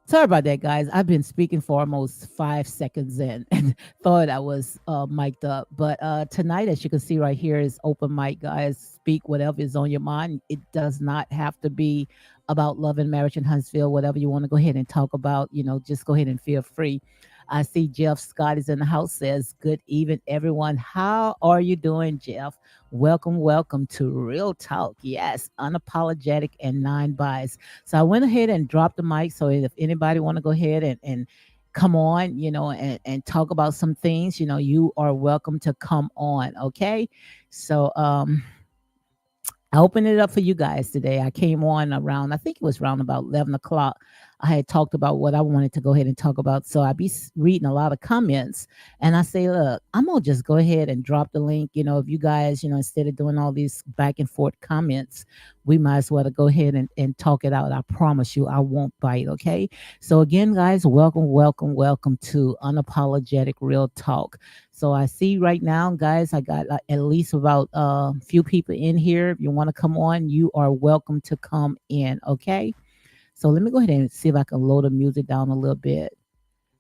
Sorry about that, guys. I've been speaking for almost 5 seconds in and thought I was mic'd up. But tonight, as you can see right here, is open mic, guys. Speak whatever is on your mind. It does not have to be about love and marriage in Huntsville. Whatever you want to go ahead and talk about, just go ahead and feel free. I see Jeff Scott is in the house. Says, "Good evening, everyone. How are you doing, Jeff? Welcome, welcome to Real Talk. Yes, unapologetic and nine bias." So I went ahead and dropped the mic. So if anybody want to go ahead and come on, and talk about some things, you are welcome to come on. Okay. So I opened it up for you guys today. I came on around, I think it was around about 11 o'clock. I had talked about what I wanted to go ahead and talk about. So I be reading a lot of comments and I say, look, I'm going to just go ahead and drop the link. If you guys, instead of doing all these back and forth comments, we might as well to go ahead and talk it out. I promise you, I won't bite. Okay. So again, guys, welcome, welcome, welcome to Unapologetic Real Talk. So I see right now, guys, I got at least about a few people in here. If you want to come on, you are welcome to come in. Okay. So let me go ahead and see if I can load the music down a little bit.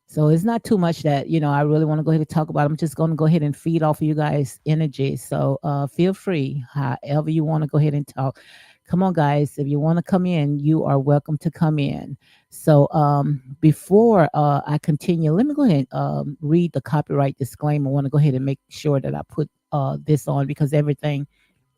So it's not too much that, I really want to go ahead and talk about. I'm just going to go ahead and feed off of you guys' energy. So feel free, however you want to go ahead and talk. Come on, guys. If you want to come in, you are welcome to come in. So before I continue, let me go ahead and read the copyright disclaimer. I want to go ahead and make sure that I put this on because everything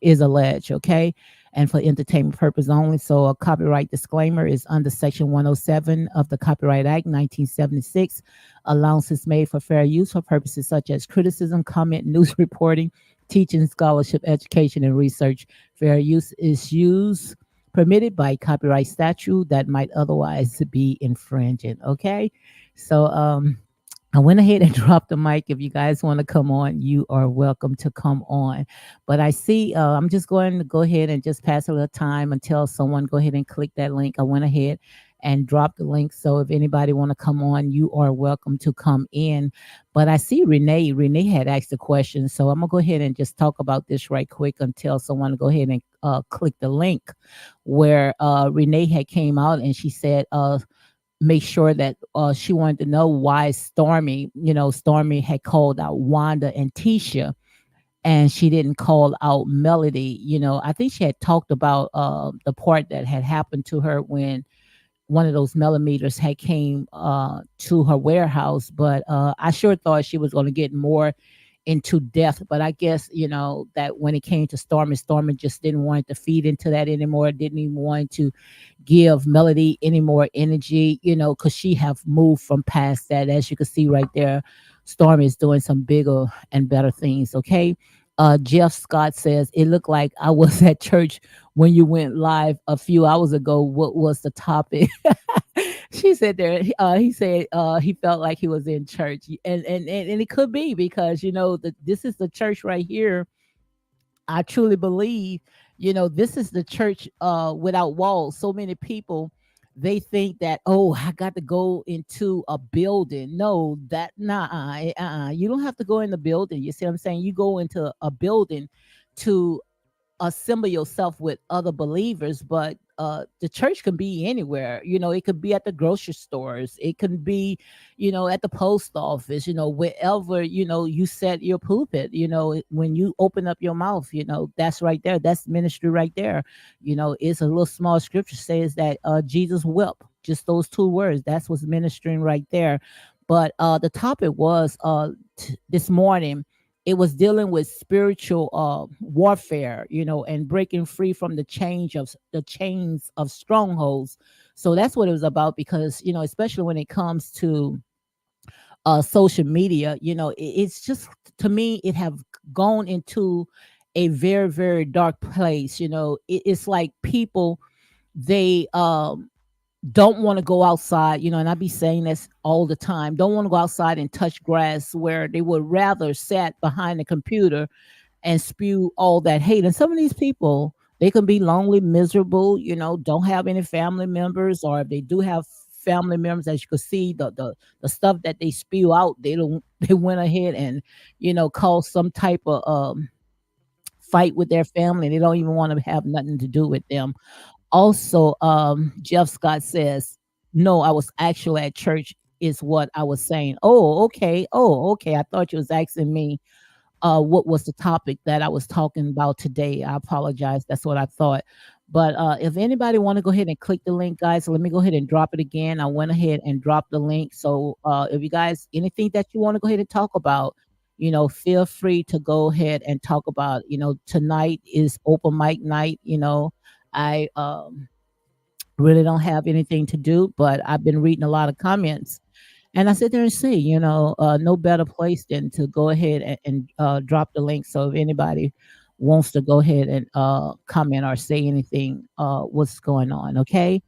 is alleged, okay? And for entertainment purpose only. So a copyright disclaimer is under Section 107 of the Copyright Act 1976. Allowances made for fair use for purposes such as criticism, comment, news reporting, teaching, scholarship, education, and research. Fair use is used permitted by copyright statute that might otherwise be infringing. Okay. So I went ahead and dropped the mic. If you guys want to come on, you are welcome to come on. But I see, I'm just going to go ahead and just pass a little time until someone go ahead and click that link. I went ahead and dropped the link. So if anybody want to come on, you are welcome to come in. But I see Renee. Renee had asked a question. So I'm going to go ahead and just talk about this right quick until someone go ahead and click the link where Renee had came out and she said, make sure that she wanted to know why Stormy had called out Wanda and Tisha and she didn't call out Melody. I think she had talked about the part that had happened to her when one of those millimeters had came to her warehouse, but I sure thought she was going to get more into depth. But I guess that when it came to Stormy just didn't want to feed into that anymore. Didn't even want to give Melody any more energy, because she have moved from past that. As you can see right there, Stormy is doing some bigger and better things. Okay. Jeff Scott says it looked like I was at church when you went live a few hours ago. What was the topic? She said there. He said he felt like he was in church, and it could be because this is the church right here. I truly believe, this is the church without walls. So many people they think that, oh, I got to go into a building. No, that nah, you don't have to go in the building. You see what I'm saying? You go into a building to assemble yourself with other believers, but the church can be anywhere. It could be at the grocery stores, it can be at the post office, wherever you set your pulpit. When you open up your mouth, that's right there, that's ministry right there. It's a little small scripture says that Jesus wept, just those two words, that's what's ministering right there. But the topic was this morning, it was dealing with spiritual warfare, and breaking free from the chains of strongholds. So that's what it was about because, especially when it comes to social media, it's just, to me, it have gone into a very, very dark place. It's like people, they don't want to go outside, and I be saying this all the time, don't want to go outside and touch grass, where they would rather sit behind the computer and spew all that hate. And some of these people, they can be lonely, miserable, don't have any family members, or if they do have family members, as you can see, the stuff that they spew out, they don't they went ahead and cause some type of fight with their family. They don't even want to have nothing to do with them. Also, Jeff Scott says No, I was actually at church is what I was saying. Oh, okay. Oh, okay. I thought you was asking me what was the topic that I was talking about today. I apologize. That's what I thought. But if anybody want to go ahead and click the link, guys, let me go ahead and drop it again. I went ahead and dropped the link. So if you guys anything that you want to go ahead and talk about, feel free to go ahead and talk about. Tonight is open mic night. I really don't have anything to do, but I've been reading a lot of comments and I sit there and see, no better place than to go ahead and drop the link. So if anybody wants to go ahead and comment or say anything, what's going on, okay?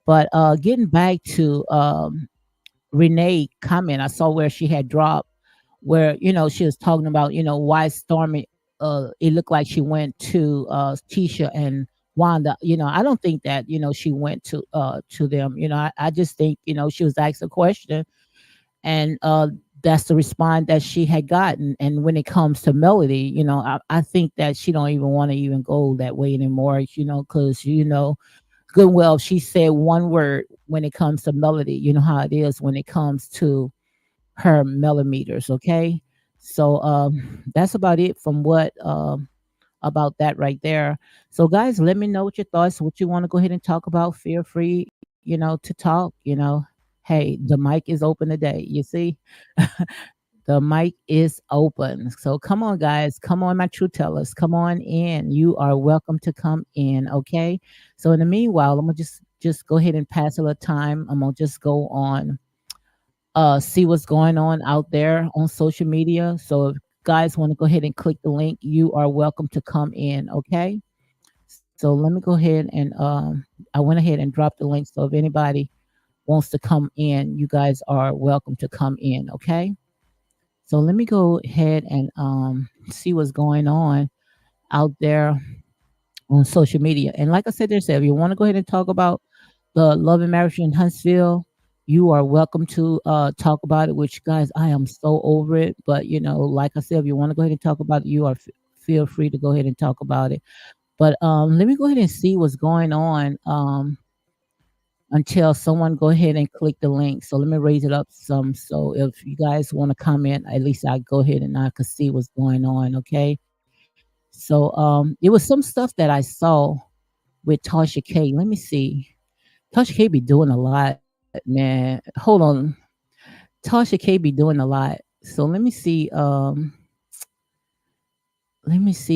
But getting back to Renee comment, I saw where she had dropped, where she was talking about why Stormy. It looked like she went to Tisha and Wanda. I don't think that she went to them. I just think she was asked a question and that's the response that she had gotten. And when it comes to Melody, I think that she don't even want to even go that way anymore, because good well she said one word when it comes to Melody. You know how it is when it comes to her millimeters, okay? So that's about it from what about that right there. So guys, let me know what your thoughts, what you want to go ahead and talk about. Feel free, to talk. Hey, the mic is open today. You see? The mic is open. So come on, guys. Come on, my true tellers. Come on in. You are welcome to come in. Okay. So in the meanwhile, I'm gonna just go ahead and pass a little time. I'm gonna just go on see what's going on out there on social media. So if guys want to go ahead and click the link, you are welcome to come in. Okay. So let me go ahead and I went ahead and dropped the link. So if anybody wants to come in, you guys are welcome to come in. Okay. So let me go ahead and see what's going on out there on social media. And like I said, there said, if you want to go ahead and talk about the love and marriage in Huntsville, you are welcome to talk about it. Which guys, I am so over it. But like I said, if you want to go ahead and talk about it, you are feel free to go ahead and talk about it. But let me go ahead and see what's going on until someone go ahead and click the link. So let me raise it up some. So if you guys want to comment, at least I go ahead and I could see what's going on. Okay. So it was some stuff that I saw with Tasha K. Let me see. Tasha K be doing a lot, man. Hold on. Tasha K be doing a lot. So let me see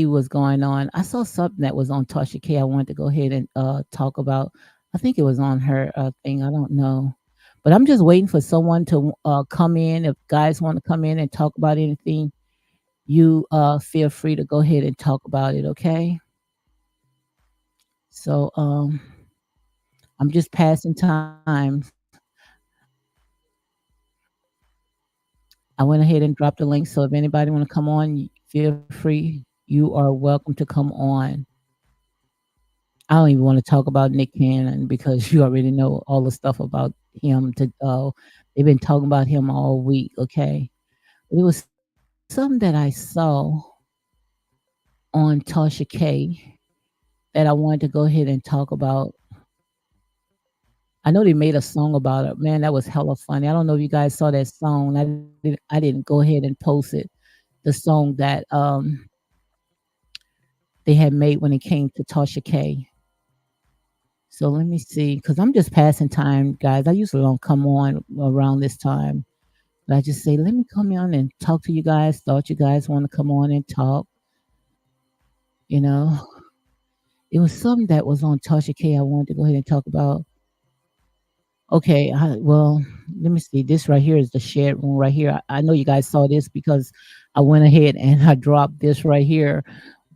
what's going on. I saw something that was on Tasha K. I wanted to go ahead and talk about. I think it was on her thing. I don't know, but I'm just waiting for someone to come in. If guys want to come in and talk about anything, you feel free to go ahead and talk about it. Okay. So I'm just passing time. I went ahead and dropped the link. So if anybody want to come on, feel free. You are welcome to come on. I don't even want to talk about Nick Cannon because you already know all the stuff about him. They've been talking about him all week. Okay, it was something that I saw on Tasha K that I wanted to go ahead and talk about. I know they made a song about it. Man, that was hella funny. I don't know if you guys saw that song. I didn't go ahead and post it. The song that they had made when it came to Tasha K. So let me see, because I'm just passing time, guys. I usually don't come on around this time, but I just say, let me come on and talk to you guys. Thought you guys want to come on and talk. You know, it was something that was on Tasha K. I wanted to go ahead and talk about. Okay, well, let me see. This right here is the shared room right here. I know you guys saw this because I went ahead and I dropped this right here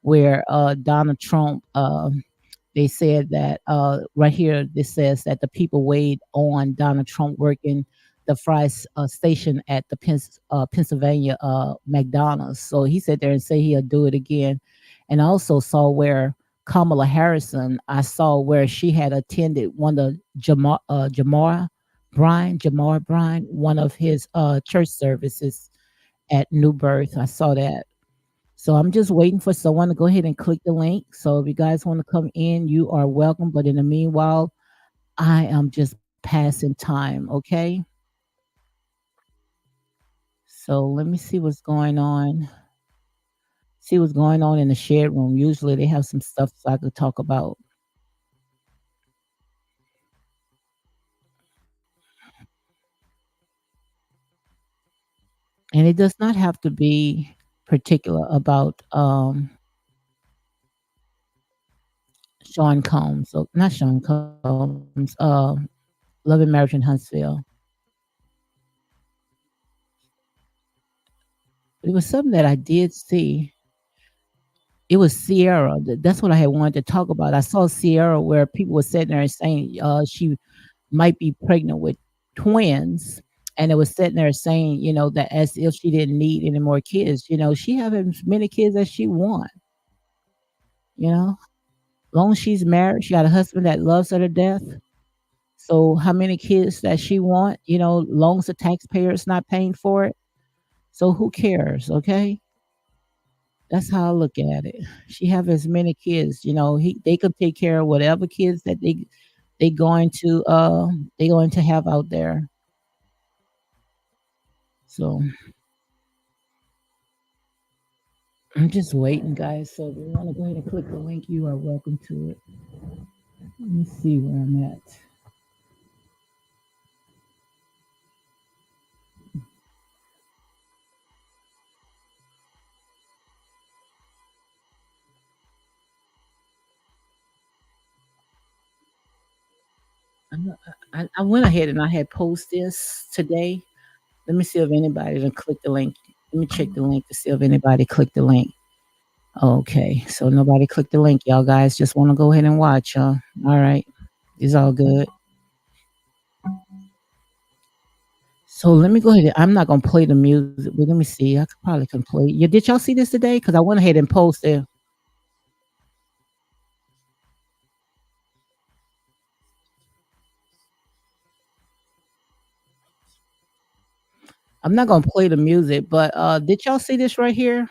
where Donald Trump they said that right here this says that the people weighed on Donald Trump working the fries station at the Pennsylvania McDonald's. So he sat there and say he'll do it again. And I also saw where Kamala Harrison, I saw where she had attended one of Jamar Bryan, one of his church services at New Birth. I saw that. So I'm just waiting for someone to go ahead and click the link. So if you guys want to come in, you are welcome. But in the meanwhile, I am just passing time, okay? So let me see what's going on in the shared room. Usually they have some stuff so I could talk about. And it does not have to be particular about Sean Combs. So not Sean Combs, Love and Marriage in Huntsville. But it was something that I did see. It was Sierra. That's what I had wanted to talk about. I saw Sierra where people were sitting there and saying she might be pregnant with twins. And it was sitting there saying, that as if she didn't need any more kids. She having as many kids as she want, you know. Long as she's married, she got a husband that loves her to death. So how many kids that she want, long as the taxpayer's not paying for it. So who cares, okay? That's how I look at it. She have as many kids, they could take care of whatever kids that they going to have out there. So I'm just waiting, guys. So if you want to go ahead and click the link, you are welcome to it. Let me see where I'm at. I went ahead and I had posted this today. Let me see if anybody done click the link. Let me check the link to see if anybody clicked the link. Okay, so nobody clicked the link. Y'all guys just want to go ahead and watch, huh? All right, it's all good. So let me go ahead. I'm not gonna play the music, but let me see. I could probably can play. Yeah, did y'all see this today? Because I went ahead and posted. I'm not gonna play the music, but did y'all see this right here?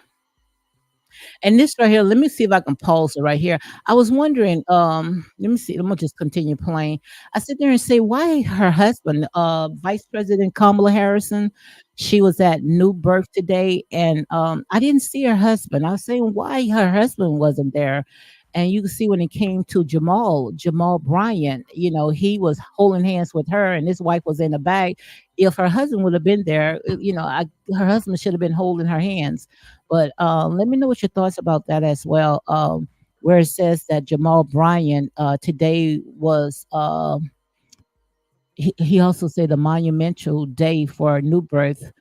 And this right here, let me see if I can pause it right here. I was wondering, let me see, I'm gonna just continue playing. I sit there and say, why her husband, Vice President Kamala Harrison, she was at New Birth today, and I didn't see her husband. I was saying why her husband wasn't there. And you can see when it came to Jamal Bryant, he was holding hands with her, and his wife was in the back. If her husband would have been there, her husband should have been holding her hands. But let me know what your thoughts about that as well. Where it says that Jamal Bryant today was, he also said a monumental day for new birth.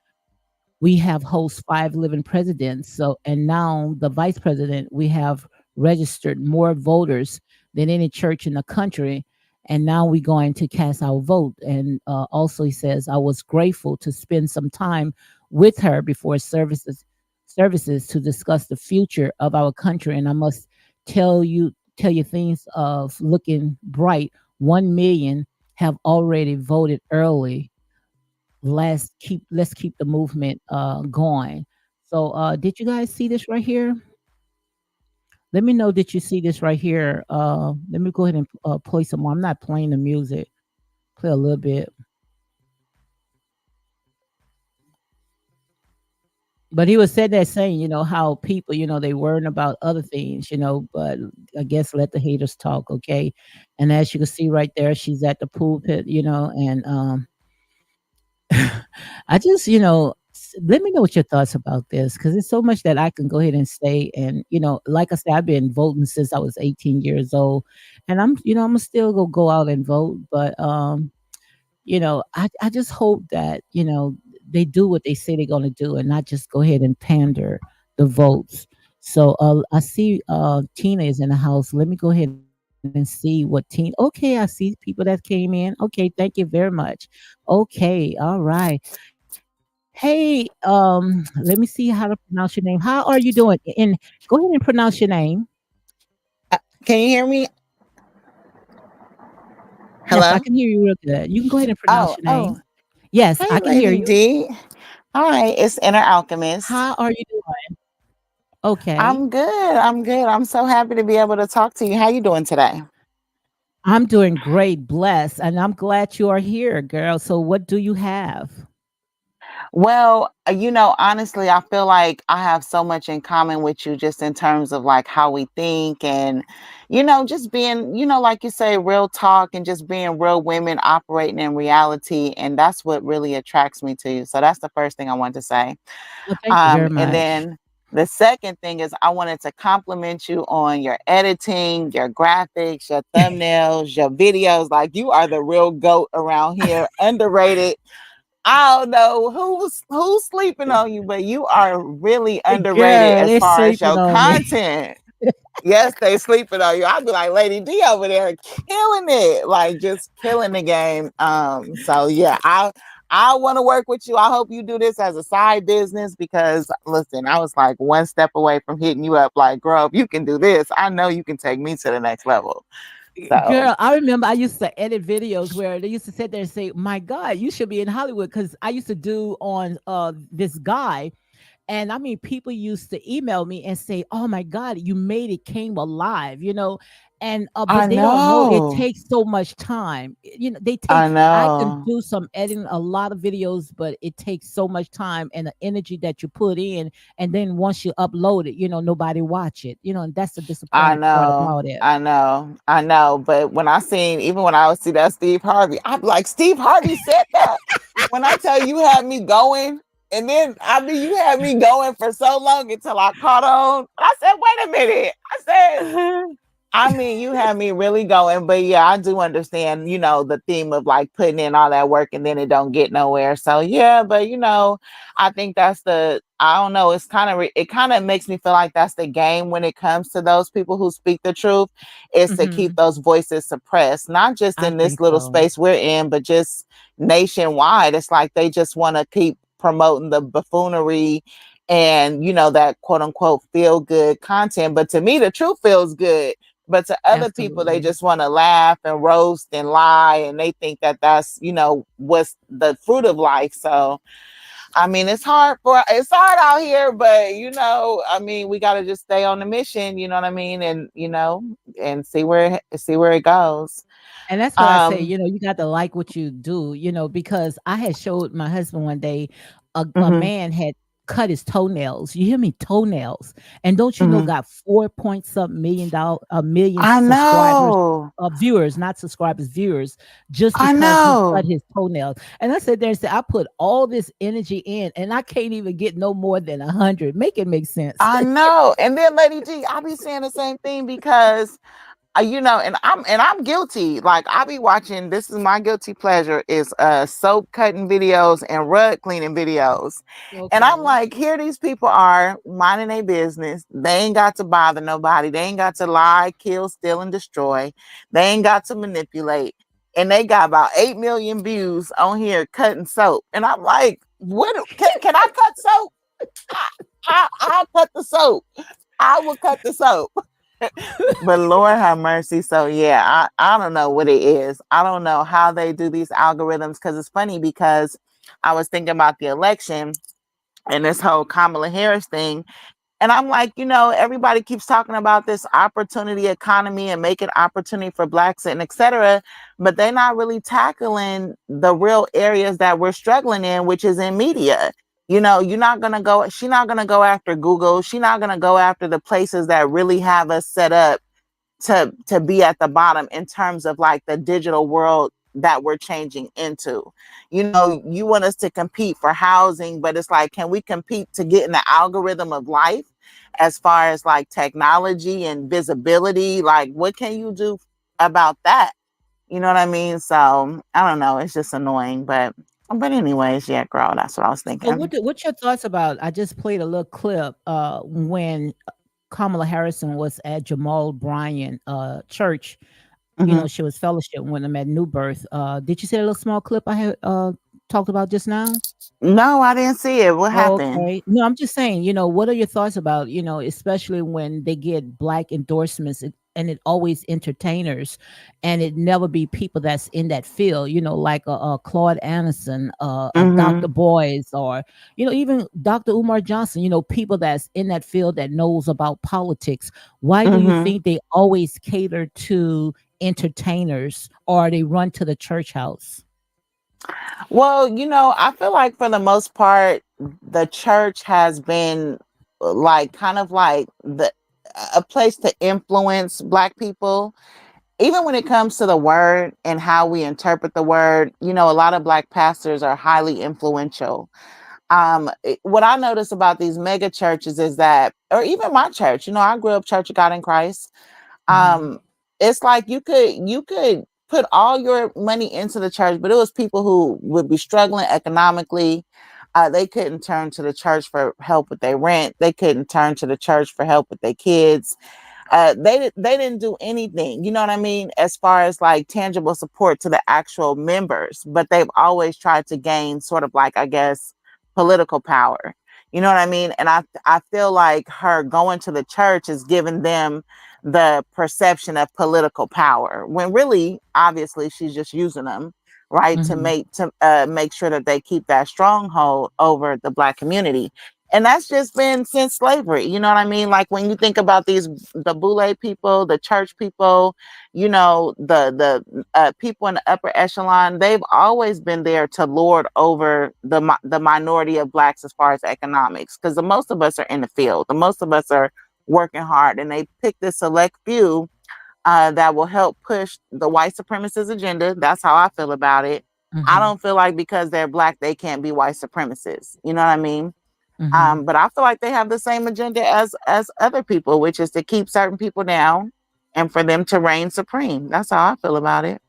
We have host 5 living presidents. So, and now the vice president, we have registered more voters than any church in the country. And now we're going to cast our vote. And also, he says, I was grateful to spend some time with her before services to discuss the future of our country. And I must tell you things of looking bright. 1 million have already voted early. Let's keep the movement going. So did you guys see this right here? Let me know, did you see this right here? Let me go ahead and play some more. I'm not playing the music. Play a little bit. But he was said that saying, how people, they worrying about other things, but I guess let the haters talk, okay? And as you can see right there, she's at the pulpit, and I just, let me know what your thoughts about this because it's so much that I can go ahead and say. And, like I said, I've been voting since I was 18 years old. And I'm gonna still go out and vote. But I just hope that, they do what they say they're gonna do and not just go ahead and pander the votes. So I see Tina is in the house. Let me go ahead and see what Tina. Okay, I see people that came in. Okay, thank you very much. Okay, all right. Hey, let me see how to pronounce your name. How are you doing? And go ahead and pronounce your name. Can you hear me? Yes, I Hello? can hear you real good. You can go ahead and pronounce Oh, your name. oh. Yes, Hey, I can hear Lady you. D. Hi, it's Inner Alchemist. How are you doing? Okay. I'm good. I'm good. I'm so happy to be able to talk to you. How you doing today? I'm doing great, blessed, and I'm glad you are here, girl. So, what do you have? Well, honestly, I feel like I have so much in common with you just in terms of like how we think and, just being, like you say, real talk and just being real women operating in reality. And that's what really attracts me to you. So that's the first thing I want to say. Well, thank you very And much. then the second thing is I wanted to compliment you on your editing, your graphics, your thumbnails, your videos. Like you are the real goat around here, underrated. I don't know who's sleeping on you, but you are really underrated Girl, as they far as sleeping your on me. content. Yes, they sleeping on you. I'd be like, Lady D over there killing it, like just killing the game. So yeah, I want to work with you. I hope you do this as a side business because listen, I was like one step away from hitting you up, like, girl, if you can do this, I know you can take me to the next level. So Girl, I remember I used to edit videos where they used to sit there and say, "My God, you should be in Hollywood." Because I used to do on this guy. And I mean, people used to email me and say, "Oh my God, you made it came alive," And I but they don't know it know. takes so much time. They I take. I can know. do some editing, a lot of videos, but it takes so much time and the energy that you put in. And then once you upload it, nobody watch it. And that's the I disappointing part know, about it. I know, I know. But when I seen, even when I would see that Steve Harvey, I'm like, Steve Harvey said that. When I tell you, you had me going, and then I mean, you had me going for so long until I caught on. I said, wait a minute. I said, I mean, you had me really going, but yeah, I do understand, the theme of like putting in all that work and then it don't get nowhere. So yeah, but I think I don't know, it kind of makes me feel like that's the game when it comes to those people who speak the truth is to keep Hmm. those voices suppressed, not just I in this think little so. space we're in, but just nationwide. It's like they just want to keep promoting the buffoonery and that quote unquote feel good content. But to me, the truth feels good, but to other people, they Absolutely. just want to laugh and roast and lie, and they think that that's what's the fruit of life. So I mean, it's hard out here, but I mean, we got to just stay on the mission. You know what I mean, and and see where it goes. And that's what I say, Um. you got to like what you do, because I had showed my husband one day a Hmm. man had cut his toenails. You hear me? Toenails. And don't you know Hmm. got 4 point something million I subscribers, know. viewers, not subscribers, viewers, just I because he cut know. his toenails. And I said there and said, I put all this energy in and I can't even get no more than 100. Make it make sense. I know. And then, Lady G, I be saying the same thing because and I'm guilty. Like I be watching. This is my guilty pleasure is soap cutting videos and rug cleaning videos, and I'm Okay. like, here these people are minding their business. They ain't got to bother nobody. They ain't got to lie, kill, steal, and destroy. They ain't got to manipulate, and they got about 8 million views on here cutting soap. And I'm like, what? Can I cut soap? I'll cut the soap. I will cut the soap. But Lord have mercy. So yeah, I don't know what it is. I don't know how they do these algorithms because it's funny because I was thinking about the election and this whole Kamala Harris thing. And I'm like, everybody keeps talking about this opportunity economy and making opportunity for blacks and et cetera, but they're not really tackling the real areas that we're struggling in, which is in media. She's not gonna go after Google. She's not gonna go after the places that really have us set up to be at the bottom in terms of like the digital world that we're changing into. You want us to compete for housing, but it's like, can we compete to get in the algorithm of life as far as like technology and visibility? Like, what can you do about that? You know what I mean? So I don't know. It's just annoying, but anyways, yeah, girl, that's what I was So thinking. what's your thoughts about I just played a little clip when Kamala Harrison was at Jamal Bryant church. Hmm. She was fellowship with him at New Birth. Did you see a little small clip I had talked about just now? No, I didn't see it. What happened? Okay. No, I'm just saying, what are your thoughts about, especially when they get black endorsements and it always entertainers and it never be people that's in that field, like Claude Anderson, a Dr. Hmm. Boys, or, even Dr. Umar Johnson, people that's in that field that knows about politics. Why do you Hmm. think they always cater to entertainers, or they run to the church house? Well, I feel like for the most part, the church has been like kind of like the a place to influence Black people. Even when it comes to the word and how we interpret the word, a lot of Black pastors are highly influential. What I notice about these mega churches is that, or even my church, I grew up Church of God in Christ. Mm-hmm. um it's like you could put all your money into the church, but it was people who would be struggling economically. They couldn't turn to the church for help with their rent. They couldn't turn to the church for help with their kids. They didn't do anything, you know what I mean, as far as like tangible support to the actual members, but they've always tried to gain sort of like, I guess, political power. You know what I mean? And I feel like her going to the church is giving them the perception of political power, when really, obviously, she's just using them, right, to Mm-hmm. make sure that they keep that stronghold over the Black community. And that's just been since slavery. You know what I mean? Like when you think about the Boule people, the church people, the people in the upper echelon, they've always been there to lord over the minority of Blacks as far as economics, because the most of us are in the field, the most of us are working hard, and they pick this select few that will help push the white supremacist agenda. That's how I feel about it. I Mm-hmm. don't feel like because they're Black they can't be white supremacists. You know what I mean? Mm-hmm. But I feel like they have the same agenda as other people, which is to keep certain people down and for them to reign supreme. That's how I feel about it.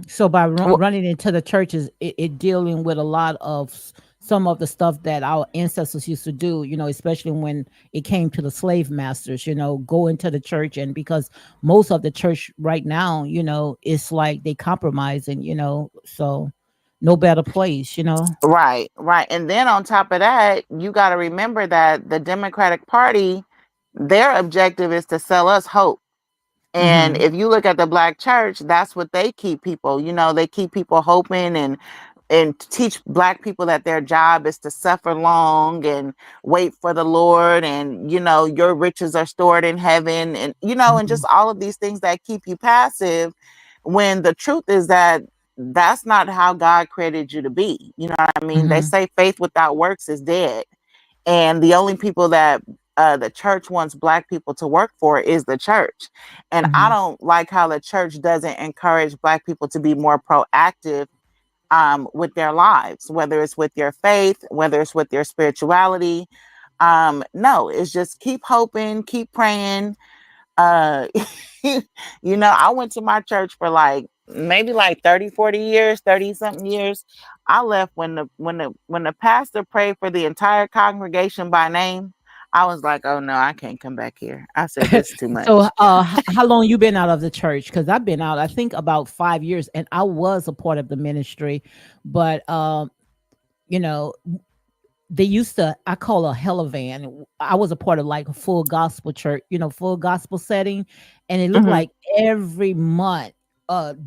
So by Well, running into the churches, it dealing with a lot of some of the stuff that our ancestors used to do, especially when it came to the slave masters, go into the church. And because most of the church right now, it's like they compromising, so no better place. right, right. And then on top of that, you got to remember that the Democratic Party, their objective is to sell us hope. And Mm-hmm. if you look at the Black church, that's what they keep people. They keep people hoping and teach Black people that their job is to suffer long and wait for the Lord, and your riches are stored in heaven, and and Mm-hmm. just all of these things that keep you passive, when the truth is that that's not how God created you to be. You know what I mean? They Mm-hmm. say faith without works is dead, and the only people that the church wants Black people to work for is the church. And I Mm-hmm. don't like how the church doesn't encourage Black people to be more proactive with their lives, whether it's with your faith, whether it's with your spirituality. No, it's just keep hoping, keep praying. uh I went to my church for like maybe like 30, 40 years, 30 something years. I left when the pastor prayed for the entire congregation by name. I was like, oh no, I can't come back here. I said, this is too So, much. how long you been out of the church? Because I've been out, I think, about 5 years, and I was a part of the ministry, but you know, they used to, I call a hella van. I was a part of like a full gospel church, full gospel setting, and it looked Hmm. like every month,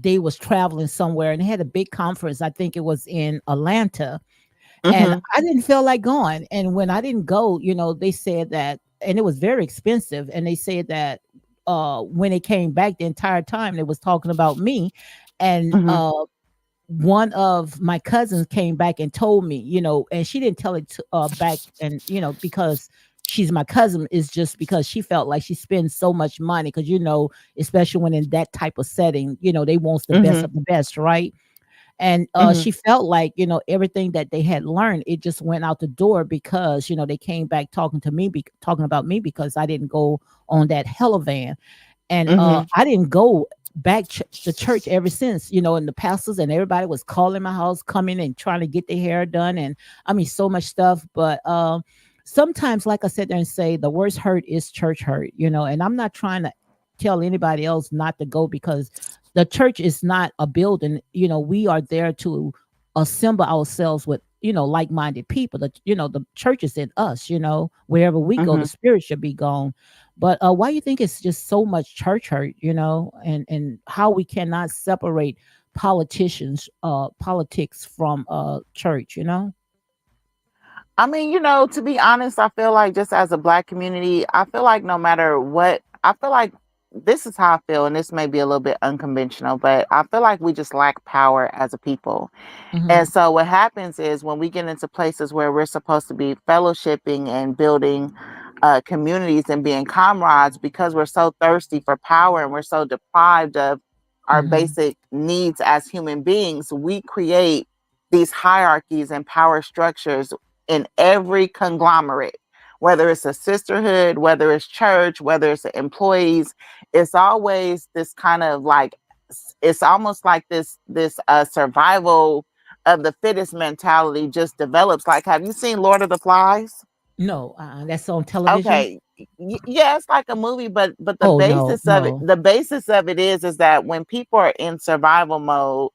they was traveling somewhere, and they had a big conference. I think it was in Atlanta, and Hmm. I didn't feel like going. And when I didn't go, they said that, and it was very expensive. And they said that when it came back, the entire time they was talking about me. And Hmm. one of my cousins came back and told me, and she didn't tell it to, back, and because she's my cousin, is just because she felt like she spends so much money, because especially when in that type of setting, they wants the best Hmm. of the best, right? And Hmm. she felt like everything that they had learned, it just went out the door, because they came back talking to me, talking about me, because I didn't go on that hella van. And Hmm. I didn't go back to church ever since, and the pastors and everybody was calling my house, coming and trying to get their hair done, and I mean so much stuff. But sometimes, like I said there and say, the worst hurt is church hurt, and I'm not trying to tell anybody else not to go, because the church is not a building. We are there to assemble ourselves with like-minded people. That the church is in us. Wherever we go, the Hmm. spirit should be gone. But why you think it's just so much church hurt, and how we cannot separate politics from church? I mean, to be honest, I feel like just as a Black community, I feel like no matter what, I feel like this is how I feel, and this may be a little bit unconventional, but I feel like we just lack power as a people. And Mhm. so what happens is when we get into places where we're supposed to be fellowshipping and building communities and being comrades, because we're so thirsty for power and we're so deprived of our Mhm. basic needs as human beings, we create these hierarchies and power structures in every conglomerate, whether it's a sisterhood, whether it's church, whether it's employees. It's always this kind of like, it's almost like this survival of the fittest mentality just develops. Like, have you seen Lord of the Flies? No, that's on television. Okay. Yeah, it's like a movie, but the Oh no, basis of it, no. the basis of it is that when people are in survival mode,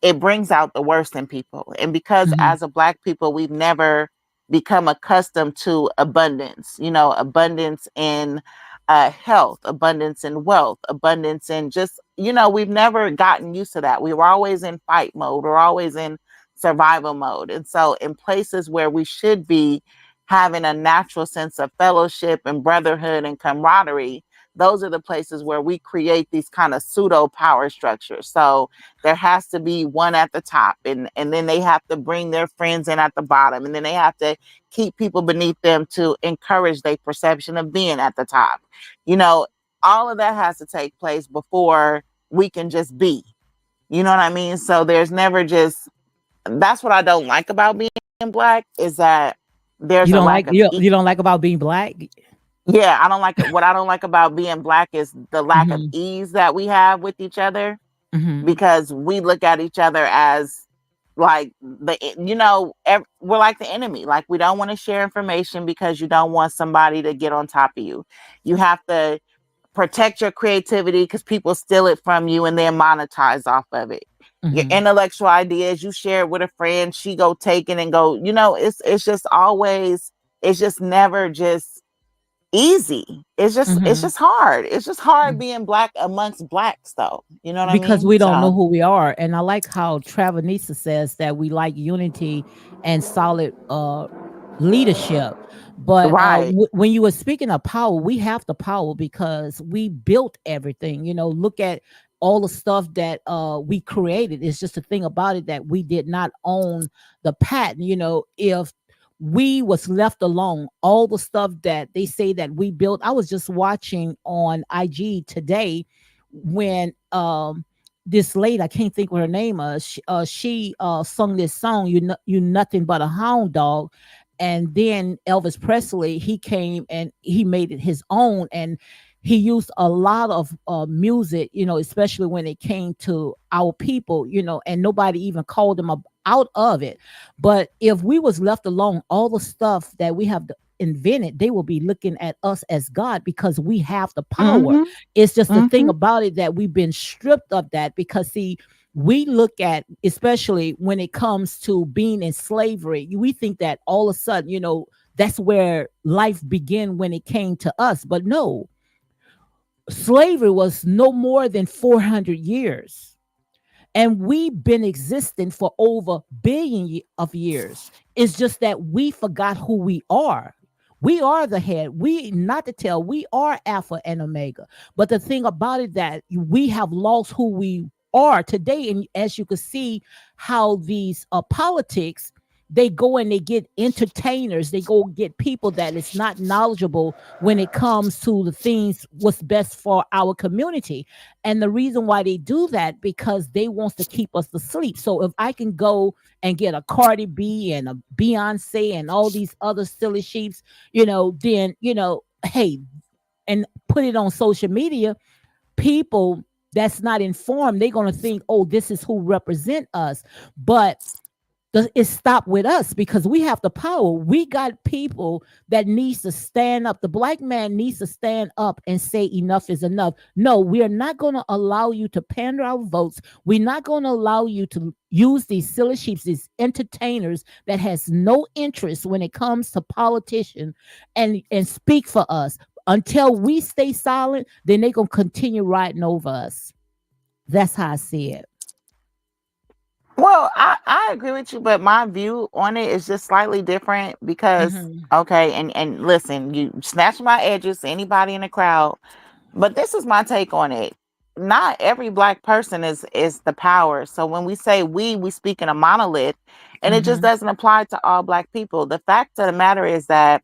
it brings out the worst in people. And because Mhm. as a black people, we've never become accustomed to abundance, abundance in health, abundance in wealth, abundance in just, we've never gotten used to that. We were always in fight mode, we're always in survival mode. And so in places where we should be having a natural sense of fellowship and brotherhood and camaraderie, those are the places where we create these kind of pseudo power structures. So there has to be one at the top, and then they have to bring their friends in at the bottom, and then they have to keep people beneath them to encourage their perception of being at the top. You know, all of that has to take place before we can just be. You know what I mean? So there's never just, that's what I don't like about being black, is that there's You a don't lack like of you don't like about being black? yeah, I don't like it. What I don't like about being black is the lack of Mhm. ease that we have with each other, Mhm. because we look at each other as like we're like the enemy. Like, we don't want to share information because you don't want somebody to get on top of you. You have to protect your creativity because people steal it from you and then monetize off of it. Your Mhm. intellectual ideas, you share it with a friend, she go take it and go, it's just always, it's just never just easy. It's Mhm. just hard. It's just hard being black amongst blacks, though. You know what I Because mean? we don't know So who we are. And I like how Travanisa says that we like unity and solid leadership. But right. when you were speaking of power, we have the power because we built everything. Look at all the stuff that we created. It's just a thing about it that we did not own the patent. If we was left alone, all the stuff that they say that we built. I was just watching on IG today when this lady, I can't think what her name is, she sung this song, you nothing but a hound dog. And then Elvis Presley, he came and he made it his own, and he used a lot of music, especially when it came to our people, and nobody even called him out of it. But if we was left alone, all the stuff that we have invented, they will be looking at us as God because we have the power. Mm-hmm. It's just the thing Mm-hmm. about it that we've been stripped of that because, see, we look at, especially when it comes to being in slavery, we think that all of a sudden, that's where life began when it came to us. But no, slavery was no more than 400 years. And we've been existing for over of years. It's just that we forgot who we are. We are the head. We not the tail. We are Alpha and Omega. But the thing about it that we have lost who we are today. And as you can see, how these politics, they go and they get entertainers. They go get people that is not knowledgeable when it comes to the things what's best for our community. And the reason why they do that, because they wants to keep us asleep. So if I can go and get a Cardi B and a Beyonce and all these other silly sheeps, then, hey, and put it on social media, people that's not informed, they're going to think, oh, this is who represent us. But it stopped with us because we have the power. We got people that needs to stand up. The black man needs to stand up and say enough is enough. No, we are not going to allow you to pander our votes. We're not going to allow you to use these silly sheeps, these entertainers that has no interest when it comes to politicians and speak for us. Until we stay silent, then they're going to continue riding over us. That's how I see it. Well, I agree with you, but my view on it is just slightly different because, Hmm. okay, and listen, you snatch my edges, anybody in the crowd. But this is my take on it. Not every black person is the power. So when we say we speak in a monolith, and it just Mm-hmm. doesn't apply to all black people. The fact of the matter is that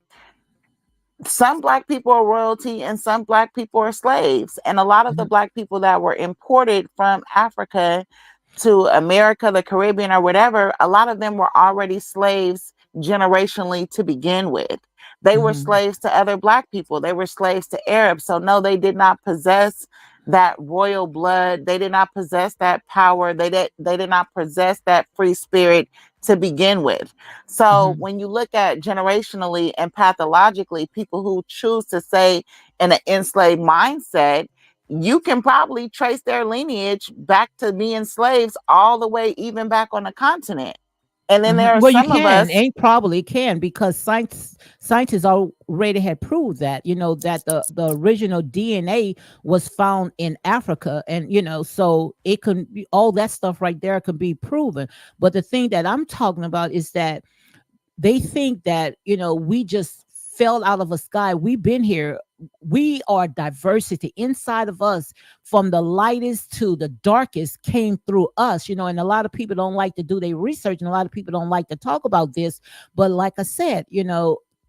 some black people are royalty and some black people are slaves. And a lot of the black people that were imported from Africa to America, the Caribbean, or whatever, a lot of them were already slaves generationally to begin with. They were Mm-hmm. slaves to other black people. They were slaves to Arabs. So no, they did not possess that royal blood. They did not possess that power. They did not possess that free spirit to begin with. So Mm-hmm. when you look at generationally and pathologically, people who choose to say in an enslaved mindset, you can probably trace their lineage back to being slaves all the way even back on the continent. And then there are Well, you some of can, us. ain't probably can, because scientists already had proved that, that the original DNA was found in Africa, and so it can be all that stuff right there can be proven. But the thing that I'm talking about is that they think that we just fell out of a sky. We've been here. We are diversity inside of us, from the lightest to the darkest came through us. And a lot of people don't like to do their research, and a lot of people don't like to talk about this. But like I said,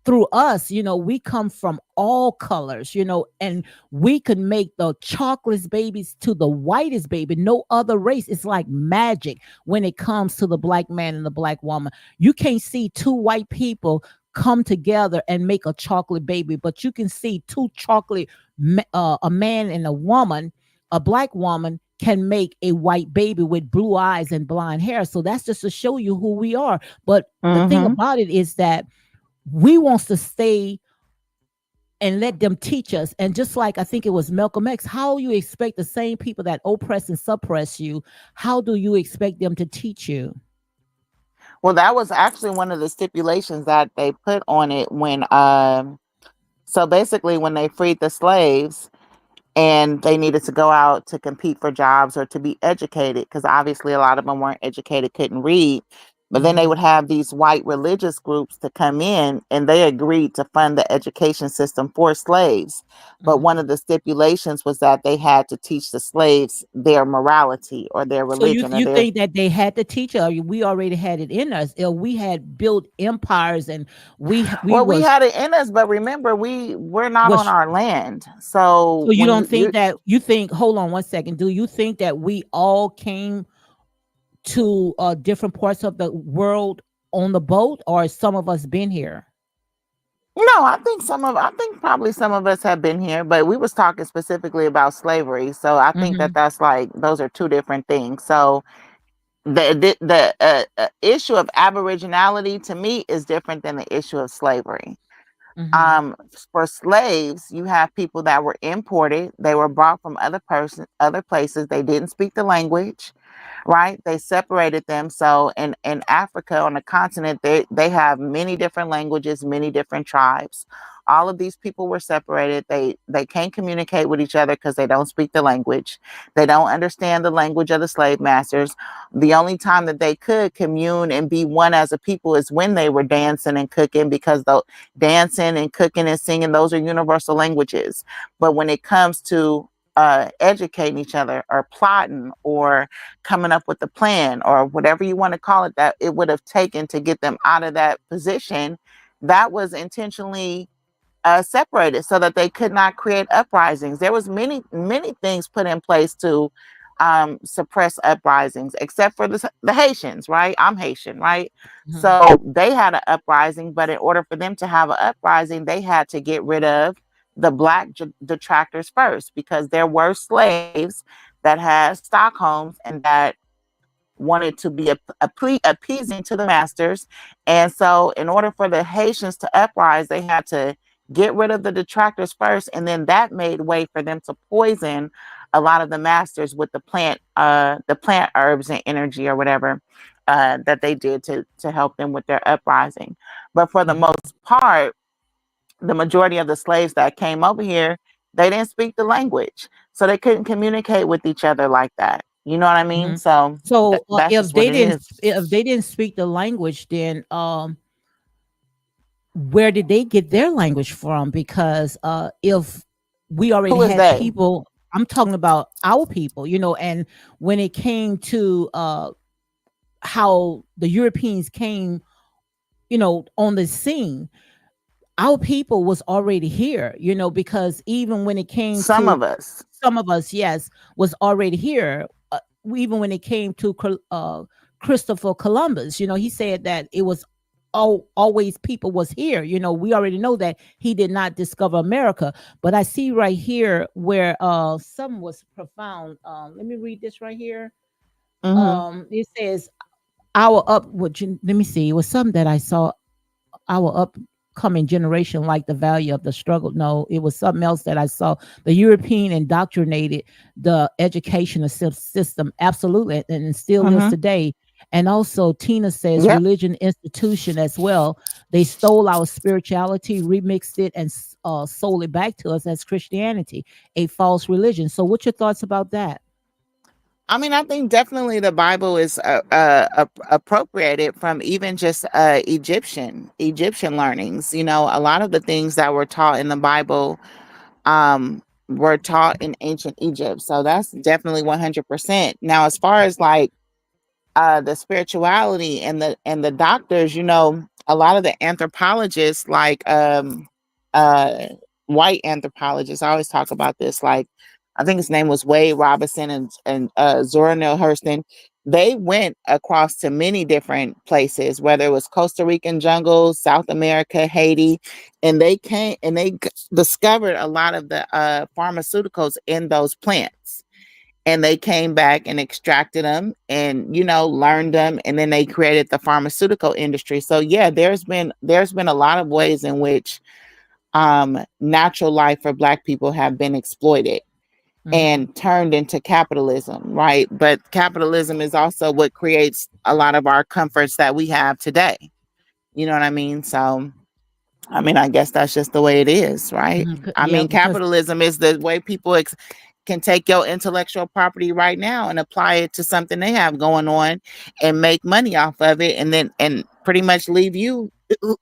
through us, we come from all colors, and we could make the chocolate babies to the whitest baby. No other race. It's like magic when it comes to the black man and the black woman. You can't see two white people come together and make a chocolate baby, but you can see two a man and a woman, a black woman can make a white baby with blue eyes and blonde hair. So that's just to show you who we are. But the thing Mhm. about it is that we wants to stay and let them teach us. And just like I think it was Malcolm X, how you expect the same people that oppress and suppress you, how do you expect them to teach you? Well, that was actually one of the stipulations that they put on it when so basically when they freed the slaves, and they needed to go out to compete for jobs or to be educated, because obviously a lot of them weren't educated, couldn't read. But then they Mm-hmm. would have these white religious groups to come in, and they agreed to fund the education system for slaves. But one Mm-hmm. of the stipulations was that they had to teach the slaves their morality or their So you religion or you their. think that they had to teach us? We already had it in us. We had built empires, and we Well, we was had it in us, but remember, we're not on was. our land. So So you when don't you think that you think? Hold on one second. Do you think that we all came to different parts of the world on the boat, or some of us been here? No, I think probably some of us have been here, but we was talking specifically about slavery. So I think that Mm-hmm. that's like those are two different things. So the issue of aboriginality to me is different than the issue of slavery. Mm-hmm. um for slaves, you have people that were imported. They were brought from other places. They didn't speak the language, right? They separated them. So in Africa, on the continent, they have many different languages, many different tribes. All of these people were separated. They can't communicate with each other because they don't speak the language. They don't understand the language of the slave masters. The only time that they could commune and be one as a people is when they were dancing and cooking, because the dancing and cooking and singing, those are universal languages. But when it comes to educating each other or plotting or coming up with a plan or whatever you want to call it, that it would have taken to get them out of that position, that was intentionally separated so that they could not create uprisings. There was many things put in place to suppress uprisings, except for the Haitians, right? I'm Haitian, right? Mm-hmm. So they had an uprising, but in order for them to have an uprising, they had to get rid of the black detractors first, because there were slaves that had Stockholms and that wanted to be appeasing to the masters. And so, in order for the Haitians to uprise, they had to get rid of the detractors first. And then that made way for them to poison a lot of the masters with the plant herbs and energy or whatever that they did to help them with their uprising. But for the Mm-hmm. most part, the majority of the slaves that came over here, they didn't speak the language. So they couldn't communicate with each other like that. You know what I mean? Mm-hmm. So So that's just what it is. if they didn't speak the language, then where did they get their language from? Because if we already Who is had they? people. I'm talking about our people, and when it came to how the Europeans came, on the scene, our people was already here, because even when it came Some to of us. some of us, yes, was already here. Even when it came to Christopher Columbus, he said that it was always people was here. We already know that he did not discover America. But I see right here where some was profound. Let me read this right here. Mm-hmm. It says our up. Let me see. It was something that I saw. Our upcoming generation like the value of the struggle. No, it was something else that I saw. The European indoctrinated the educational system, absolutely, and it still is Mm-hmm. today. And also, Tina says Yep. religion institution as well. They stole our spirituality, remixed it, and sold it back to us as Christianity, a false religion. So, what's your thoughts about that? I mean, I think definitely the Bible is appropriated from even just Egyptian learnings. A lot of the things that were taught in the Bible were taught in ancient Egypt. So that's definitely 100%. Now, as far as like the spirituality and the doctors, a lot of the anthropologists, like uh white anthropologists, I always talk about this, like I think his name was Wade Robinson and Zora Neale Hurston. They went across to many different places, whether it was Costa Rican jungles, South America, Haiti, and they came and discovered a lot of the pharmaceuticals in those plants, and they came back and extracted them and learned them, and then they created the pharmaceutical industry. So yeah, there's been a lot of ways in which natural life for black people have been exploited Mm-hmm. and turned into capitalism, right? But capitalism is also what creates a lot of our comforts that we have today. You know what I mean? So I mean, I guess that's just the way it is, right? I Yeah, mean, because capitalism is the way people can take your intellectual property right now and apply it to something they have going on and make money off of it, and then and pretty much leave you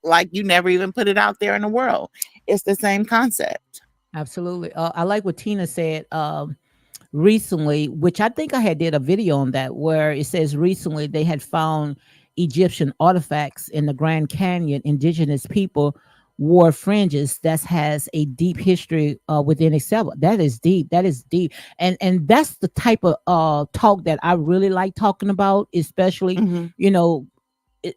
like you never even put it out there in the world. It's the same concept. absolutely. I like what Tina said. Recently, which I think I had did a video on that, where it says recently they had found Egyptian artifacts in the Grand Canyon. Indigenous people wore fringes that has a deep history within itself. That is deep. That is deep, and that's the type of talk that I really like talking about, especially Hmm. you know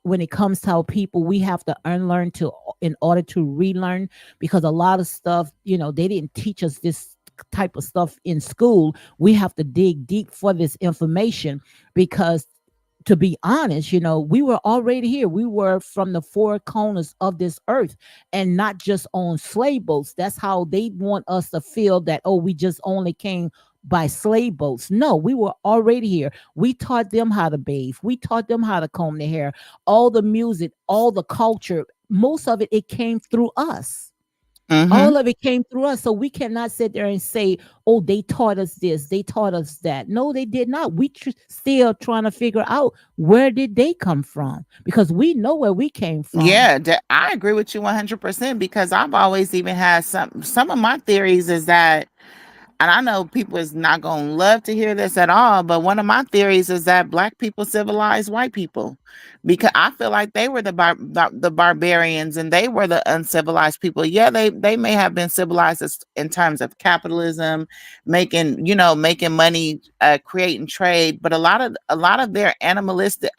when it comes to our people, we have to unlearn to in order to relearn, because a lot of stuff, they didn't teach us this type of stuff in school. We have to dig deep for this information, because to be honest, we were already here. We were from the four corners of this earth, and not just on slave boats. That's how they want us to feel, that, oh, we just only came by slave boats. No, we were already here. We taught them how to bathe. We taught them how to comb their hair. All the music, all the culture, most of it came through us. Hmm. All of it came through us. So we cannot sit there and say, oh, they taught us this, they taught us that. No, they did not. We still trying to figure out where did they come from, because we know where we came from. Yeah, I agree with you 100% because I've always even had some of my theories is that, and I know people is not going to love to hear this at all, but one of my theories is that black people civilized white people, because I feel like they were the barbarians and they were the uncivilized people. Yeah, they may have been civilized in terms of capitalism, making money, creating trade, but a lot of their animalistic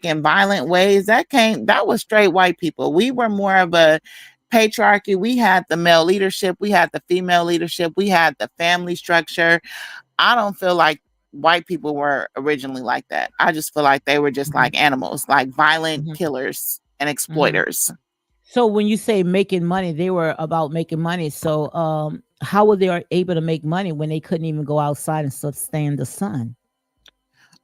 and violent ways that was straight white people. We were more of a patriarchy. We had the male leadership, we had the female leadership, we had the family structure. I don't feel like white people were originally like that. I just feel like they were just Mhm, like animals, like violent mhm, killers and mhm. exploiters. So when you say making money, they were about making money. So how were they able to make money when they couldn't even go outside and sustain the sun?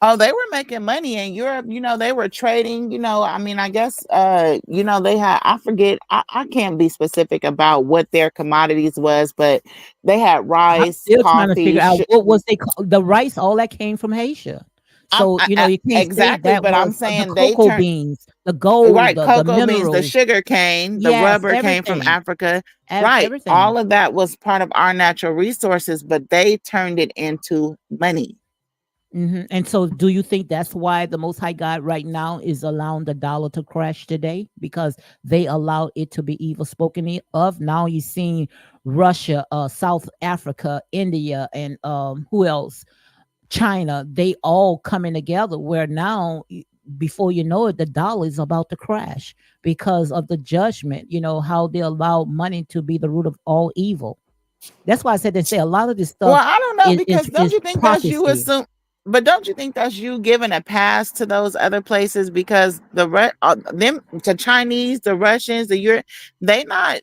Oh, they were making money in Europe. They were trading. I mean, I guess, they had, I forget, I can't be specific about what their commodities was, but they had I'm rice, still trying to coffee, figure out what was they the rice, all that came from Asia. So, you can't say exactly. that But I'm was the saying they cocoa turned. beans. the gold, Right, the cocoa beans, the minerals. sugar cane, the Yes, rubber came from everything, Africa. Right, everything. all of that was part of our natural resources, but they turned it into money. And so, do you think that's why the Most High God right now is allowing the dollar to crash today? Because they allow it to be evil spoken of. Now you're seeing Russia, South Africa, India, and who else? China. They all coming together. Where now, before you know it, the dollar is about to crash because of the judgment. You know how they allow money to be the root of all evil. That's why I said they say a lot of this Well, stuff I don't know is because don't is you think that's you prophecy. assume? But don't you think that's you giving a pass to those other places because them the Chinese, the Russians, the Europe, they not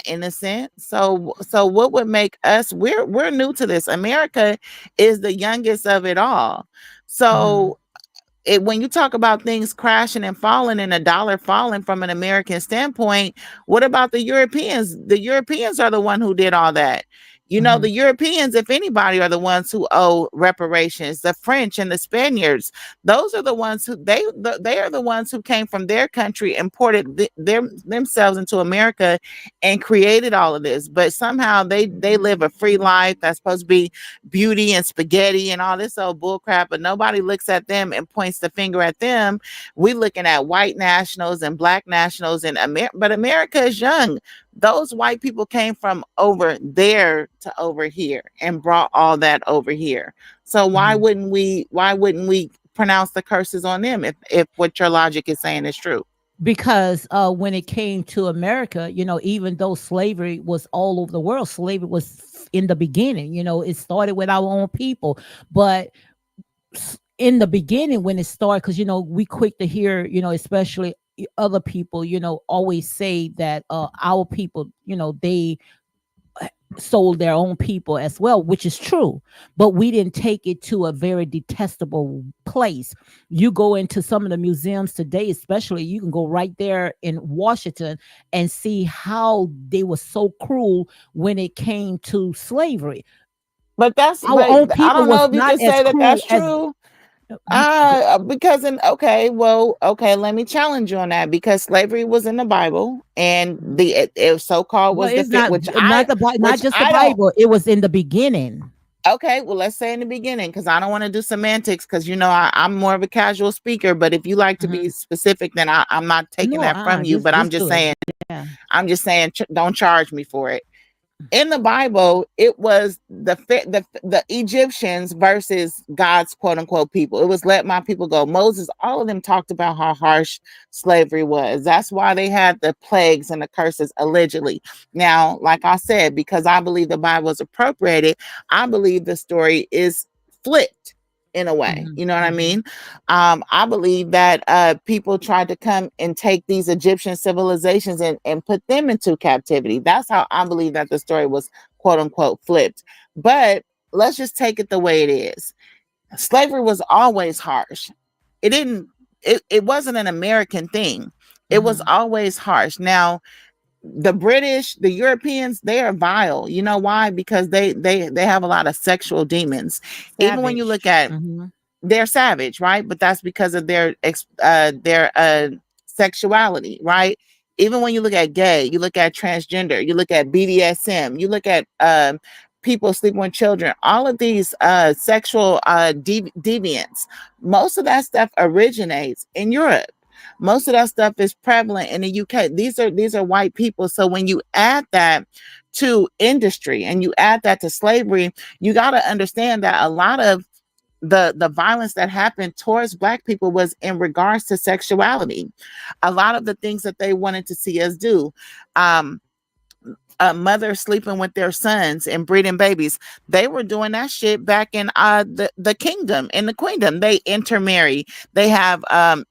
innocent. So what would make us? We're new to this. America is the youngest of it all. Mhm. So when you talk about things crashing and falling and a dollar falling from an American standpoint, what about the Europeans? The Europeans are the one who did all that. You know, the Mhm. Europeans, if anybody, are the ones who owe reparations. The French and the Spaniards, those are the ones who they are the ones who came from their country, imported themselves into America, and created all of this. But somehow they live a free life that's supposed to be beauty and spaghetti and all this old bullcrap, but nobody looks at them and points the finger at them. We looking at white nationals and black nationals and but America is young. Those white people came from over there to over here and brought all that over here. So Mhm. why wouldn't we pronounce the curses on them if what your logic is saying is true? Because when it came to America, even though slavery was all over the world, slavery was in the beginning. It started with our own people, but in the beginning when it started, because we quick to hear, especially other people, always say that our people, they sold their own people as well, which is true. But we didn't take it to a very detestable place. You go into some of the museums today, especially, you can go right there in Washington and see how they were so cruel when it came to slavery. Our But own I people don't was know if you not can as say that cruel that's as true. you. Because okay, well, okay, let me challenge you on that because slavery was in the Bible and it so called Well, was the it's fit, not which just the I don't. Bible. It was in the beginning. Okay, well, let's say in the beginning because I don't want to do semantics because I'm more of a casual speaker. But if you like to be Mhm. specific, then I'm not taking No, that from you. But just do it. Yeah. I'm just saying, don't charge me for it. In the Bible, it was the Egyptians versus God's quote unquote people. It was let my people go. Moses, all of them talked about how harsh slavery was. That's why they had the plagues and the curses allegedly. Now, like I said, because I believe the Bible is appropriated, I believe the story is flipped in a way. Mhm, You know what I mhm. mean? I believe that people tried to come and take these Egyptian civilizations and put them into captivity. That's how I believe that the story was quote unquote flipped. But let's just take it the way it is. Slavery was always harsh. It didn't, it wasn't an American thing. It was Mhm. always harsh. Now, the British, the Europeans, they are vile. You know why? Because they have a lot of sexual demons. Even when you look Savage. at Mhm. they're savage, right? But that's because of their sexuality, right? Even when you look at gay, you look at transgender, you look at BDSM, you look at people sleeping with children, all of these sexual deviants. Most of that stuff originates in Europe. Most of that stuff is prevalent in the UK. These are white people. So when you add that to industry and you add that to slavery, you got to understand that a lot of the violence that happened towards black people was in regards to sexuality. A lot of the things that they wanted to see us do, um mothers sleeping with their sons and breeding babies, they were doing that shit back in the kingdom, in the queendom. They intermarry, they have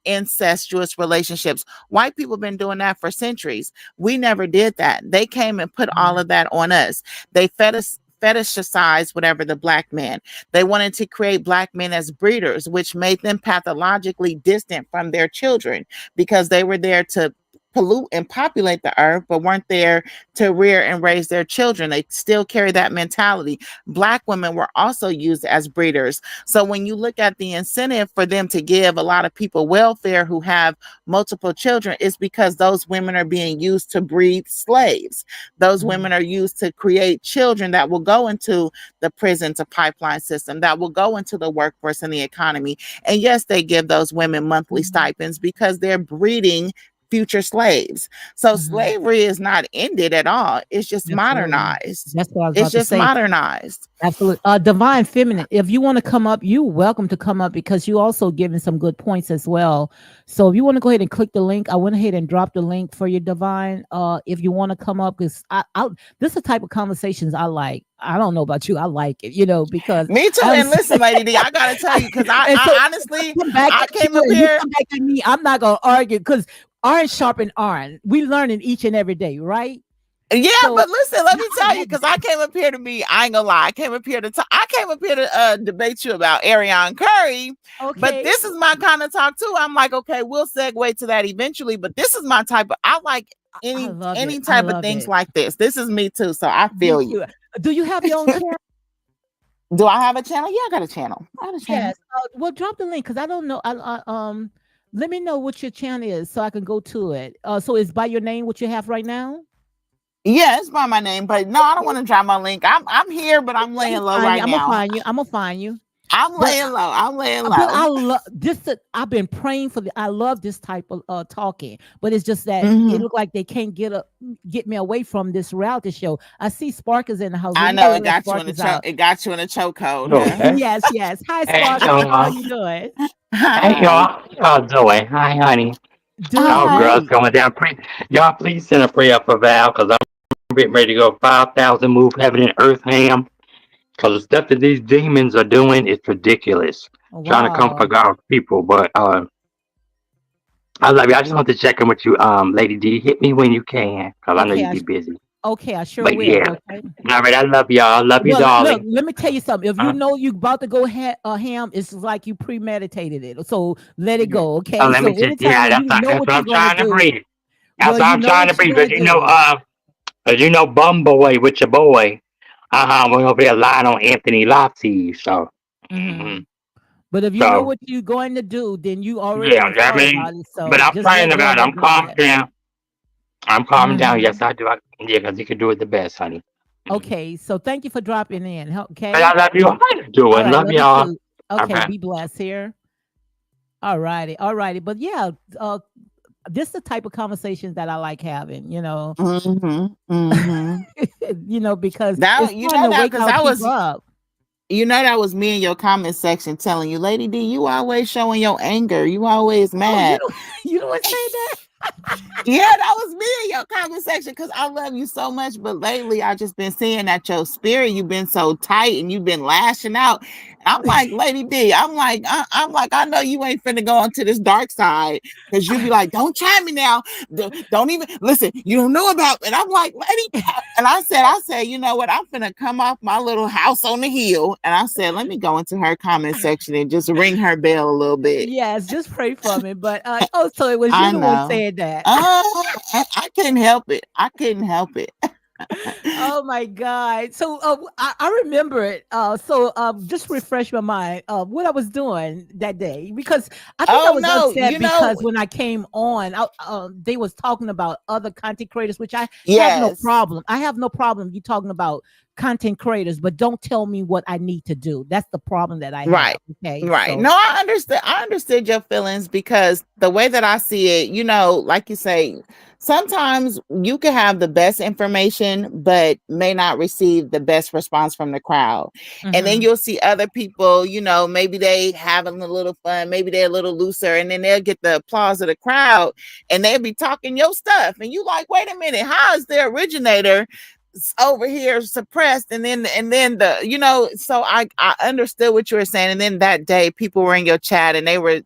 incestuous relationships. White people been doing that for centuries. We never did that. They came and put all Mhm. of that on us. They fetishize whatever the black man. They wanted to create black men as breeders, which made them pathologically distant from their children because they were there to pollute and populate the earth, but weren't there to rear and raise their children. They still carry that mentality. Black women were also used as breeders. So when you look at the incentive for them to give a lot of people welfare who have multiple children, it's because those women are being used to breed slaves. Those women are used to create children that will go into the prison to pipeline system, that will go into the workforce and the economy. And yes, they give those women monthly stipends because they're breeding future slaves. So slavery is not ended at all. It's just Absolutely. modernized. That's what I was It's about to just say. modernized. Absolutely. Divine Feminine, if you want to come up, you're welcome to come up because you also giving some good points as well. So if you want to go ahead and click the link, I went ahead and dropped the link for you, Divine. If you want to come up, because this is the type of conversations I like. I don't know about you. I like it, because Me too. I'm And listen, Lady D, I gotta tell you, because and so I if I honestly, come back I at came you up and you here. come back at me, I'm not gonna argue because iron sharpen iron. We learning each and every day, right? Yeah, So but listen, let no, me I tell you, love because I came up here to be, I ain't gonna lie, I came up here to debate you about Ariane Curry, it. but Okay. this is my kind of talk too. I'm like, okay, we'll segue to that eventually, but this is my type of, I like I any love it. any I type of love things it. like this. This is me too, so I Me feel you. too. Do you have your own channel? Do I have a channel? Yeah, I got a channel. I have a channel. Yes. Well, drop the link because I don't know. Let me know what your channel is so I can go to it. So it's by your name what you have right now. Yeah, it's by my name, but no, I don't want to drop my link. I'm here, but I'm I'm laying gonna low find you. right I'm gonna now. find you. I'm gonna find you. I'm But laying low. I'm laying but low. I love this. I've been praying for the. I love this type of talking, but it's just that it Hmm. looked like they can't get me away from this reality show. I see Spark is in the house. I Let me know go it let got you Spark in the is out. choke. It got you in a chokehold, huh? Okay. Yes, yes. Hi, Hey, Sparkles. How y'all. you doing? Hey, Hi. y'all. How y'all doing? Hi, honey. Doing Y'all Hi. girls great. going down. Y'all, please send a prayer for Val because I'm getting ready to go 5,000 move heaven and earth ham. Because the stuff that these demons are doing is ridiculous. Trying to come for Wow. God's people. But I love you. I just want to check in with you, Lady D. Hit me when you can because I know Okay, you be busy. I sure But will. yeah. Okay. All right. I love y'all. I love you, Well, look, darling. let me tell you something. If you Uh, know you about to go ham, it's like you premeditated it. So let it go. oh, Okay. let me So just, anytime yeah, when you know that's what what you're I'm going to trying to do, breathe. That's well, what you I'm know trying to what you're breathe. going to do. As you know, Bumbleway with your boy. We're gonna be a line on Anthony Lofty. So, Hmm. hmm But if you know so what you're going to do, then you already yeah, done I thought mean, about it. but So I'm just praying let go about and it. let I'm calming God. down. I'm calming down. Yes, Hmm. I do. Yeah, because he can do it the best, honey. Mhm. Okay. So thank you for dropping in. But Okay. I love you. How you All doing? right. Love Love you y'all. too. Okay. Okay. Be blessed here. All righty. All righty. But yeah, this is the type of conversations that I like having. Mm-hmm. Mm-hmm. Because it's That starting to that wake because our I people was up. that was me in your comment section telling you, Lady D, you always showing your anger. You always Oh, you mad. don't you don't say that? Yeah, that was me in your comment section because I love you so much. But lately, I just been seeing that your spirit, you've been so tight and you've been lashing out. I'm like, Lady D, I'm like, I know you ain't finna go onto this dark side because you be like, don't try me now. Don't even listen. You don't know about. And I'm like, Lady, and I said, you know what? I'm finna come off my little house on the hill. And I said, let me go into her comment section and just ring her bell a little bit. Yes, just pray for me. But so it was you I the one know. saying that. I couldn't help it. I couldn't help it. Oh my God. So I remember it. Just refresh my mind of what I was doing that day because I think I Oh was no, upset because when I came on, they was talking about other content creators, which I have no yes. problem. I have no problem you talking about content creators, but don't tell me what I need to do. That's the problem that I have. Right. Okay. Right. So No, I understood your feelings because the way that I see it, like you say, sometimes you can have the best information, but may not receive the best response from the crowd. And then mhm. you'll see other people, maybe they having a little fun, maybe they're a little looser, and then they'll get the applause of the crowd and they'll be talking your stuff. And you like, wait a minute, how is the originator over here suppressed and then so I understood what you were saying, and then that day people were in your chat and they were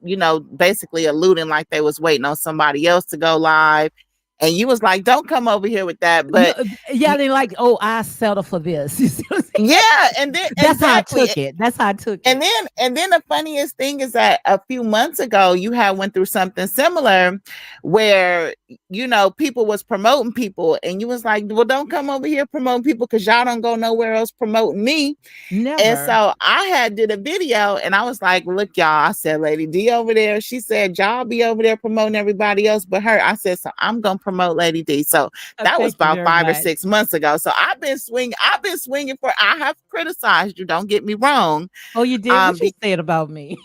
basically alluding like they was waiting on somebody else to go live, and you was like, don't come over here with that, No, but yeah, they like, oh, I settle for this. You see what I'm Yeah, and then That's how I exactly. took it. That's how I took And it. then the funniest thing is that a few months ago you had went through something similar where people was promoting people and you was like, well, don't come over here promoting people because y'all don't go nowhere else promoting me. And Never. so I had did a video and I was like, look, y'all, I said, Lady D over there. She said, y'all be over there promoting everybody else but her. I said, so I'm going to promote Lady D. So that was Thank you about very 5 or 6 much. months ago. So I've been swinging I have criticized you. Don't get me wrong. Oh, you did? What you Be, said about me?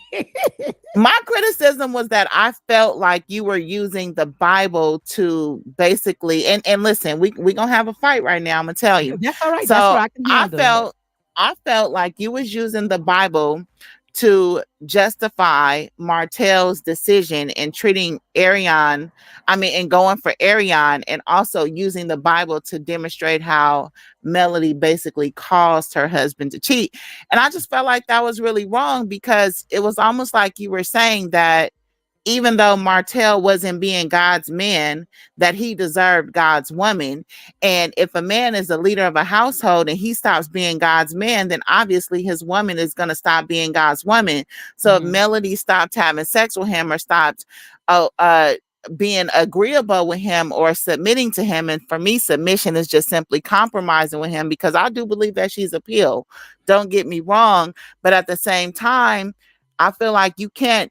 my criticism was that I felt like you were using the Bible to basically, and listen, we gonna have a fight right now. I'm gonna tell you. That's all right. That's So right. I can I handle it. felt I felt like you was using the Bible to justify Martel's decision in treating and going for Ariane, and also using the Bible to demonstrate how Melody basically caused her husband to cheat. And I just felt like that was really wrong because it was almost like you were saying that even though Martel wasn't being God's man, that he deserved God's woman. And if a man is a leader of a household and he stops being God's man, then obviously his woman is going to stop being God's woman. So if Mhm. Melody stopped having sex with him or stopped uh, uh, being agreeable with him or submitting to him, and for me, submission is just simply compromising with him because I do believe that she's a pill. Don't get me wrong, but at the same time, I feel like you can't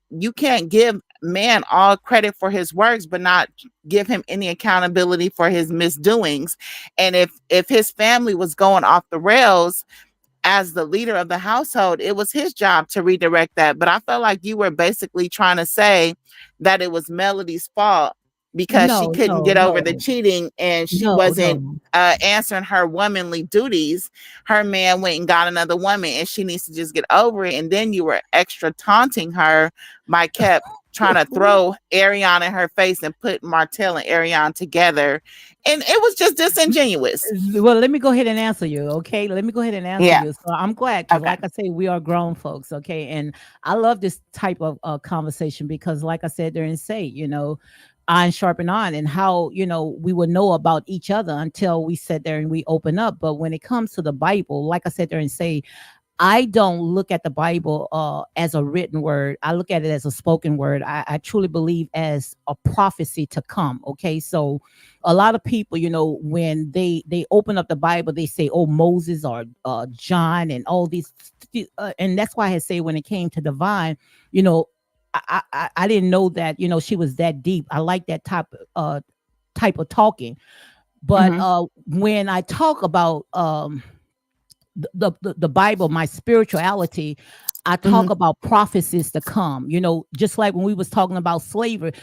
give man all credit for his works but not give him any accountability for his misdoings. And if his family was going off the rails, as the leader of the household, it was his job to redirect that. But I felt like you were basically trying to say that it was Melody's fault because she No, couldn't no, get over the no, cheating and she no, wasn't no. answering her womanly duties. Her man went and got another woman and she needs to just get over it. And then you were extra taunting her by kept trying to throw Ariane in her face and put Martel and Ariane together. And it was just disingenuous. Well, let me go ahead and answer you, okay? Let me go ahead and answer Yeah. you. So I'm glad because, Okay. like I say, we are grown folks, okay? And I love this type of conversation because, like I said during say, iron sharpen iron, and how we would know about each other until we sit there and we open up. But when it comes to the Bible, like I said there and say, I don't look at the Bible as a written word. I look at it as a spoken word. I truly believe as a prophecy to come. Okay, so a lot of people, when they open up the Bible, they say, "Oh, Moses or John," and all these, and that's why I say when it came to divine, you know, I didn't know that she was that deep. I like that type of talking, but Hmm. when I talk about the Bible, my spirituality, I Hmm. talk about prophecies to come. Just like when we was talking about slavery,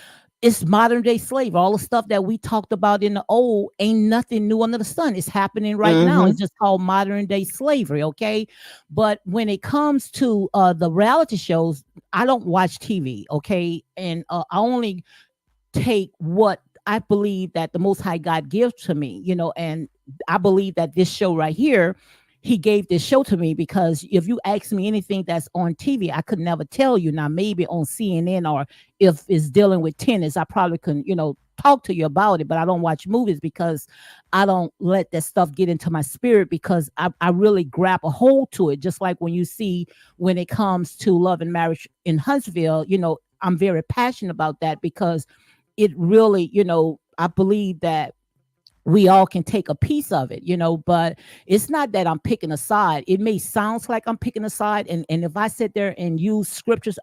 it's modern day slavery. All the stuff that we talked about in the old ain't nothing new under the sun. It's happening right now. Hmm. It's just called modern day slavery. Okay, but when it comes to the reality shows, I don't watch TV. Okay, and I only take what I believe that the Most High God gives to me, and I believe that this show right here, He gave this show to me because if you ask me anything that's on TV, I could never tell you. Now, maybe on CNN or if it's dealing with tennis, I probably can, talk to you about it, but I don't watch movies because I don't let that stuff get into my spirit because I really grab a hold to it. Just like when you see when it comes to love and marriage in Huntsville, I'm very passionate about that because it really, I believe that we all can take a piece of it, but it's not that I'm picking a side. It may sound like I'm picking a side. And if I sit there and use scriptures,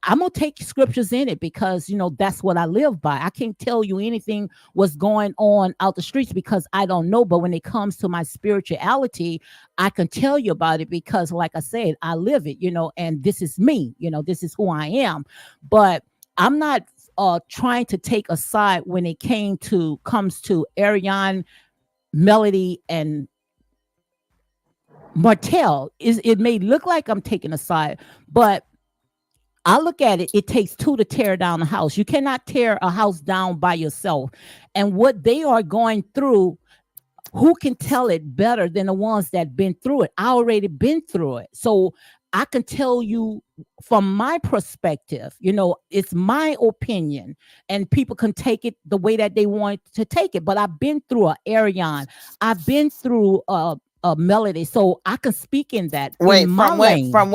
I'm gonna take scriptures in it because that's what I live by. I can't tell you anything what's going on out the streets because I don't know. But when it comes to my spirituality, I can tell you about it because, like I said, I live it, and this is me, this is who I am. But I'm not trying to take a side when it comes to Ariane, Melody, and Martel. It may look like I'm taking a side, but I look at it, it takes two to tear down a house. You cannot tear a house down by yourself. And what they are going through, who can tell it better than the ones that been through it? I already been through it. So I can tell you from my perspective, it's my opinion and people can take it the way that they want to take it. But I've been through a Ariane. I've been through Melody. So I can speak in that in Wait, my lane. from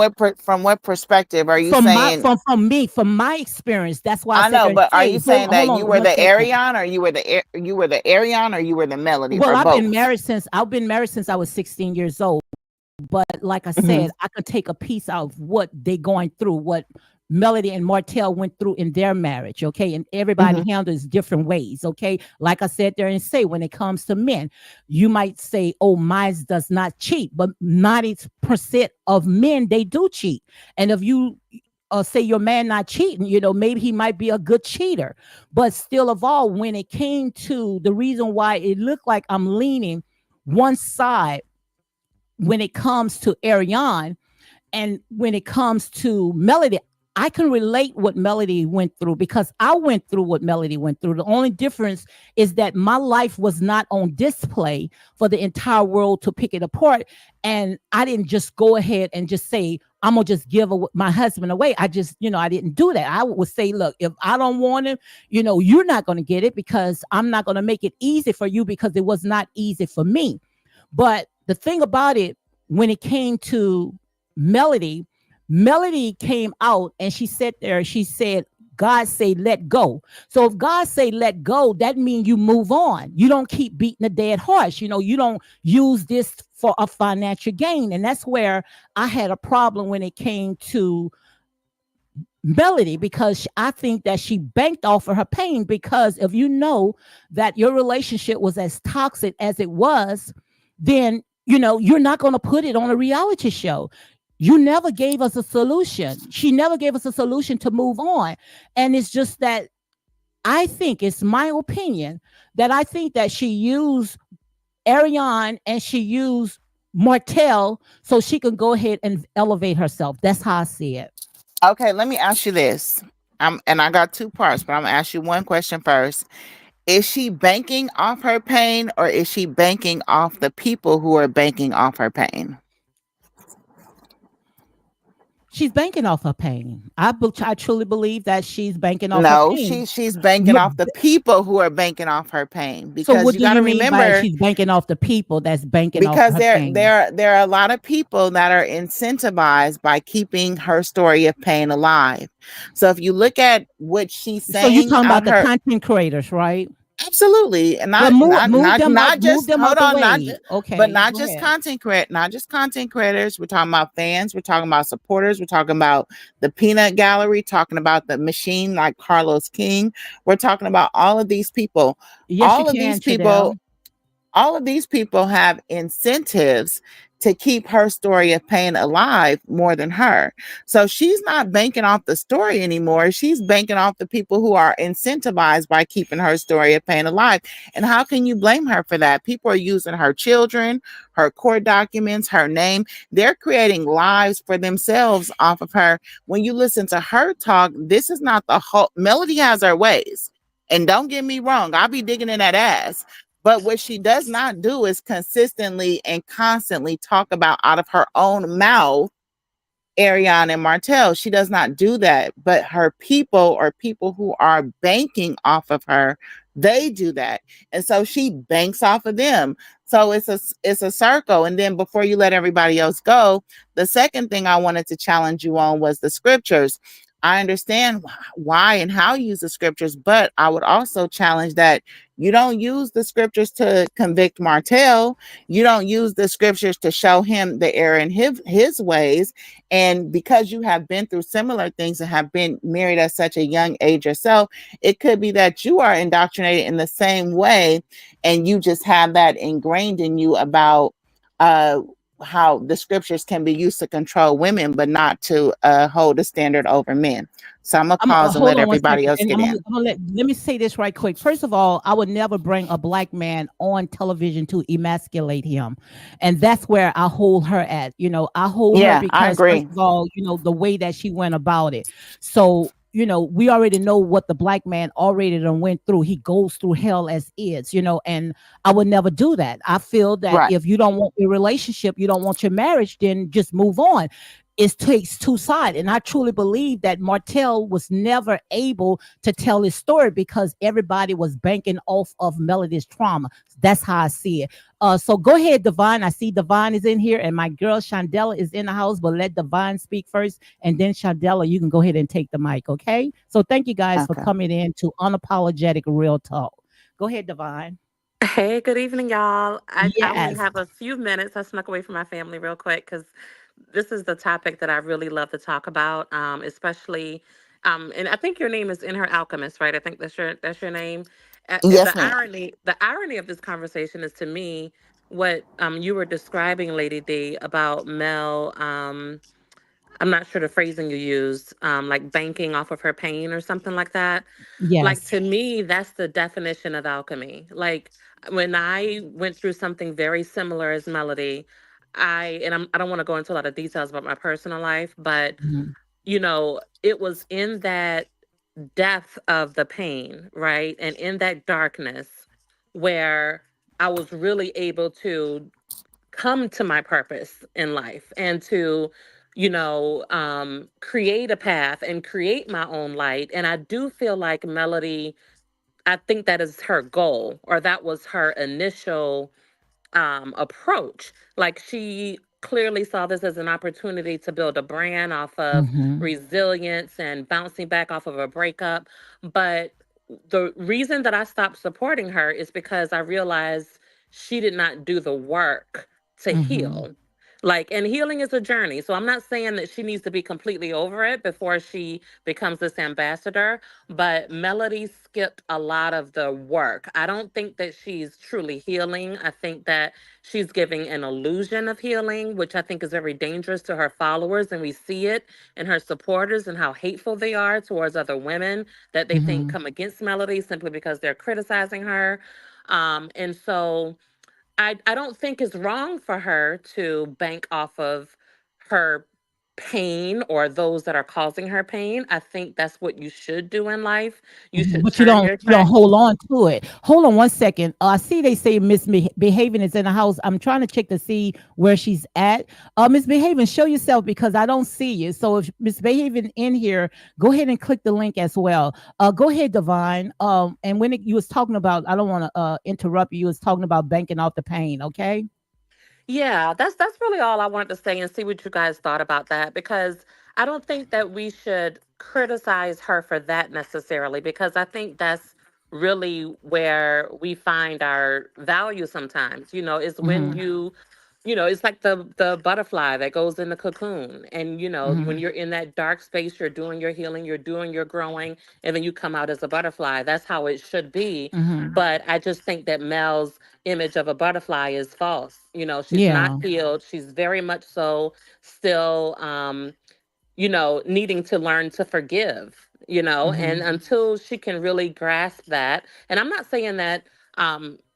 what perspective are you From my saying? from my experience. That's why I I sat know, there and but are say, you saying hold that on you were one the second. Arion, or you were the Arion, or you were the Melody, Well, or both? I've been married since I was 16 years old. But like I Hmm. said, I could take a piece out of what they going through, what Melody and Martel went through in their marriage, okay? And everybody Hmm. handles different ways, okay? Like I said there and say, when it comes to men, you might say, oh, mine does not cheat, but 90% of men, they do cheat. And if you say your man not cheating, maybe he might be a good cheater. But still of all, when it came to the reason why it looked like I'm leaning one side when it comes to Ariane and when it comes to Melody, I can relate what Melody went through because I went through what Melody went through. The only difference is that my life was not on display for the entire world to pick it apart. And I didn't just go ahead and just say, I'm going to just give my husband away. I just, I didn't do that. I would say, look, if I don't want him, you're not going to get it because I'm not going to make it easy for you because it was not easy for me. But the thing about it, when it came to Melody, Melody came out and she sat there, she said, God say let go. So if God say let go, that means you move on. You don't keep beating a dead horse. You don't use this for a financial gain. And that's where I had a problem when it came to Melody because I think that she banked off of her pain because if you know that your relationship was as toxic as it was, then you're not going to put it on a reality show. You never gave us a solution. She never gave us a solution to move on. And it's just that I think it's my opinion that I think that she used Ariane and she used Martel so she can go ahead and elevate herself. That's how I see it. Okay, let me ask you this. And I got two parts, but I'm gonna ask you one question first. Is she banking off her pain, or is she banking off the people who are banking off her pain? She's banking off her pain. I truly believe that she's banking off her No, pain. she's banking You, off the people who are banking off her pain, so because what you do got you to mean by remember, she's banking off the people that's banking off because her pain? there are a lot of people that are incentivized by keeping her story of pain alive. So if you look at what she's So you saying talking out about the her, content creators, right? absolutely, and Well, not move just, them out hold the on, way. but Okay, not go just ahead. not just content creators. We're talking about fans. We're talking about supporters. We're talking about the peanut gallery. Talking about the machine like Carlos King. We're talking about all of these people. Yes, you All of can, these people Chadell. all of these people have incentives to keep her story of pain alive more than her. So she's not banking off the story anymore. She's banking off the people who are incentivized by keeping her story of pain alive. And how can you blame her for that? People are using her children, her court documents, her name. They're creating lives for themselves off of her. When you listen to her talk, this is not the whole. Melody has her ways. And don't get me wrong, I'll be digging in that ass. But what she does not do is consistently and constantly talk about out of her own mouth Ariane and Martel. She does not do that. But her people, or people who are banking off of her, they do that. And so she banks off of them. So it's a circle. And then before you let everybody else go, the second thing I wanted to challenge you on was the scriptures. I understand why and how you use the scriptures, but I would also challenge that you don't use the scriptures to convict Martel. You don't use the scriptures to show him the error in his ways. And because you have been through similar things and have been married at such a young age yourself, it could be that you are indoctrinated in the same way, and you just have that ingrained in you about uh how the scriptures can be used to control women, but not to hold a standard over men. So I'm gonna I'm pause and hold let on one everybody second, else and get in. let me say this right quick. First of all, I would never bring a black man on television to emasculate him, and that's where I hold her at. I hold her Yeah, I because first agree. of all, the way that she went about it. So we already know what the black man already done went through. He goes through hell as is, and I would never do that. I feel that Right. if you don't want your relationship, you don't want your marriage, then just move on. it takes two sides. And I truly believe that Martel was never able to tell his story because everybody was banking off of Melody's trauma. That's how I see it. So go ahead, Divine. I see Divine is in here, and my girl Shandella is in the house, but let Divine speak first. And then Shandella, you can go ahead and take the mic, okay? So thank you guys for Okay. coming in to Unapologetic Real Talk. Go ahead, Divine. Hey, good evening, y'all. I only Yes. have a few minutes. I snuck away from my family real quick because this is the topic that I really love to talk about, especially. And I think your name is In Her Alchemist, right? I think that's your name. Yes, The ma'am. irony of this conversation is to me what you were describing, Lady D, about Mel. I'm not sure the phrasing you used, like banking off of her pain or something like that. Like Yes. to me, that's the definition of alchemy. Like when I went through something very similar as Melody, I don't want to go into a lot of details about my personal life, but Mhm. it was in that depth of the pain, right? And in that darkness where I was really able to come to my purpose in life and to create a path and create my own light. And I do feel like Melody, I think that is her goal, or that was her initial approach. Like she clearly saw this as an opportunity to build a brand off of Mhm. resilience and bouncing back off of a breakup. But the reason that I stopped supporting her is because I realized she did not do the work to Mhm. heal. Like, and healing is a journey. So I'm not saying that she needs to be completely over it before she becomes this ambassador, but Melody skipped a lot of the work. I don't think that she's truly healing. I think that she's giving an illusion of healing, which I think is very dangerous to her followers. And we see it in her supporters and how hateful they are towards other women that they think Mhm. come against Melody simply because they're criticizing her. And so I don't think it's wrong for her to bank off of her pain or those that are causing her pain. I think that's what you should do in life. You Mhm, should but turn your you don't track. hold on to it. Hold on one second. I see they say Misbehaving is in the house. I'm trying to check to see where she's at. Misbehaving, show yourself because I don't see you. So if Misbehaving in here, go ahead and click the link as well. Go ahead, Divine. And when you was talking about, I don't want to interrupt you. You was talking about banking off the pain. Okay. Yeah, that's really all I wanted to say and see what you guys thought about that because I don't think that we should criticize her for that necessarily because I think that's really where we find our value sometimes. Is when Mm-hmm. it's like the butterfly that goes in the cocoon and Mm-hmm. when you're in that dark space, you're doing your healing, you're doing your growing, and then you come out as a butterfly. That's how it should be. Mm-hmm. But I just think that Mel's image of a butterfly is false. She's not Yeah. healed. She's very much so still needing to learn to forgive, and Mm-hmm. until she can really grasp that. And I'm not saying that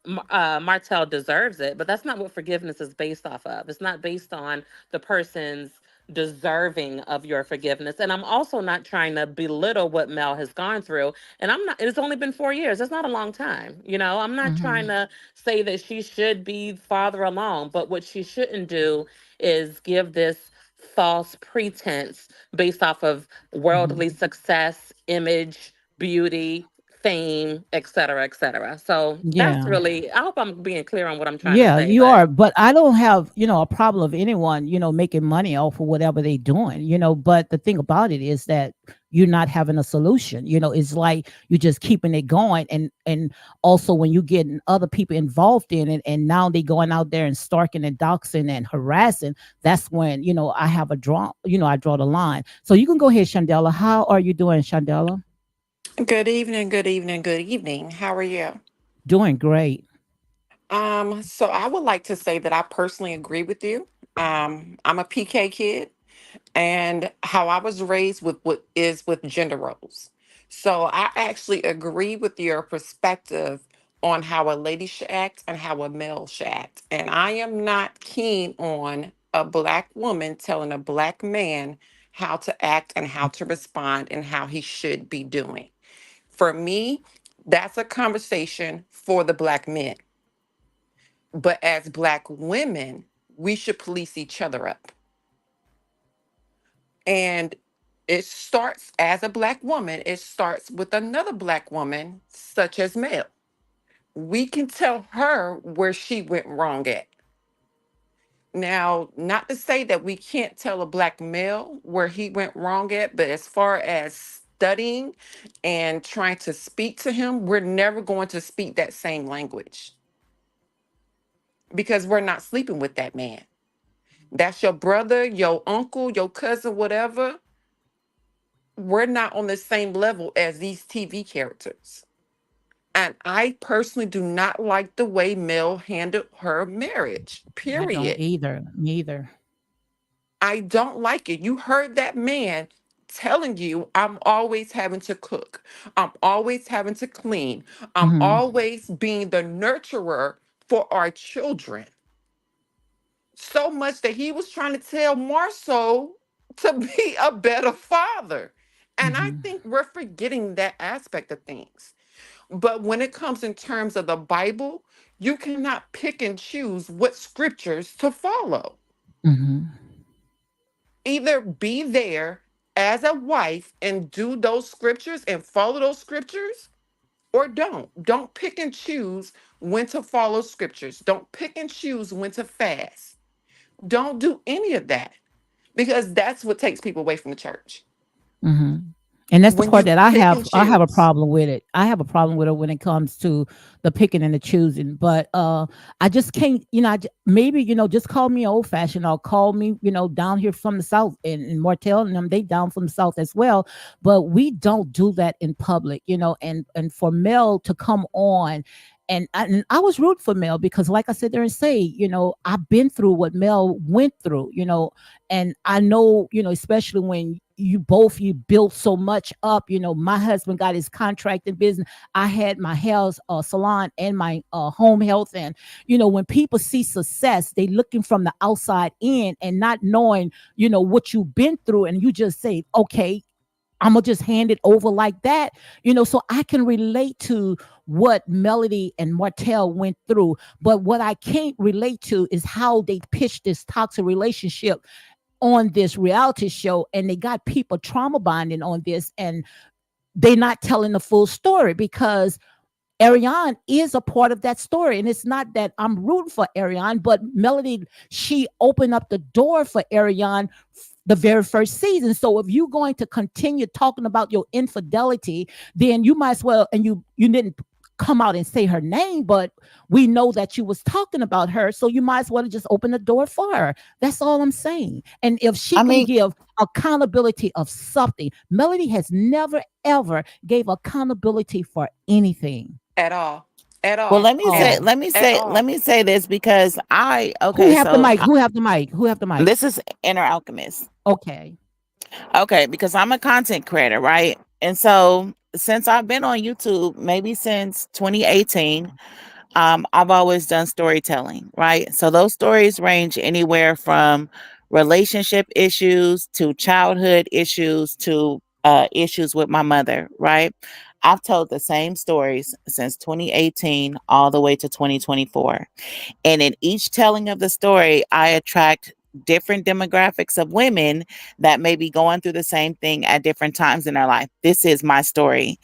Martel deserves it, but that's not what forgiveness is based off of. It's not based on the person's deserving of your forgiveness. And I'm also not trying to belittle what Mel has gone through. And it's only been 4 years. It's not a long time. I'm not Mm-hmm. trying to say that she should be farther along, but what she shouldn't do is give this false pretense based off of Mm-hmm. worldly success, image, beauty, fame, et cetera, et cetera. So that's Yeah. really, I hope I'm being clear on what I'm trying to Yeah, say, you but are, but I don't have, a problem of anyone, making money off of whatever they doing, but the thing about it is that you're not having a solution. It's like you're just keeping it going, and also when you getting other people involved in it and now they going out there and stalking and doxing and harassing, that's when, I have a draw, I draw the line. So you can go ahead, Shandella. How are you doing, Shandella? Good evening, good evening, good evening. How are you? Doing great. So I would like to say that I personally agree with you. I'm a PK kid, and how I was raised with what is with gender roles. So I actually agree with your perspective on how a lady should act and how a male should act. And I am not keen on a black woman telling a black man how to act and how to respond and how he should be doing. For me, that's a conversation for the black men. But as black women, we should police each other up. And it starts as a black woman, it starts with another black woman, such as Mel. We can tell her where she went wrong at. Now, not to say that we can't tell a black male where he went wrong at, but as far as studying and trying to speak to him, we're never going to speak that same language because we're not sleeping with that man. That's your brother, your uncle, your cousin, whatever. We're not on the same level as these TV characters. And I personally do not like the way Mel handled her marriage, I don't period. either. Me either. I don't like it. You heard that man telling you, I'm always having to cook, I'm always having to clean, I'm Hmm. always being the nurturer for our children. So much that he was trying to tell Marceau to be a better father. And I Hmm. think we're forgetting that aspect of things. But when it comes in terms of the Bible, you cannot pick and choose what scriptures to follow. Hmm. Either be there as a wife and do those scriptures and follow those scriptures, or don't pick and choose when to follow scriptures, don't pick and choose when to fast, don't do any of that, because that's what takes people away from the church. Hmm. And that's the When part you that pick and I have a choose. problem with it. I have a problem with it when it comes to the picking and the choosing. But I just can't, maybe, just call me old fashioned or call me, down here from the South, and Martel and them, they down from the South as well. But we don't do that in public, and for Mel to come on. And I was rooting for Mel because, like I said there and say, I've been through what Mel went through, and I know, especially when you built so much up. My husband got his contract in business. I had my hair salon and my home health. And when people see success, they looking from the outside in and not knowing, what you've been through, and you just say, okay, I'm gonna just hand it over like that, so I can relate to what Melody and Martel went through. But what I can't relate to is how they pitched this toxic relationship on this reality show, and they got people trauma bonding on this, and they're not telling the full story because Ariane is a part of that story. And it's not that I'm rooting for Ariane, but Melody, she opened up the door for Ariane the very first season. So if you're going to continue talking about your infidelity, then you might as well, and you didn't come out and say her name, but we know that you was talking about her. So you might as well just open the door for her. That's all I'm saying. And if she I can mean, give accountability of something, Melody has never ever gave accountability for anything. At all. At well, all. let me At say, Oh, let me at say, let all. me say this because who okay, have the so mic? Who have the mic? Who have the mic? this is Inner Alchemist. Okay. Okay, because I'm a content creator, right? And so since I've been on YouTube, maybe since 2018, I've always done storytelling, right? So those stories range anywhere from relationship issues to childhood issues to issues with my mother, right? I've told the same stories since 2018 all the way to 2024. And in each telling of the story, I attract different demographics of women that may be going through the same thing at different times in their life. This is my story.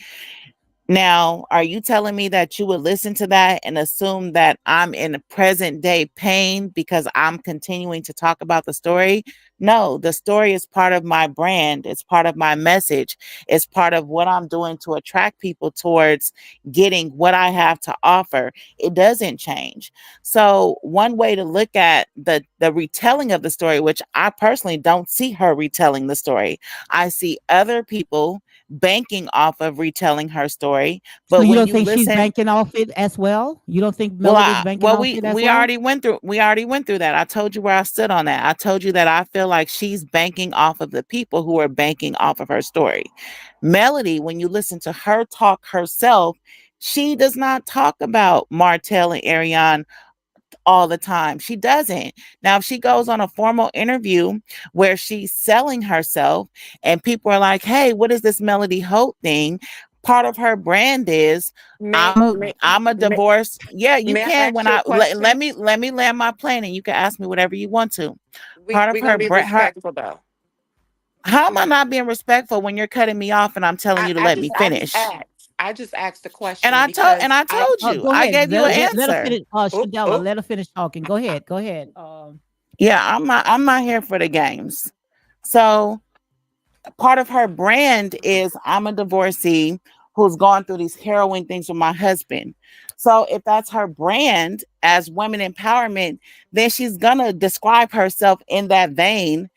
Now, are you telling me that you would listen to that and assume that I'm in present day pain because I'm continuing to talk about the story? No, the story is part of my brand. It's part of my message. It's part of what I'm doing to attract people towards getting what I have to offer. It doesn't change. So, one way to look at the retelling of the story, which I personally don't see her retelling the story, I see other people banking off of retelling her story. So But you when don't you think she's listen, banking off it as well? You don't think well, Melody's banking off it as well? we already went through that. I told you where I stood on that. I told you that I feel like she's banking off of the people who are banking off of her story. Melody, when you listen to her talk herself, she does not talk about Martell and Ariane all the time. She doesn't. Now, if she goes on a formal interview where she's selling herself and people are like, hey, what is this Melody Hope thing? Part of her brand is May, may, I'm a may, divorce. Yeah, you may I can ask when you a let question? me land my plane and you can ask me whatever you want to. We Part of we're gonna her be brand her respectful though. How am I not being respectful when you're cutting me off and I'm telling you to let me I just finish? asked. I just asked the And question I told and because I I told you. Go I ahead. gave you an Let her answer. finish. oop, Shadella, oop. let her finish talking. Go ahead. Go ahead. Yeah, I'm not here for the games. So part of her brand is I'm a divorcee who's gone through these harrowing things with my husband. So if that's her brand as women empowerment, then she's gonna describe herself in that vein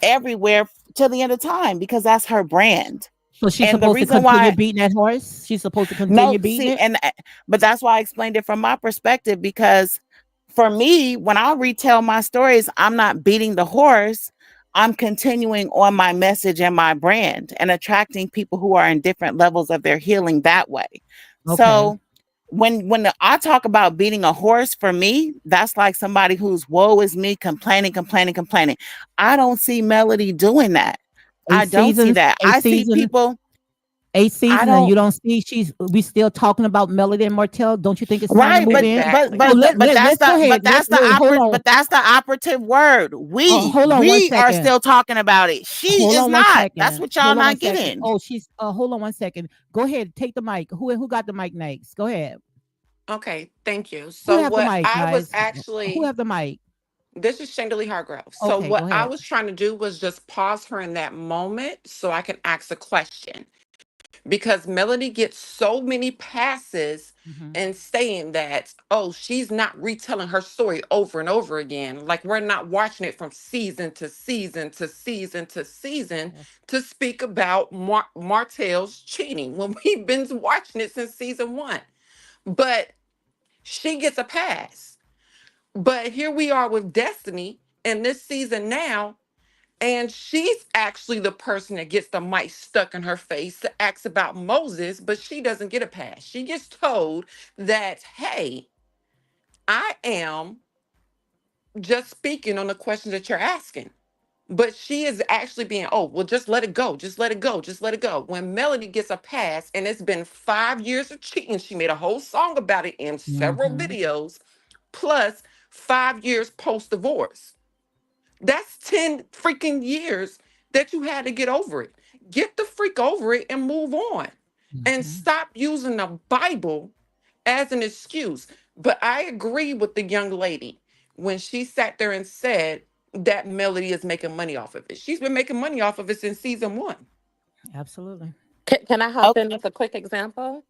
everywhere till the end of time because that's her brand. So she's And the supposed to reason continue why beating that horse. She's supposed to no, continue beating see, it. but that's why I explained it from my perspective because for me, when I retell my stories, I'm not beating the horse. I'm continuing on my message and my brand and attracting people who are in different levels of their healing that way. Okay. So I talk about beating a horse, for me, that's like somebody who's woe is me, complaining, complaining, complaining. I don't see Melody doing that. Eight I don't see seasons. that. Eight I see seasons. people. Eight I seasons, and don't. you don't see we still talking about Melody and Martell. Don't you think it's time to Right, move but in? Exactly. So that's let's go the ahead. but that's the operative word. Hold on one We are second. still talking about it. She Hold is on one not. That's second. what y'all Hold on one not second. getting. Oh, she's hold on one second. Go ahead, take the mic. Who got the mic next? Go ahead. Okay, thank you. Who So have the what mic, I was guys? Who actually have the mic? this is Chandelier Hargrove. So Okay, go what I ahead. was trying to do was just pause her in that moment so I can ask a question. Because Melody gets so many passes Hmm. and saying that, oh, she's not retelling her story over and over again. Like we're not watching it from season to season to season to season Yes. to speak about Martell's cheating when we've been watching it since season one. But she gets a pass. But here we are with Destiny in this season now, and she's actually the person that gets the mic stuck in her face to ask about Moses, but she doesn't get a pass. She gets told that, hey, I am just speaking on the question that you're asking. But she is actually being, oh, well, just let it go. Just let it go. Just let it go. When Melody gets a pass, and it's been 5 years of cheating, she made a whole song about it in several Hmm. videos, plus 5 years post divorce. That's 10 freaking years that you had to get over it. Get the freak over it and move on. And Hmm. stop using the Bible as an excuse. But I agree with the young lady when she sat there and said that Melody is making money off of it. She's been making money off of it since season one. Absolutely. Can I hop Okay. in with a quick example?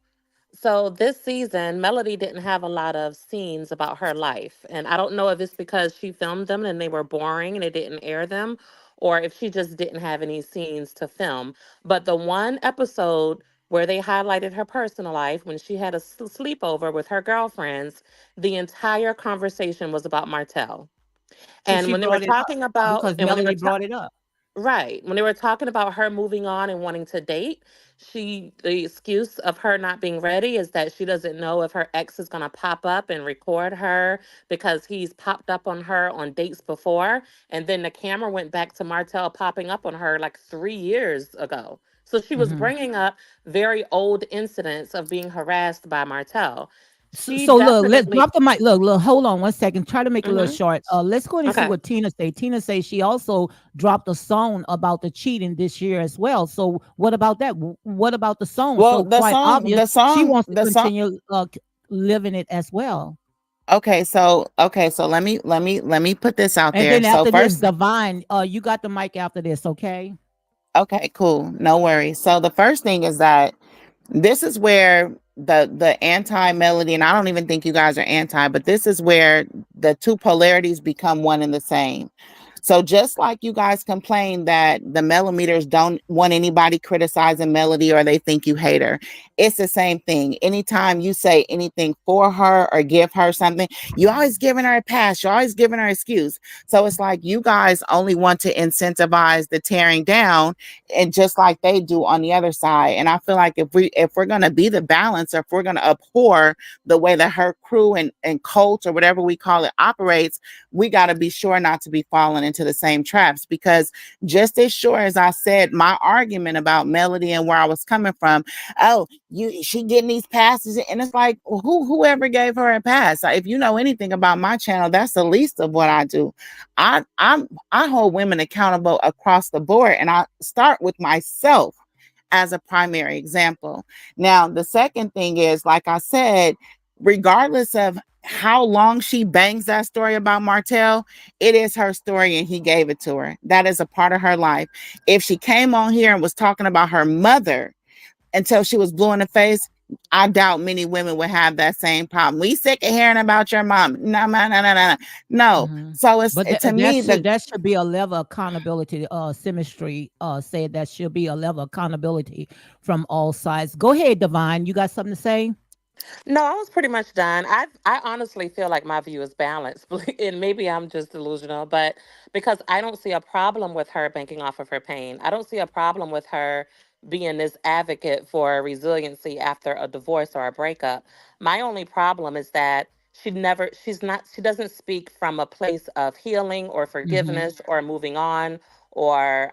So this season, Melody didn't have a lot of scenes about her life. And I don't know if it's because she filmed them and they were boring and it didn't air them, or if she just didn't have any scenes to film. But the one episode where they highlighted her personal life when she had a sleepover with her girlfriends, the entire conversation was about Martell. Because And she when they were brought it up. talking about, Because and when they were Melody brought it up. Right. When they were talking about her moving on and wanting to date, the excuse of her not being ready is that she doesn't know if her ex is going to pop up and record her because he's popped up on her on dates before. And then the camera went back to Martell popping up on her like 3 years ago. So she was Hmm. bringing up very old incidents of being harassed by Martell. She So look, let's definitely. drop the mic. Look, hold on one second. Try to make it a little Hmm. short. Let's go and see Okay. what Tina say. Tina says she also dropped a song about the cheating this year as well. So what about that? What about the song? Well, So quite obvious, she wants to the song. continue living it as well. Okay, so let me put this out And there. then So after this, first, Divine, you got the mic after this, okay? okay, cool, no worries. So the first thing is that this is where the anti Melody, and I don't even think you guys are anti, but this is where the two polarities become one and the same. So just like you guys complain that the millimeters don't want anybody criticizing Melody or they think you hate her, it's the same thing. Anytime you say anything for her or give her something, you always giving her a pass, you're always giving her an excuse. So it's like you guys only want to incentivize the tearing down, and just like they do on the other side. And I feel like if we're gonna be the balance, or if we're gonna abhor the way that her crew and cult or whatever we call it operates, we got to be sure not to be falling into into the same traps. Because just as sure as I said my argument about Melody and where I was coming from, oh, she getting these passes, and it's like, whoever gave her a pass? If you know anything about my channel, that's the least of what I do. I hold women accountable across the board, and I start with myself as a primary example. Now, the second thing is, like I said, regardless of how long she bangs that story about Martel, it is her story and he gave it to her. That is a part of her life. If she came on here and was talking about her mother until she was blue in the face, I doubt many women would have that same problem. We sick of hearing about your mom. No, no, no, no, no, no. Hmm. So it's But to me the that should be a level of accountability. Symmetry said that should be a level of accountability from all sides. Go ahead, Divine. You got something to say? No, I was pretty much done. I honestly feel like my view is balanced, and maybe I'm just delusional, but because I don't see a problem with her banking off of her pain. I don't see a problem with her being this advocate for resiliency after a divorce or a breakup. My only problem is that she doesn't speak from a place of healing or Hmm. forgiveness or moving on or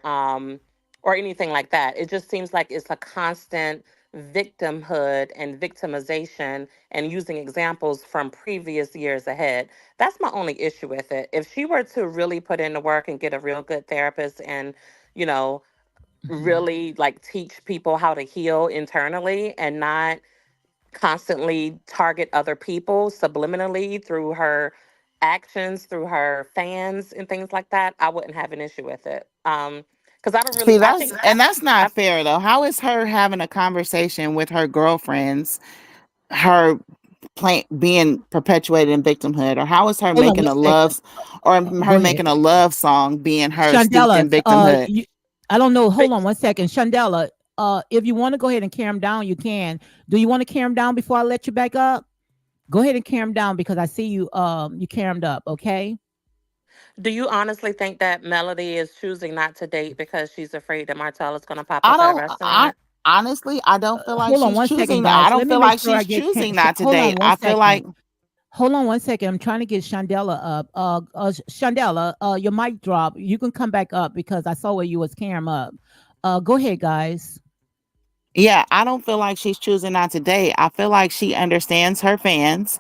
anything like that. It just seems like it's a constant victimhood and victimization and using examples from previous years ahead. That's my only issue with it. If she were to really put in the work and get a real good therapist and, you know, Hmm. really like teach people how to heal internally and not constantly target other people subliminally through her actions, through her fans and things like that, I wouldn't have an issue with it. Because I don't see really, I that's think, and that's I, not fair though. How is her having a conversation with her girlfriends, her being perpetuated in victimhood, or how is her Hold on making one a second. or Go her ahead. making a love song being her steeped Shandela, in victimhood? I don't know. Hold but on one second. Shandela, if you want to go ahead and carry him down, you can. Do you want to carry him down before I let you back up? Go ahead and carry him down because I see you you carry him up, okay? do you honestly think that Melody is choosing not to date because she's afraid that Martell is going to pop I up at a don't. I restaurant? honestly, I don't feel like Hold on she's one second, choosing. I guys. don't Let me feel make like sure I she's get choosing not to hold date. on one I feel second. like Hold on one second. I'm trying to get Shandela up. Shandela, your mic drop. You can come back up because I saw where you was carrying him up. Go ahead, guys. yeah, I don't feel like she's choosing not to date. I feel like she understands her fans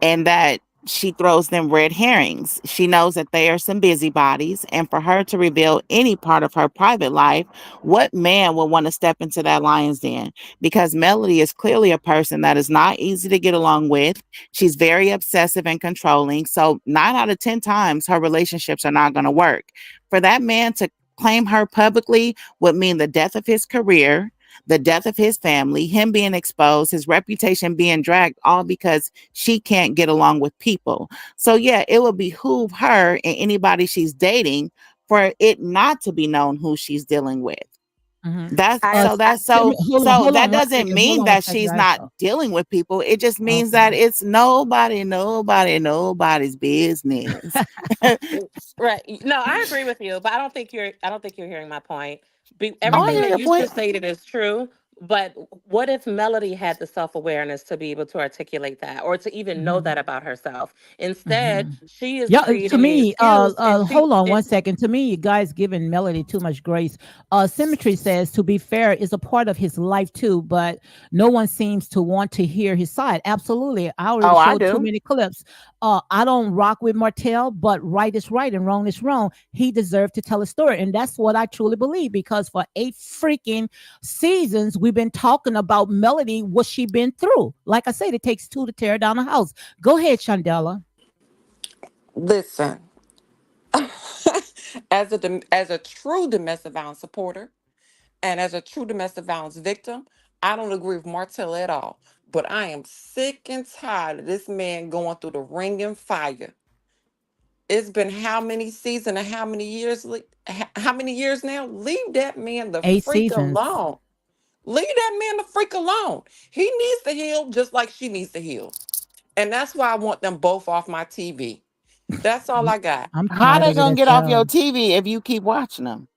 and that she throws them red herrings. She knows that they are some busybodies, and for her to reveal any part of her private life, what man would want to step into that lion's den? Because Melody is clearly a person that is not easy to get along with. She's very obsessive and controlling. So, 9 out of 10 times, her relationships are not going to work. For that man to claim her publicly would mean the death of his career, the death of his family, him being exposed, his reputation being dragged, all because she can't get along with people. So, yeah, it would behoove her and anybody she's dating for it not to be known who she's dealing with. Hmm. That's I, so I that's so so Hold that on one doesn't second. Hold mean on one that second, she's guys. not dealing with people. It just means Okay. that it's nobody's business. right. No, I agree with you, but I don't think you're hearing my point. Oh, I Everything hear that your you point. just stated is true, but what if Melody had the self-awareness to be able to articulate that or to even know Hmm. that about herself? Instead, Hmm. she is Yeah, to creating the me, excuse and hold on one second. To me, you guys giving Melody too much grace. Symmetry says, to be fair, is a part of his life too, but no one seems to want to hear his side. Absolutely. I already Oh, I showed too do. many clips. I don't rock with Martell, but right is right and wrong is wrong. He deserved to tell a story. And that's what I truly believe because for 8 freaking seasons, we've been talking about Melody, what she been through. Like I said, it takes two to tear down a house. Go ahead, Shandela. Listen, as a true domestic violence supporter and as a true domestic violence victim, I don't agree with Martell at all. But I am sick and tired of this man going through the ring and fire. It's been how many seasons and how many years? How many years now? Leave that man the Eight freak seasons. alone. Leave that man the freak alone. He needs to heal just like she needs to heal. And that's why I want them both off my TV. That's all I'm I got. I'm How tired they of it gonna as get off your well. TV if you keep watching them?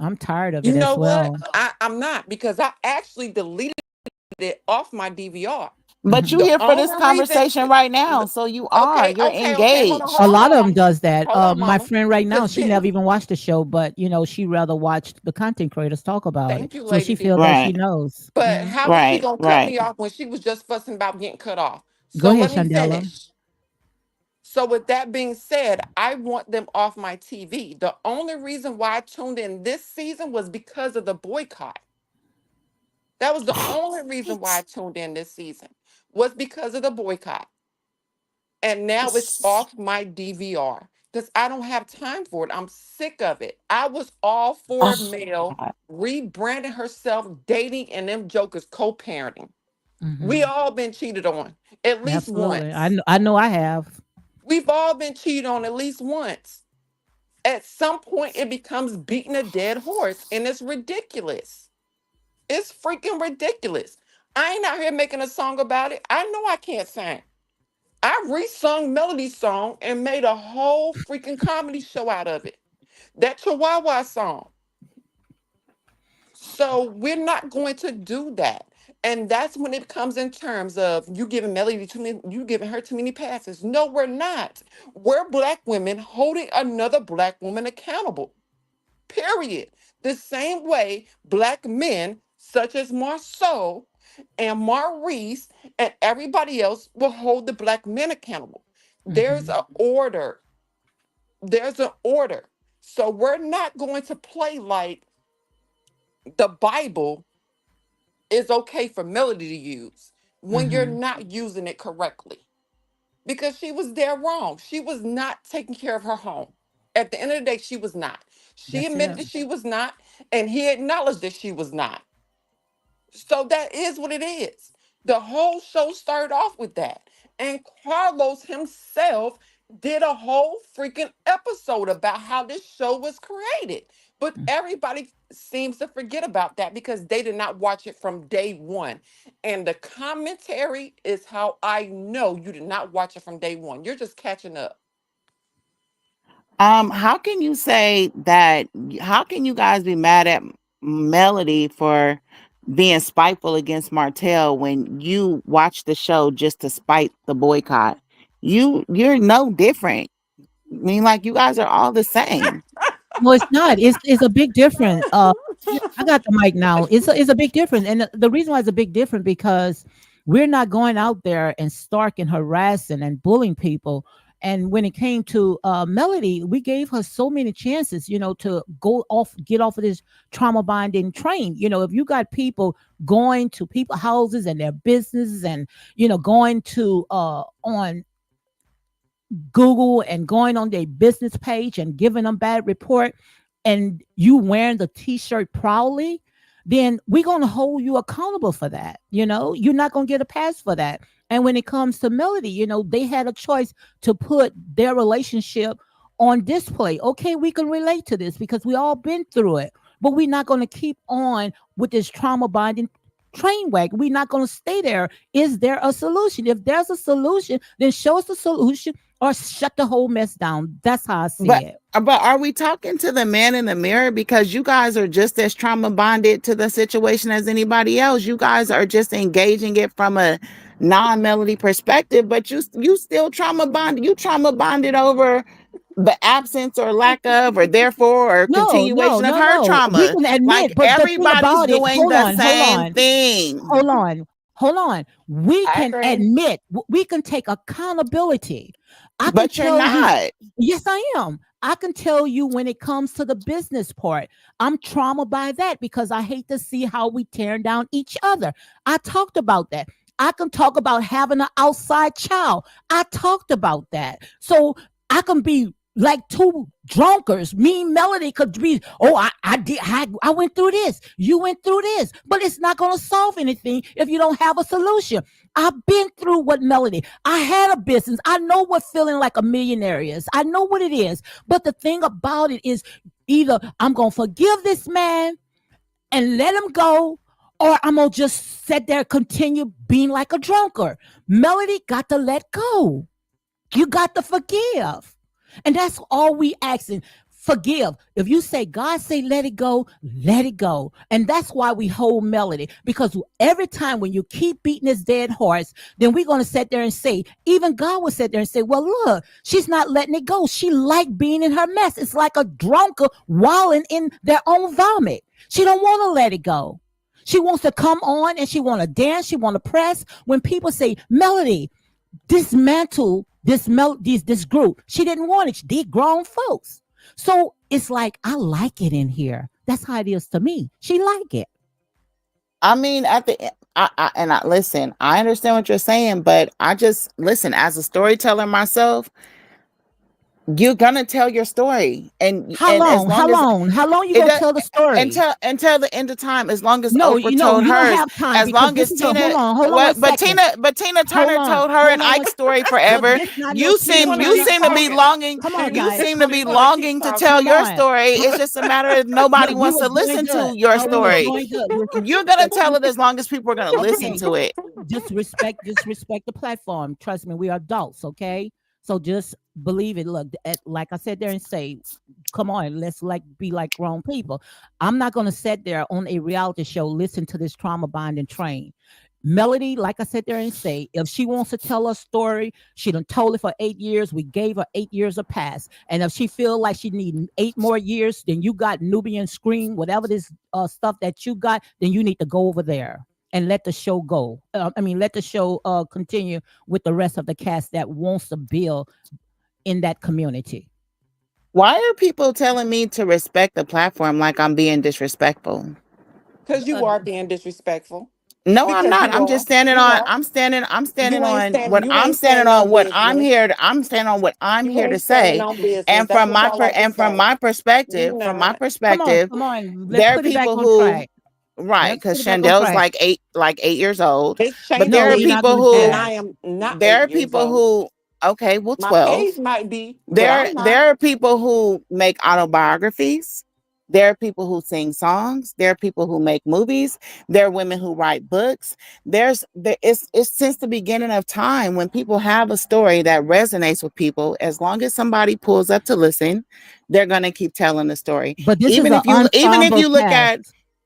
I'm tired of You it know as what? well. I'm not because I actually deleted it off my DVR. But you The here for this only reason, conversation right now, so okay, you're okay, hold on, engaged. A hold on, lot hold of them on, does that. hold on, My mama. friend right now, Because she never didn't, even watched the show, but she rather watch the content creators talk about it. thank you, So Lady she D. feel that she Right, knows. But Hmm. how is she right, gonna cut right. me off when she was just fussing about getting cut off? Go So ahead, let me Shandella. finish. So with that being said, I want them off my TV. The only reason why I tuned in this season was because of the boycott. That was the only reason why I What? tuned in this season, was because of the boycott. And now it's off my DVR because I don't have time for it. I'm sick of it. I was all for Oh Mel God. rebranding herself, dating, and them jokers co-parenting. We Hmm. all been cheated on at least Absolutely. once. I know I have. We've all been cheated on at least once. At some point, it becomes beating a dead horse, and it's ridiculous. It's freaking ridiculous. I ain't out here making a song about it. I know I can't sing. I resung Melody's song and made a whole freaking comedy show out of it. That Chihuahua song. So we're not going to do that. And that's when it comes in terms of you giving Melody too many, you giving her too many passes. No, we're not. We're black women holding another black woman accountable. Period. The same way black men such as Marceau and Maurice and everybody else will hold the black men accountable. There's Hmm. an order. There's an order. So we're not going to play like the Bible is okay for Melody to use when you're Hmm. not using it correctly. Because she was there wrong. She was not taking care of her home. At the end of the day, she was not. She That's admitted it. that she was not, and he acknowledged that she was not. So that is what it is. The whole show started off with that. And Carlos himself did a whole freaking episode about how this show was created. But everybody seems to forget about that because they did not watch it from day one. And the commentary is how I know you did not watch it from day one. You're just catching up. How can you say that? How can you guys be mad at Melody for being spiteful against Martel when you watch the show just to spite the boycott? You're no different. I mean, like you guys are all the same. No, it's not. It's a big difference. Yeah, I got the mic now. It's a big difference, and the reason why it's a big difference because we're not going out there and stalking, harassing, and bullying people. And when it came to Melody, we gave her so many chances, to get off of this trauma bonding train. If you got people going to people houses and their businesses, and going to on Google and going on their business page and giving them bad report, and you wearing the t-shirt proudly, then we're going to hold you accountable for that. You're not going to get a pass for that. And when it comes to Melody, they had a choice to put their relationship on display. Okay, we can relate to this because we all been through it, but we're not going to keep on with this trauma bonding train wreck. We're not going to stay there. Is there a solution? If there's a solution, then show us the solution or shut the whole mess down. That's how I see But it. but are we talking to the man in the mirror? Because you guys are just as trauma bonded to the situation as anybody else. You guys are just engaging it from a non-Melody perspective, but you still trauma bonded. You trauma bonded over the absence or lack of or therefore or No, no, continuation of no, her no. We trauma. can Like admit, but the thing everybody's about it, doing hold the on, hold same on, thing. hold on, hold on. We I can agree. admit, we can take accountability. I can But you're tell you, not. yes, I am. I can tell you when it comes to the business part, I'm traumatized by that because I hate to see how we tear down each other. I talked about that. I can talk about having an outside child. I talked about that. So I can be like two drunkards. Me and Melody could be, oh, I did, I went through this. You went through this, but it's not going to solve anything if you don't have a solution. I've been through what Melody. I had a business. I know what feeling like a millionaire is. I know what it is. But the thing about it is either I'm going to forgive this man and let him go, or I'm going to just sit there, continue being like a drunkard. Melody got to let go. You got to forgive. And that's all we asking. forgive. If you say God say let it go, let it go. And that's why we hold Melody, because every time when you keep beating this dead horse, then we're going to sit there and say, even God will sit there and say, well, look, she's not letting it go. She like being in her mess. It's like a drunkard wallowing in their own vomit. She don't want to let it go. She wants to come on and she want to dance. She want to press. When people say, Melody, dismantle this group. She didn't want it. She did grown folks. So it's like, I like it in here. That's how it is to me. She like it. I mean, at the listen, I understand what you're saying, but I just listen as a storyteller myself. You're gonna tell your story, How and as long? How long as long? How long you it gonna does, tell the story? until the end of time, as long as No, Oprah you know, told you don't hers, have time as because long this as is a hold on, hold on one what, second. but Tina Hold Turner on, told her hold and on one. Ike's story But forever. this not no You She Tina seem want to you keep Turner. seem to be talking. longing. Come on, You Tina, guys. seem to she be want to keep longing to talking. tell Come your on. story. It's just a matter of No, nobody we wants was to doing listen good. to your No, we was story. doing good. You're gonna tell it as long as people are gonna listen Okay, to it. just respect the platform. Trust me, we are adults, okay? So just believe it. Look, like I said there and say, come on, let's like be like grown people. I'm not gonna sit there on a reality show, listen to this trauma bond and train. Melody, like I said there and say, if she wants to tell a story, she done told it for 8 years. We gave her 8 years of pass. And if she feel like she need 8 more years, then you got Nubian Scream, whatever this stuff that you got, then you need to go over there and let the show go. Let the show continue with the rest of the cast that wants to build in that community. Why are people telling me to respect the platform like I'm being disrespectful? Because Uh, you are being disrespectful. No, I'm Because not. you I'm just are. standing You on are. I'm standing on what You I'm ain't standing standing on on what I'm business. here I'm standing on what I'm You here to ain't standing say. on business. And That's what y'all like to from say. my You perspective, not. come on. Let's there are put it back people on who track. right, Let's because put it back on Chandel's track. like 8 years old. It's But changing No, there are we're not me, people going to do and who that. I am not there are 8 years people old. who okay, well My age 12. might be, but There I'm not. there are people who make autobiographies. There are people who sing songs. There are people who make movies. There are women who write books. It's since the beginning of time when people have a story that resonates with people. As long as somebody pulls up to listen, they're gonna keep telling the story. But this is Even an if you even if ensemble you look cast. at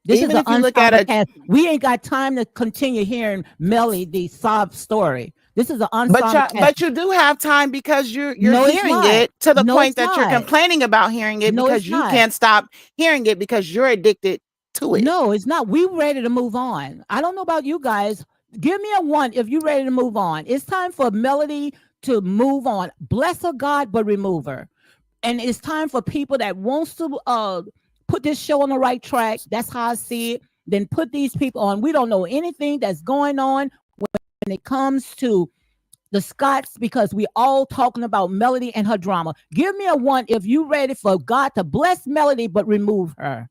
This is even an if you look at ensemble a cast. We ain't got time to continue hearing Melly the sob story. This is an but ensemble cast. you do have time because you're No, it's hearing not. it to the No, it's point that you're not. complaining about hearing it No, it's because you not. can't stop hearing it because you're addicted to it. No, it's not. We ready to move on. I don't know about you guys. Give me a one if you ready to move on. It's time for Melody to move on. Bless her God, but remove her. And it's time for people that wants to put this show on the right track. That's how I see it. Then put these people on. We don't know anything that's going on when it comes to the Scots because we all talking about Melody and her drama. Give me a one if you ready for God to bless Melody but remove her.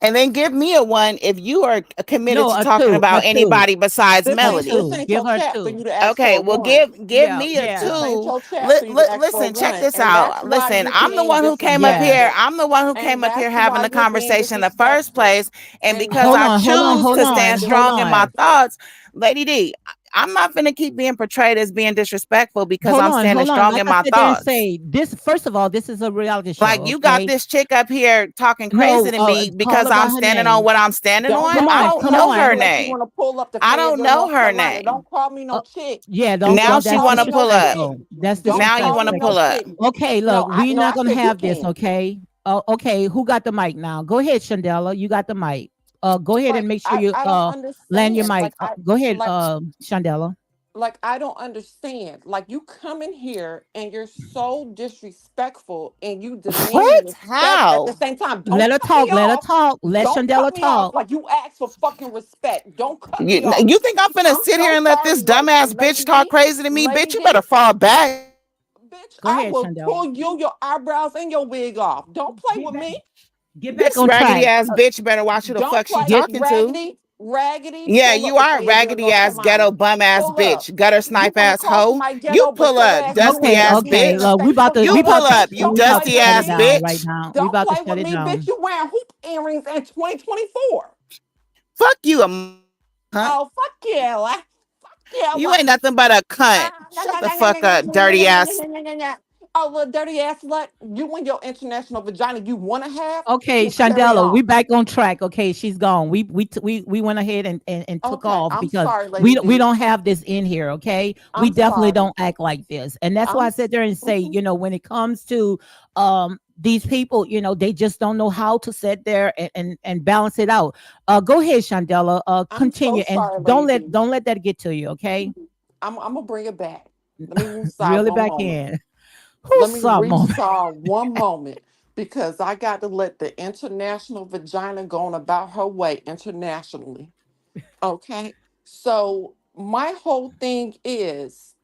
And then give me a one if you are committed No, to a talking two, a about two, anybody besides This a ain't Melody. this two. ain't Give your her chat for two. you to ask for Okay, a well one. give Yeah, me a yeah. This ain't two. your chat for you to ask for a Listen, check one. this And that's out. why Listen, you're I'm the being one who came up Yeah. here. disrespectful. I'm the one who And came up here that's having why the you're being conversation in the first disrespectful. place. And And because Hold I that's on, hold on, choose why hold to you're on, being stand hold strong in my on. disrespectful. thoughts, Lady D, I'm not gonna keep being portrayed as being disrespectful because Hold I'm on, standing hold on. strong Like in I my said there and thoughts. say this first of all, this is a reality Like show, you got okay? this chick up here talking crazy No, to me call because her by I'm her standing on name. what I'm standing Don't on. Come I call on, me don't come no know chick her on. unless you name. want to pull up the I Fayetteville, don't know North her Carolina. name. Don't call me no Uh, chick. yeah, Now Don't she that's call want to me no pull up. chick. disrespectful. That's Don't Now you call want me to disrespectful. no pull up. chick. Okay, No, look, we no, not I gonna said you have this, can. okay? Oh, okay, who got the mic now? Go ahead, Shandella. You got the mic. Go ahead and Like make sure you I don't land your understand. mic. Go ahead, Like Shandella. I don't understand. Like you come in here and you're so disrespectful and you demand What? respect at the How? same time. Don't Let her cut me talk. Let her off. talk. Let Don't cut Shandella me off. talk. Like you asked for fucking respect. Don't cut You, me off. you think I'm finna I'm sit here so and let sorry, this dumbass bitch Lady talk D. crazy to me? Bitch, Lady you better D. fall back. Bitch, Go I ahead, will Shandella. pull your eyebrows and your wig off. Don't play Get with back. me. Get back This on raggedy track. ass bitch better watch who the Don't fuck she play Get talking to. raggedy, Yeah, pull you up to are a Fayetteville, raggedy North ass ghetto Carolina. bum ass Pull up. bitch, gutter You snipe want to ass cross hoe. my You ghetto pull butt up, ass over dusty and okay. ass come here Okay. in the bitch. Look, we face about for to You we your about pull to bitch. up, you we Don't about to play dusty with shut it ass me. down right bitch. now. We Don't about to play with shut it me, bitch. down. You wearing hoop earrings in 2024. Fuck you, a cunt. Oh, fuck you. Fuck you. You ain't nothing but a cunt. Ah, Shut the fuck up, dirty ass. Oh, little dirty ass slut, you and your international vagina you want to have, Okay, you carry Shandela, we on. back on track. Okay, she's gone. We went ahead and took Okay, off I'm because sorry, Lady we D. don't have this in here. Okay, we I'm definitely sorry. don't act like this, and that's why I I'm. sit there and say, Mhm. when it comes to these people, they just don't know how to sit there and balance it out. Go ahead, Shandela. I'm so Continue and sorry, Lady D. don't let that get to you. Okay, I'm gonna bring it back. Let me reside really one back moment. in. Who's Let me some moment? reside one moment because I got to let the international vagina go on about her way internationally. Okay. So my whole thing is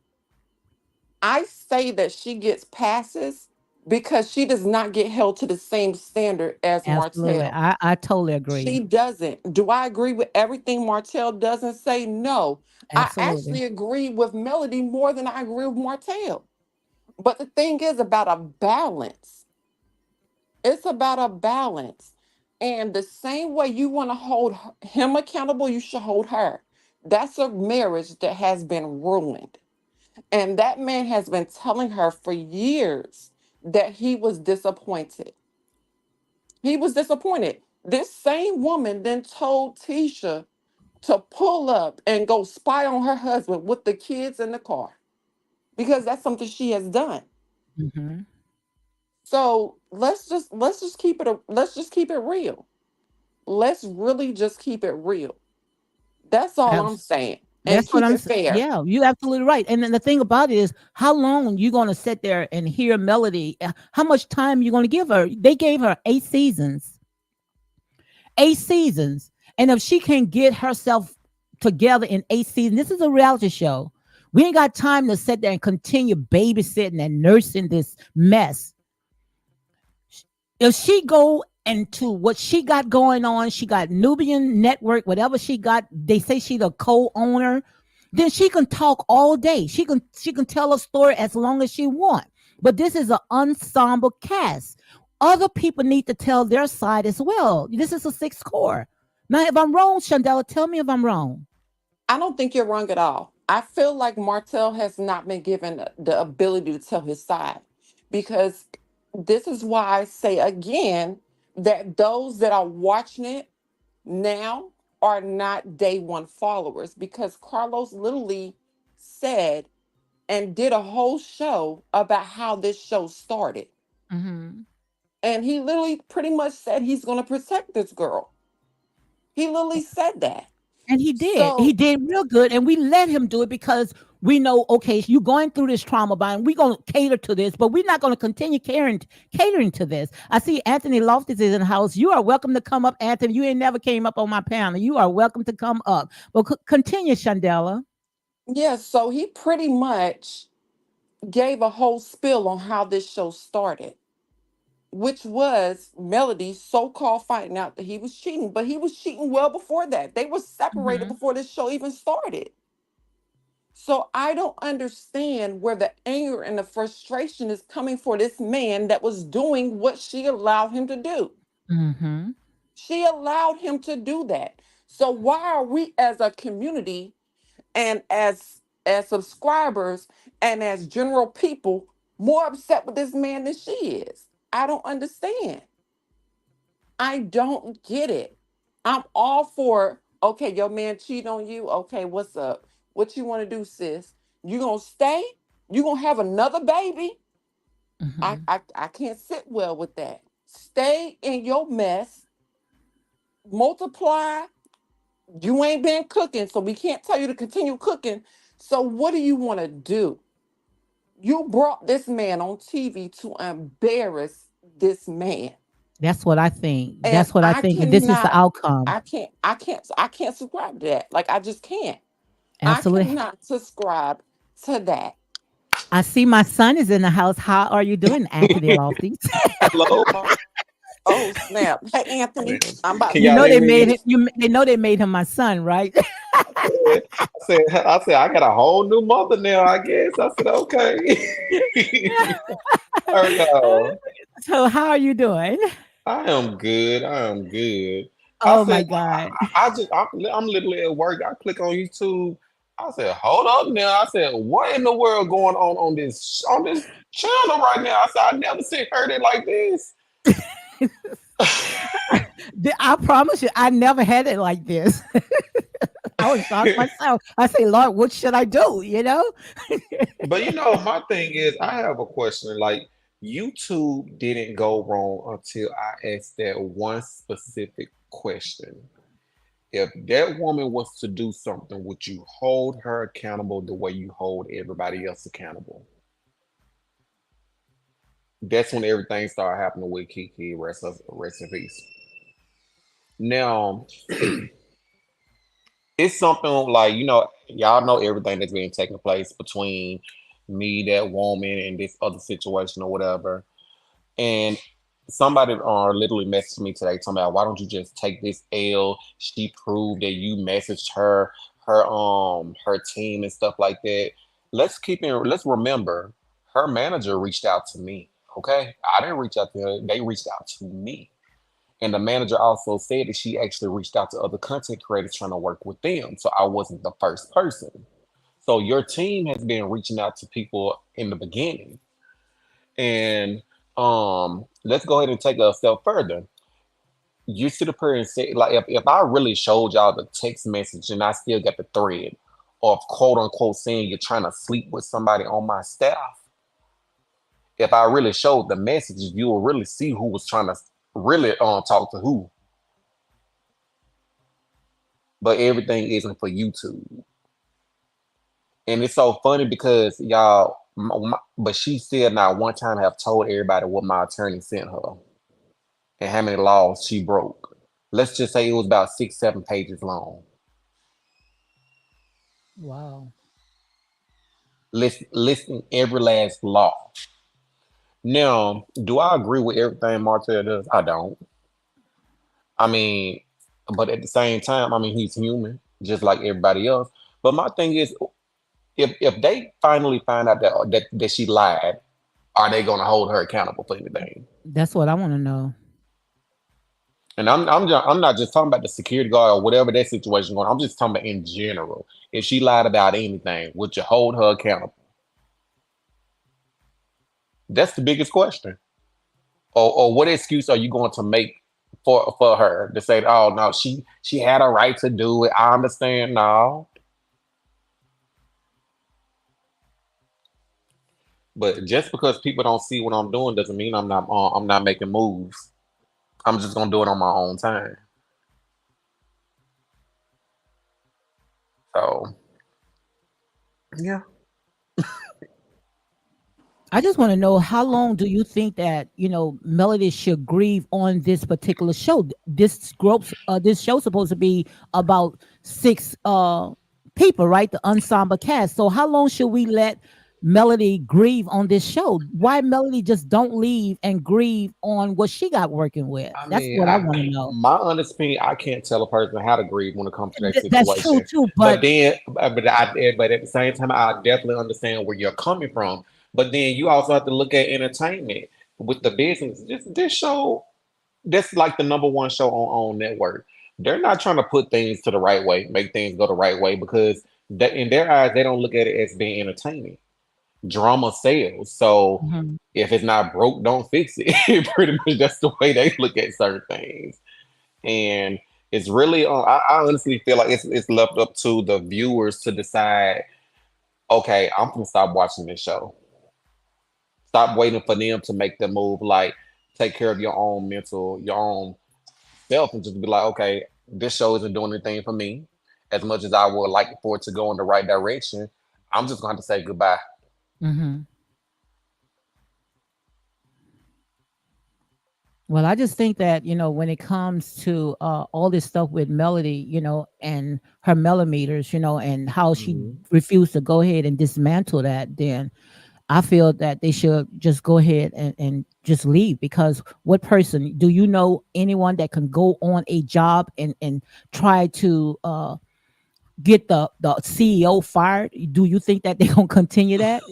I say that she gets passes because she does not get held to the same standard as Absolutely, Martell. I totally She agree. doesn't. Do I agree with everything Martell doesn't say? No. I Absolutely. actually agree with Melody more than I agree with Martell. But the thing is about a balance. It's about a balance. And the same way you want to hold him accountable, you should hold her. That's a marriage that has been ruined. And that man has been telling her for years that he was disappointed. He was disappointed. This same woman then told Tisha to pull up and go spy on her husband with the kids in the car because that's something she has done. Hmm. So let's just keep it let's just keep it real. Let's really just keep it real. That's all I'm saying. And That's what keep I'm it saying. fair. Yeah, you're absolutely right. And then the thing about it is, how long you going to sit there and hear Melody? How much time you going to give her? They gave her 8 seasons, 8 seasons, and if she can get herself together in 8 seasons, this is a reality show. We ain't got time to sit there and continue babysitting and nursing this mess. If she go into what she got going on, she got Nubian Network, whatever she got. They say she the co-owner. Then she can talk all day. She can tell a story as long as she want. But this is an ensemble cast. Other people need to tell their side as well. This is a sixth core. Now, if I'm wrong, Chandela, tell me if I'm wrong. I don't think you're wrong at all. I feel like Martell has not been given the ability to tell his side because this is why I say again that those that are watching it now are not day one followers because Carlos literally said and did a whole show about how this show started. Hmm. And he literally pretty much said he's going to protect this girl. He literally said that. And he did. He So, did real good. And we let him do it because we know, okay, you going through this trauma bond. We're going to cater to this, but we're not going to continue catering to this. I see Anthony Loftus is in the house. You are welcome to come up, Anthony. You ain't never came up on my panel. You are welcome to come up. But continue, Shandela. yeah, so he pretty much gave a whole spill on how this show started, which was Melody so called finding out that he was cheating, but he was cheating well before that. They were separated Hmm. before this show even started. So I don't understand where the anger and the frustration is coming for this man that was doing what she allowed him to do. Hmm. She allowed him to do that. So why are we as a community and as subscribers and as general people more upset with this man than she is? I don't understand. I don't get it. I'm all for okay, your man cheat on you. Okay, what's up? What you want to do, sis? You gonna stay? You gonna have another baby? Hmm. I can't sit well with that. Stay in your mess, multiply. You ain't been cooking, so we can't tell you to continue cooking. So what do you want to do? You brought this man on TV to embarrass this man. That's what I think. And That's what I I think. And this is the cannot, outcome. I can't subscribe to that. Like I just can't. I Absolutely. cannot subscribe to that. I see my son is in the house. How are you doing, Anthony Lofty? Hello. Oh snap. Hey Anthony, I'm about Can You to y'all know hear they say made me? him. They know they made him my son, right? I said, I got a whole new mother now, I guess. I said, okay. No, So how are you doing? I am good. I am good. I Oh said, my God. I'm literally at work. I click on YouTube. I said, hold up now. I said, what in the world going on this channel right now? I said, I never seen heard it like this. I promise you, I never had it like this. I was shocked myself. I say, Lord, what should I do? You know? But my thing is, I have a question. Like, YouTube didn't go wrong until I asked that one specific question. If that woman was to do something, would you hold her accountable the way you hold everybody else accountable? That's when everything started happening with Kiki. Rest in peace. Now, it's something like y'all know everything that's been taking place between me, that woman, and this other situation or whatever. And somebody literally messaged me today talking about, why don't you just take this L? She proved that you messaged her team and stuff like that. Let's remember, her manager reached out to me. Okay, I didn't reach out to her. They reached out to me. And the manager also said that she actually reached out to other content creators trying to work with them. So I wasn't the first person. So your team has been reaching out to people in the beginning. And let's go ahead and take it a step further. You sit up here and say, like, if I really showed y'all the text message and I still got the thread of quote unquote saying you're trying to sleep with somebody on my staff, if I really showed the message, you will really see who was trying to really talk to who. But everything isn't for YouTube. And it's so funny because y'all, but she said not one time have told everybody what my attorney sent her and how many laws she broke. Let's just say it was about 6, 7 pages long. Wow. Listing every last law. Now, do I agree with everything Martel does? I don't. I mean, but at the same time, I mean, he's human, just like everybody else. But my thing is, if they finally find out that she lied, are they going to hold her accountable for anything? That's what I want to know. And I'm not just talking about the security guard or whatever that situation going. I'm just talking about in general. If she lied about anything, would you hold her accountable? That's the biggest question. Or what excuse are you going to make for her to say, oh no, she had a right to do it. I understand now. But just because people don't see what I'm doing doesn't mean I'm not making moves. I'm just gonna do it on my own time. So yeah. I just want to know, how long do you think that Melody should grieve on this particular show? This show supposed to be about six people, right? The ensemble cast. So how long should we let Melody grieve on this show? Why Melody just don't leave and grieve on what she got working with? I That's mean, what I want to know. my honest opinion, I can't tell a person how to grieve when it comes to that That's true situation. too, But but then, but at the same time, I definitely understand where you're coming from. But then you also have to look at entertainment with the business. This show, that's like the number one show on network. They're not trying to put things to the right way, make things go the right way, because that in their eyes, they don't look at it as being entertaining. Drama sells. So Mhm. if it's not broke, don't fix it. Pretty much that's the way they look at certain things. And it's really I honestly feel like it's left up to the viewers to decide, okay, I'm gonna stop watching this show. Stop waiting for them to make the move. Like, take care of your own self, and just be like, okay, this show isn't doing anything for me. As much as I would like for it to go in the right direction, I'm just gonna have to say goodbye. Mhm. Well, I just think that, when it comes to all this stuff with Melody, and her millimeters, and how she Mhm. refused to go ahead and dismantle that, then I feel that they should just go ahead and just leave. Because what person do you know anyone that can go on a job and try to get the CEO fired? Do you think that they're gonna continue that?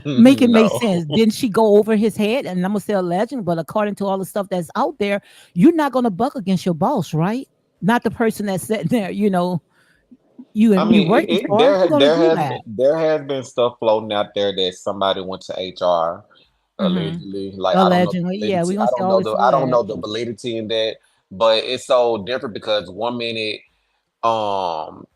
Make it make No. sense. Didn't she go over his head? And I'm gonna say a legend, but according to all the stuff that's out there, you're not gonna buck against your boss, right? Not the person that's sitting there, You I and you mean, working for it. Who's gonna do that? there has been stuff floating out there that somebody went to HR Mm-hmm. allegedly. Like I don't know the Allegedly, yeah, we're validity. gonna say all this I don't know alleged. the validity in that, but it's so different because one minute um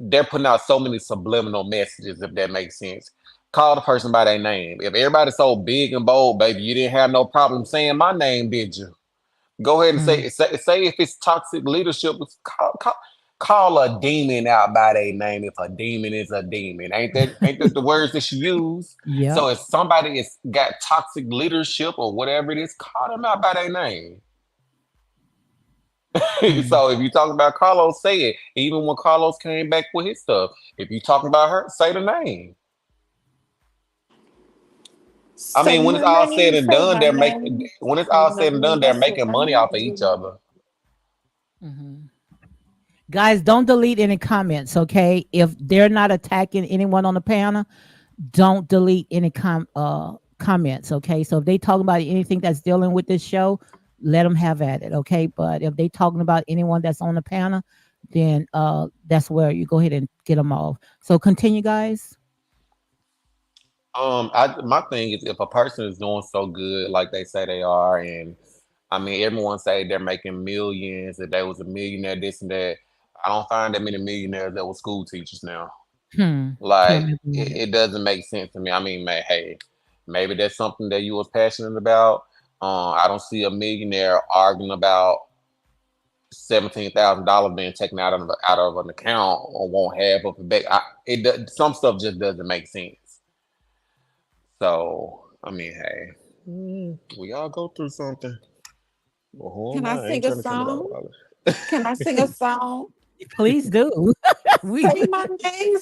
they're putting out so many subliminal messages, if that makes sense. Call the person by their name. If everybody's so big and bold, baby, you didn't have no problem saying my name, did you? Go ahead and Mm, say if it's toxic leadership, call a demon out by their name. If a demon is a demon, ain't that the words that she used? yep. So if somebody is got toxic leadership or whatever it is, call them out by their name. Mm. So if you talking about Carlos, say it. Even when Carlos came back with his stuff, if you talking about her, say the name. I Say mean, when my it's all said name, and say done, my they're making. name. When it's You all said and know done, they're that's what making I money off of each do. other. Mhm. Guys, don't delete any comments, okay? If they're not attacking anyone on the panel, don't delete any comments, okay? So if they talking about anything that's dealing with this show, let them have at it, okay? But if they talking about anyone that's on the panel, then that's where you go ahead and get them off. So continue, guys. My thing is if a person is doing so good like they say they are, and I mean everyone say they're making millions, if they was a millionaire, this and that. I don't find that many millionaires that were school teachers now. Like Couldn't agree with it. it doesn't make sense to me. I mean, hey, maybe that's something that you was passionate about. I don't see a millionaire arguing about $17,000 being taken out of an account or won't have up a back. Some stuff just doesn't make sense. So I mean, hey, we all go through something. Well, who Can am I I? I ain't sing a trying to come about song? all this. Can I sing a song? Please do. we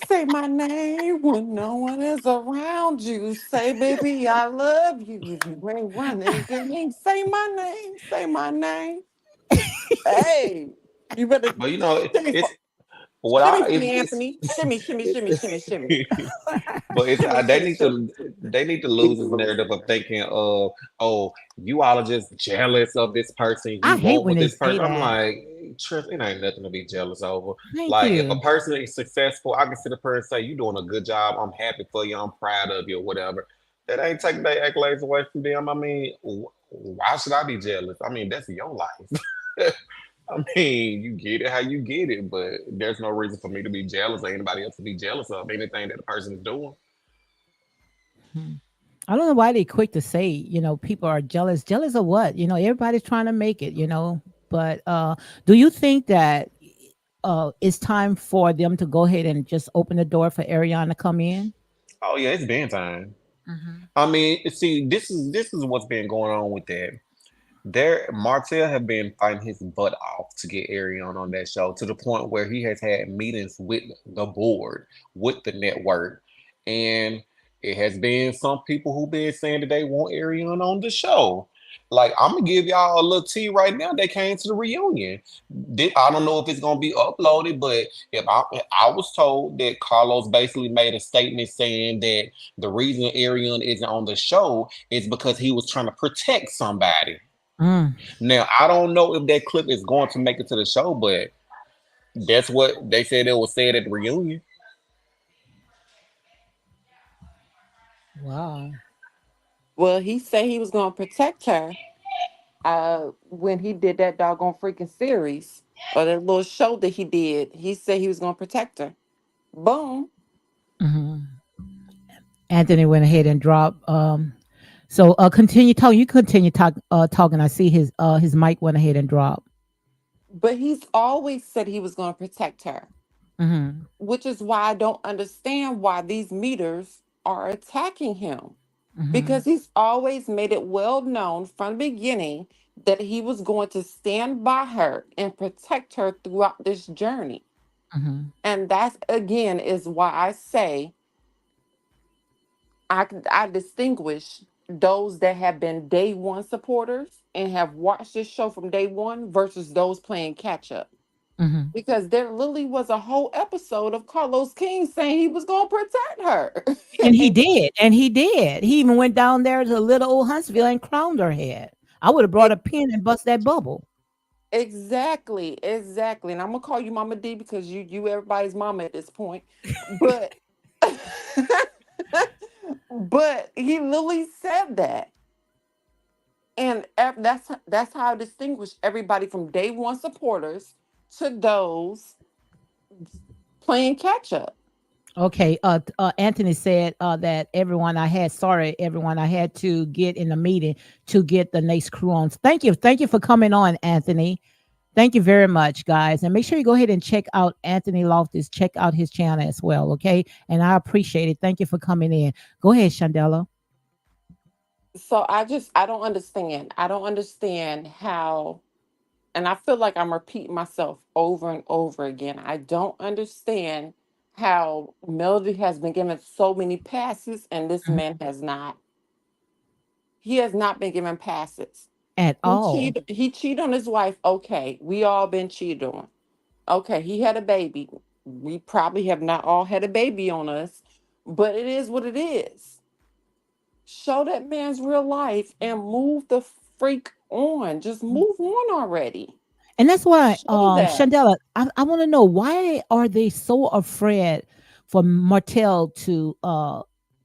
Say my name when no one is around you. Say, baby, I love you. You ain't running, girl. Say my name, say my name. Hey, you better But you know, shimmy it's what shimmy I for me, Anthony. Shimmy, shimmy, shimmy, shimmy, shimmy. it's but it's Shimmy, shimmy, shimmy. they need to lose this narrative of thinking of, oh, you all are just jealous of this person, I you hate want when with they this say person. I'm that. like, Trish, it ain't nothing to be jealous over. Thank Like if a you. person is successful, I can sit up here and say, you doing a good job, I'm happy for you, I'm proud of you, or whatever. That ain't taking their accolades away from them. I mean, why should I be jealous? I mean, that's your life. I mean, you get it how you get it, but there's no reason for me to be jealous or anybody else to be jealous of anything that the person is doing. Hmm. I don't know why they quick to say, people are jealous. Jealous of what? Everybody's trying to make it, But do you think that it's time for them to go ahead and just open the door for Ariana to come in? Oh yeah, it's been time. Hmm. I mean, see, this is what's been going on with that. Martel have been fighting his butt off to get Arion on that show to the point where he has had meetings with the board, with the network, and it has been some people who been saying that they want Arion on the show. Like I'm gonna give y'all a little tea right now. They came to the reunion. I don't know if it's gonna be uploaded, but if I was told that Carlos basically made a statement saying that the reason Arion isn't on the show is because he was trying to protect somebody. Mm, Now, I don't know if that clip is going to make it to the show, but that's what they said it was said at the reunion. wow. Well, he said he was gonna protect her when he did that doggone freaking series or that little show that he did. He said he was gonna protect her. Boom. Hmm. Anthony went ahead and dropped. So continue talking. You continue talking. I see his mic went ahead and dropped. But he's always said he was gonna protect her, Hmm. which is why I don't understand why these meters are attacking him. Hmm. Because he's always made it well known from the beginning that he was going to stand by her and protect her throughout this journey. Hmm. And that's again is why I say I distinguish those that have been day one supporters and have watched this show from day one versus those playing catch up. Hmm. Because there literally was a whole episode of Carlos King saying he was going to protect her. And he And did. And he did. He even went down there to little old Huntsville and crowned her head. I would have brought a pin and bust that bubble. Exactly, exactly. And I'm gonna call you Mama D because you everybody's mama at this point. But but he literally said that. And that's how I distinguish everybody from day one supporters to those playing catch up. Okay. Anthony said that everyone I had to get in the meeting to get the next crew on. Thank you for coming on, Anthony. Thank you very much, guys. And make sure you go ahead and check out Anthony Loftus. Check out his channel as well, okay? And I appreciate it. Thank you for coming in. Go ahead, Shandella. So I don't understand. I don't understand how, and I feel like I'm repeating myself over and over again. I don't understand how Melody has been given so many passes and this Mhm. man has not. He has not been given passes. At all. He cheated on his wife. Okay, we all been cheated on. Okay, he had a baby. We probably have not all had a baby on us, but it is what it is. Show that man's real life and move the freak on. Just move on already. And that's why, Show that. Shandella, I want to know, why are they so afraid for Martel to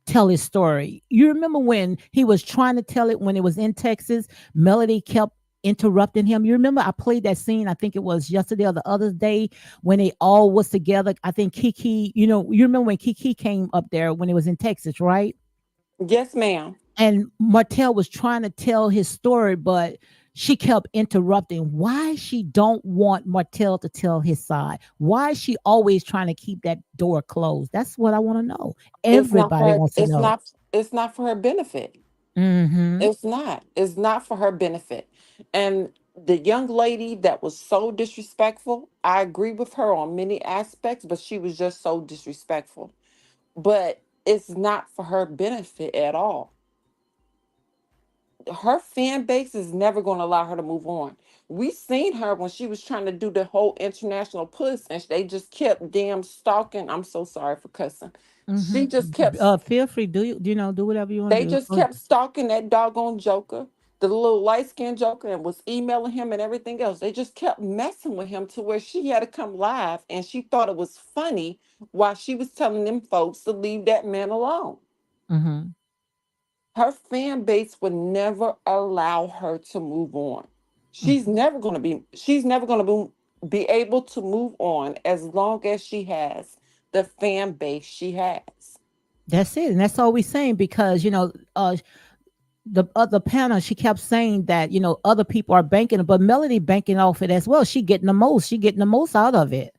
tell his story? You remember when he was trying to tell it when it was in Texas, Melody kept interrupting him. You remember I played that scene, I think it was yesterday or the other day, when they all was together. I think Kiki, you remember when Kiki came up there when it was in Texas, right? Yes, ma'am. And Martel was trying to tell his story, but she kept interrupting. Why she don't want Martel to tell his side? Why is she always trying to keep that door closed? That's what I want to know. It's not Everybody for wants to know. it's not for her benefit. Mm-hmm. It's not. It's not for her benefit. And the young lady that was so disrespectful, I agree with her on many aspects, but she was just so disrespectful. But it's not for her benefit at all. Her fan base is never going to allow her to move on. We seen her when she was trying to do the whole international puss, and they just kept damn stalking. I'm so sorry for cussing. She just Mm-hmm. kept Feel free. Do whatever you want to They do. just kept stalking that doggone Joker, the little light skinned Joker, and was emailing him and everything else. They just kept messing with him to where she had to come live and she thought it was funny while she was telling them folks to leave that man alone. Mm-hmm. Her fan base would never allow her to move on. She's never gonna be able to move on as long as she has the fan base she has. That's it, and that's all we're saying because the other panel, she kept saying that other people are banking, but Melody banking off it as well. She getting the most. She getting the most out of it.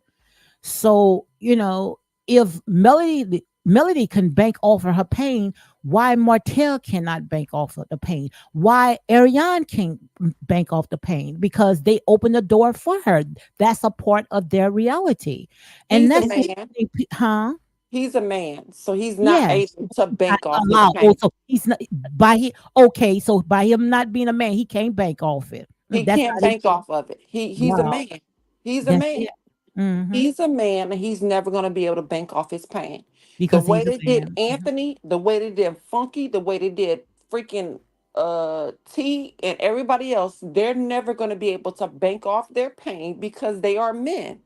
So, if Melody can bank off of her pain, why Martel cannot bank off of the pain? Why Ariane can bank off the pain? Because they open the door for her. That's a part of their reality. And He's a that's what man. huh? He's a man, so he's not Yes. able to Not bank off his allowed. Oh, pain. so he's not okay. So by him not being a man, he can't bank off it. He That's can't not it. bank off of it. He's a Wow. man. He's a That's man. it. Hmm. He's a man, and he's never going to be able to bank off his pain. The Because way he's a they did man. Mhm. Anthony, the way they did Funky, the way they did freaking T and everybody else, they're never going to be able to bank off their pain because they are men.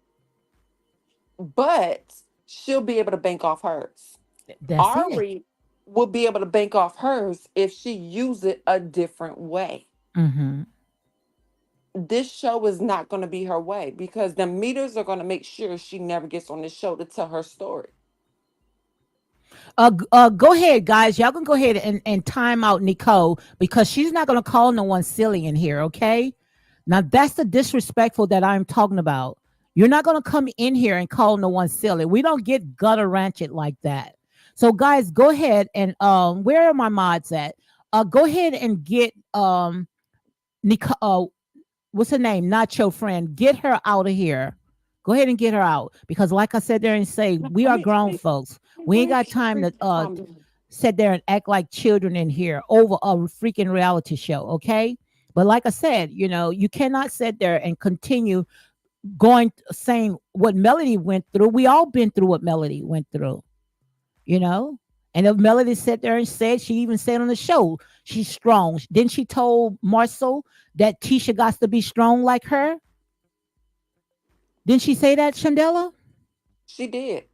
But she'll be able to bank off hers. That's it. Ari will be able to bank off hers if she use it a different way. Hmm. This show is not going to be her way because the meters are going to make sure she never gets on this show to tell her story. Go ahead, guys. Y'all can go ahead and time out Nicole because she's not going to call no one silly in here. Okay. Now that's the disrespectful that I'm talking about. You're not going to come in here and call no one silly. We don't get gutter ratchet like that. So, guys, go ahead and where are my mods at? Go ahead and get Nicole. What's her name? Not your friend. Get her out of here. Go ahead and get her out because, like I said there and say, No, we are grown folks. We ain't got time to calm down. sit there and act like children in here over a freaking reality show. Okay. But like I said, you cannot sit there and continue going saying what Melody went through. We all been through what Melody went through, you know. And if Melody sat there and said, she even said on the show, she's strong. Then she told Marcel that Tisha got to be strong like her. Didn't she say that, Chandela? She did.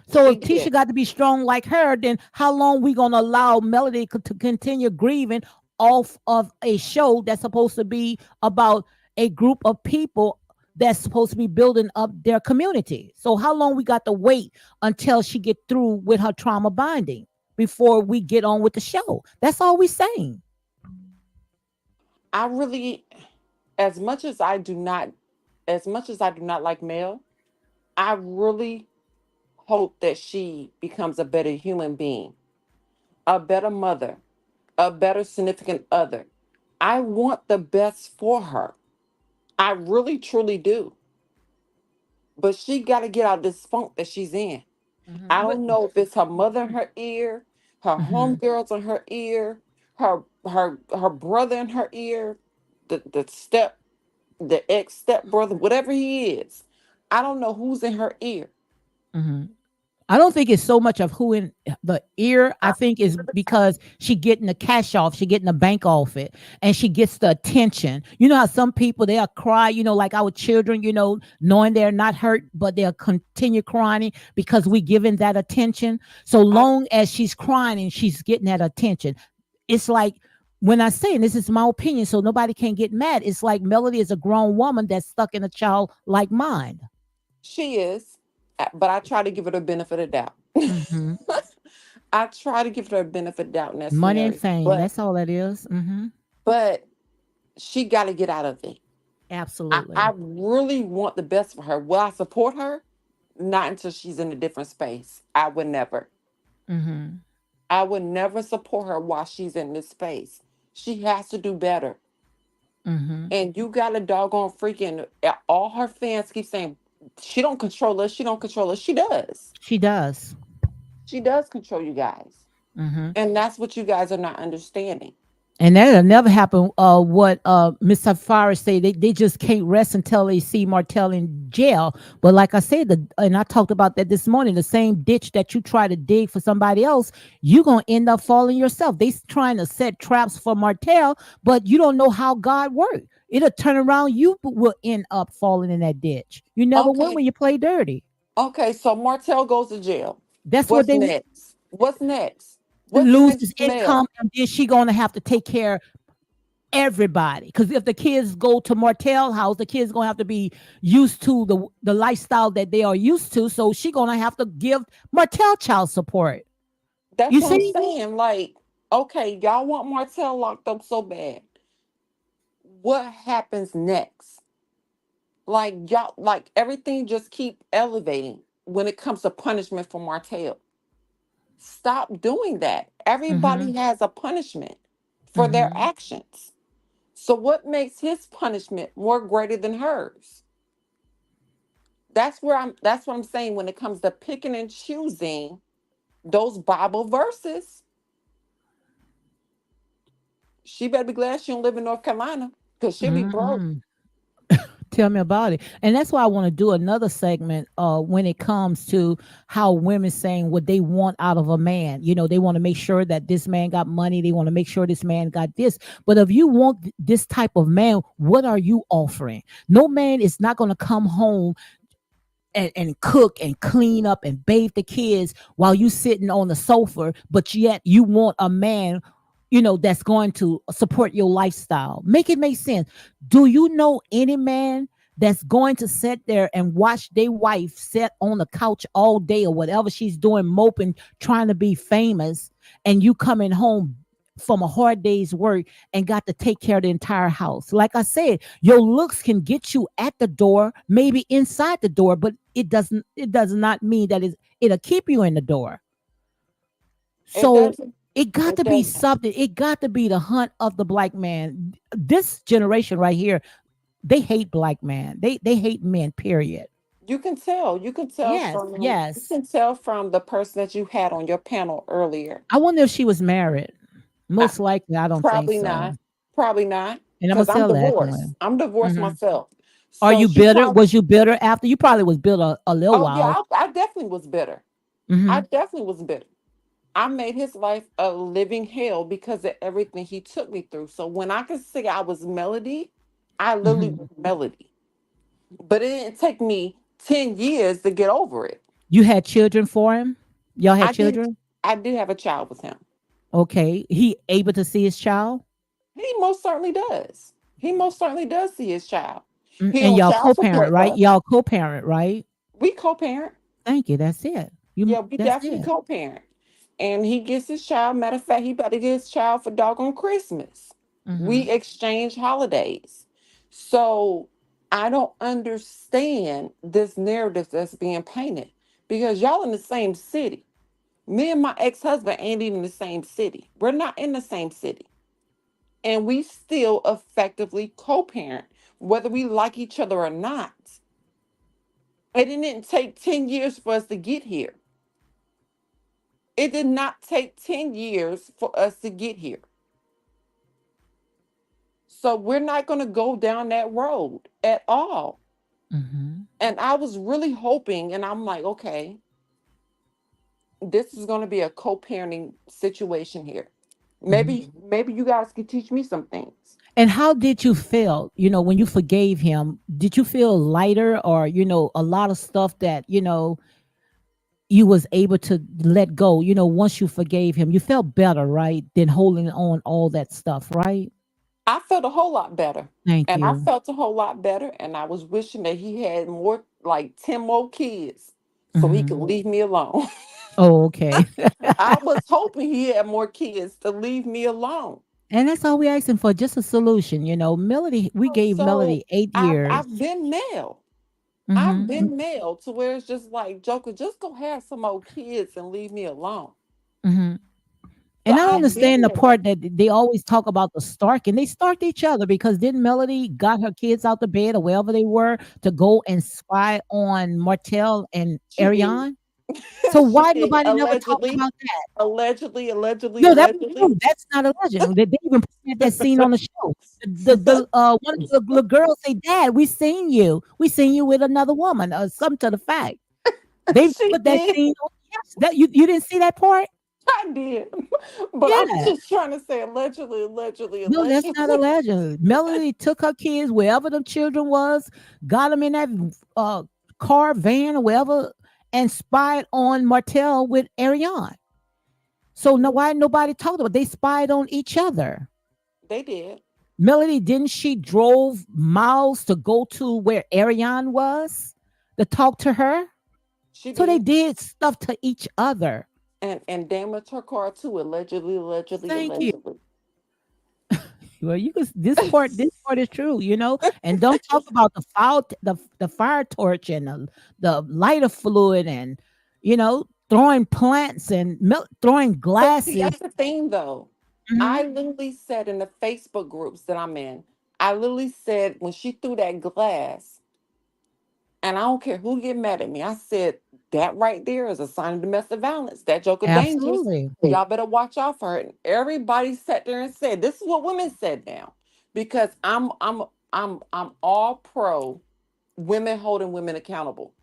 So She if Tisha did. got to be strong like her, then how long we gonna allow Melody to continue grieving off of a show that's supposed to be about a group of people that's supposed to be building up their community? So how long we got to wait until she get through with her trauma binding before we get on with the show? That's all we saying. I really, as much as I do not, as much as I do not like Mel, I really hope that she becomes a better human being, a better mother, a better significant other. I want the best for her. I really, truly do. But she got to get out of this funk that she's in. I But don't know if it's her mother in her ear, her mhm, homegirls in her ear, her brother in her ear, the ex step brother, whatever he is. I don't know who's in her ear. mhm. I don't think it's so much of who in the ear. I think is because she getting the cash off, she getting the bank off it, and she gets the attention. You know how some people they'll cry, like our children, knowing they're not hurt, but they'll continue crying because we giving that attention. So I long as she's crying and she's getting that attention, it's like when I say, and this is my opinion, so nobody can get mad. It's like Melody is a grown woman that's stuck in a childlike mind. She is, but I try to give her the benefit of doubt. Hmm. I try to give her a benefit of doubt in that Money and scenario. fame. But That's all that is. Hmm. but she got to get out of it. I Absolutely. really want the best for her. Will I support her? Not until she's in a different space. I would never. Mhm. I would never support her while she's in this space. She has to do better. Mhm. And you got a doggone freaking all her fans keep saying she don't control us, she don't control us. She does. She does. She does control you guys. Mhm. And that's what you guys are not understanding. And that'll never happen. What Miss Safari say, they just can't rest until they see Martel in jail. But like I said, and I talked about that this morning, the same ditch that you try to dig for somebody else, you're gonna end up falling yourself. Trying to set traps for Martel, but you don't know how God works. It'll turn around, you will end up falling in that ditch. You never win Okay. when you play dirty. Okay, so Martell goes to jail. That's what What's they next? What's next? What's next loses for income, Mel? and then she gonna have to take care everybody. Because if the kids go to Martell house, the kids gonna have to be used to the lifestyle that they are used to. So she gonna have to give Martell child support. That's You what I'm see? saying. Like, okay, y'all want Martell locked up so bad. What happens next? Like y'all, like everything just keep elevating when it comes to punishment for Martell. Stop doing that. Mm-hmm. Everybody has a punishment for their Mm-hmm. actions. So what makes his punishment more greater than hers? That's what I'm saying when it comes to picking and choosing those Bible verses. She better be glad she don't live in North Carolina because she'll be broke. Mm-hmm. Tell me about it. And that's why I want to do another segment when it comes to how women saying what they want out of a man. They want to make sure that this man got money. They want to make sure this man got this. But if you want this type of man, what are you offering? No man is not going to come home and cook and clean up and bathe the kids while you sitting on the sofa, but yet you want a man, that's going to support your lifestyle. Make it make sense. Do you know any man that's going to sit there and watch their wife sit on the couch all day or whatever she's doing, moping, trying to be famous, and you coming home from a hard day's work and got to take care of the entire house? Like I said, your looks can get you at the door, maybe inside the door, but it does not mean that it'll keep you in the door. It So doesn't. it got It to be doesn't. something. It got to be the hunt of the black man. This generation right here, they hate black man. They hate men, period. You can tell. You can tell Yes, from yes. the person that you had on your panel earlier. I wonder if she was married. I, Most likely, I don't think Probably so. not. Probably not. And I'm gonna Because I'm tell that divorced. one. I'm divorced Hmm. myself. Are So you she bitter? probably. Was you bitter after? You probably was bitter a little Oh yeah, while. I definitely was bitter. I Hmm. definitely was bitter. I made his life a living hell because of everything he took me through. So when I could say I was Melody, I literally Hmm. was Melody. But it didn't take me 10 years to get over it. You had children for him? Y'all had I did children? I did have a child with him. Okay. He able to see his child? He most certainly does. He most certainly does see his child. He And on y'all child co-parent, support right? though. Y'all co-parent, right? We co-parent. Thank you. That's it. Yeah, we That's definitely it. co-parent. And he gets his child. Matter of fact, he about to get his child for doggone Christmas. Hmm. We exchange holidays. So I don't understand this narrative that's being painted because y'all in the same city. Me and my ex-husband ain't even in the same city. We're not in the same city. And we still effectively co-parent, whether we like each other or not. It didn't take 10 years for us to get here. It did not take 10 years for us to get here. So we're not going to go down that road at all. Hmm. And I was really hoping, and I'm like, okay, this is going to be a co-parenting situation here. Hmm. Maybe you guys can teach me some things. And how did you feel, when you forgave him? Did you feel lighter, or, a lot of stuff that, you was able to let go, once you forgave him, you felt better, right? Than holding on all that stuff, right? I felt a whole lot better. Thank And I you. felt a whole lot better. And I was wishing that he had more, like 10 more kids, so he could Hmm. leave me alone. Oh, okay. I was hoping he had more kids to leave me alone. And that's all we asking for, just a solution. Melody, we gave So Melody 8 years. I've been male. I've Hmm. been male to where it's just like, Joker, just go have some old kids and leave me alone. Hmm. So And I don't I've understand been the there. part that they always talk about the stark, and they stalked each other because didn't Melody got her kids out the bed or wherever they were to go and spy on Martel and She did. Ariane? So She why did. nobody never talked Allegedly. about that? Allegedly, allegedly, No, that was allegedly. true. That's not a legend. They even had that scene on the show. The one of the little girls say, "Dad, we seen you with another woman," or something to the fact. They She put that did. scene on. Yes, that you didn't see that part? I did. But I'm Yeah. just trying to say allegedly, allegedly, No, that's not a allegedly. legend. Melody took her kids wherever them children was, got them in that uh, car, van, or wherever, and spied on Martel with Ariane. So no, why nobody talked about it? They spied on each other. They did. Melody, didn't she drove miles to go to where Ariane was to talk to her? She So they did. did stuff to each other. And damaged her car too, allegedly, allegedly, Thank you. allegedly. Well, you can this part is true, and don't talk about the fire torch and the lighter fluid and throwing plants and throwing But see, glasses. that's the thing though. I Hmm. literally said in the Facebook groups that I'm in, I literally said when she threw that glass, and I don't care who get mad at me, I said that right there is a sign of domestic violence. That joker dangerous. Absolutely. Y'all better watch out for her. And everybody sat there and said, this is what women said now. Because I'm all pro women holding women accountable.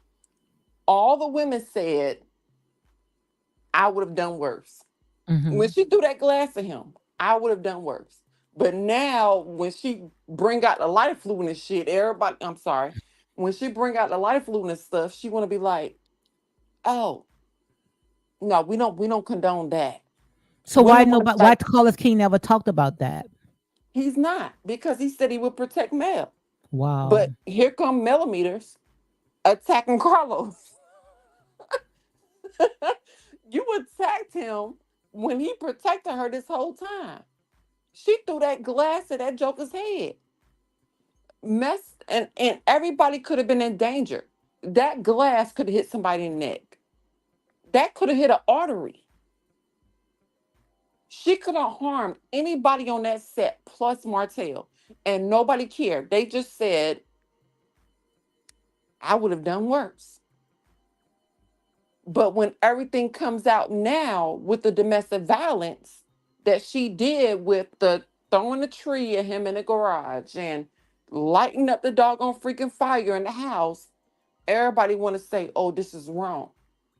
All the women said I would have done worse. When Hmm. she threw that glass at him, I would have done worse. But now when she bring out the lighter fluid and shit, everybody, I'm sorry, when she bring out the lighter fluid and stuff, she want to be like, oh no, we don't condone that. So why Women want to nobody? be Why like, Carlos King never talked about that? he's not because he said he would protect Mel. Wow. But here come millimeters attacking Carlos. You attacked him when he protected her this whole time. She threw that glass at that joker's head. Mess and everybody could have been in danger. That glass could have hit somebody in the neck. That could have hit an artery. She could have harmed anybody on that set plus Martell. And nobody cared. They just said, I would have done worse. But when everything comes out now with the domestic violence that she did with the throwing the tree at him in the garage and lighting up the doggone freaking fire in the house, everybody want to say, oh, this is wrong.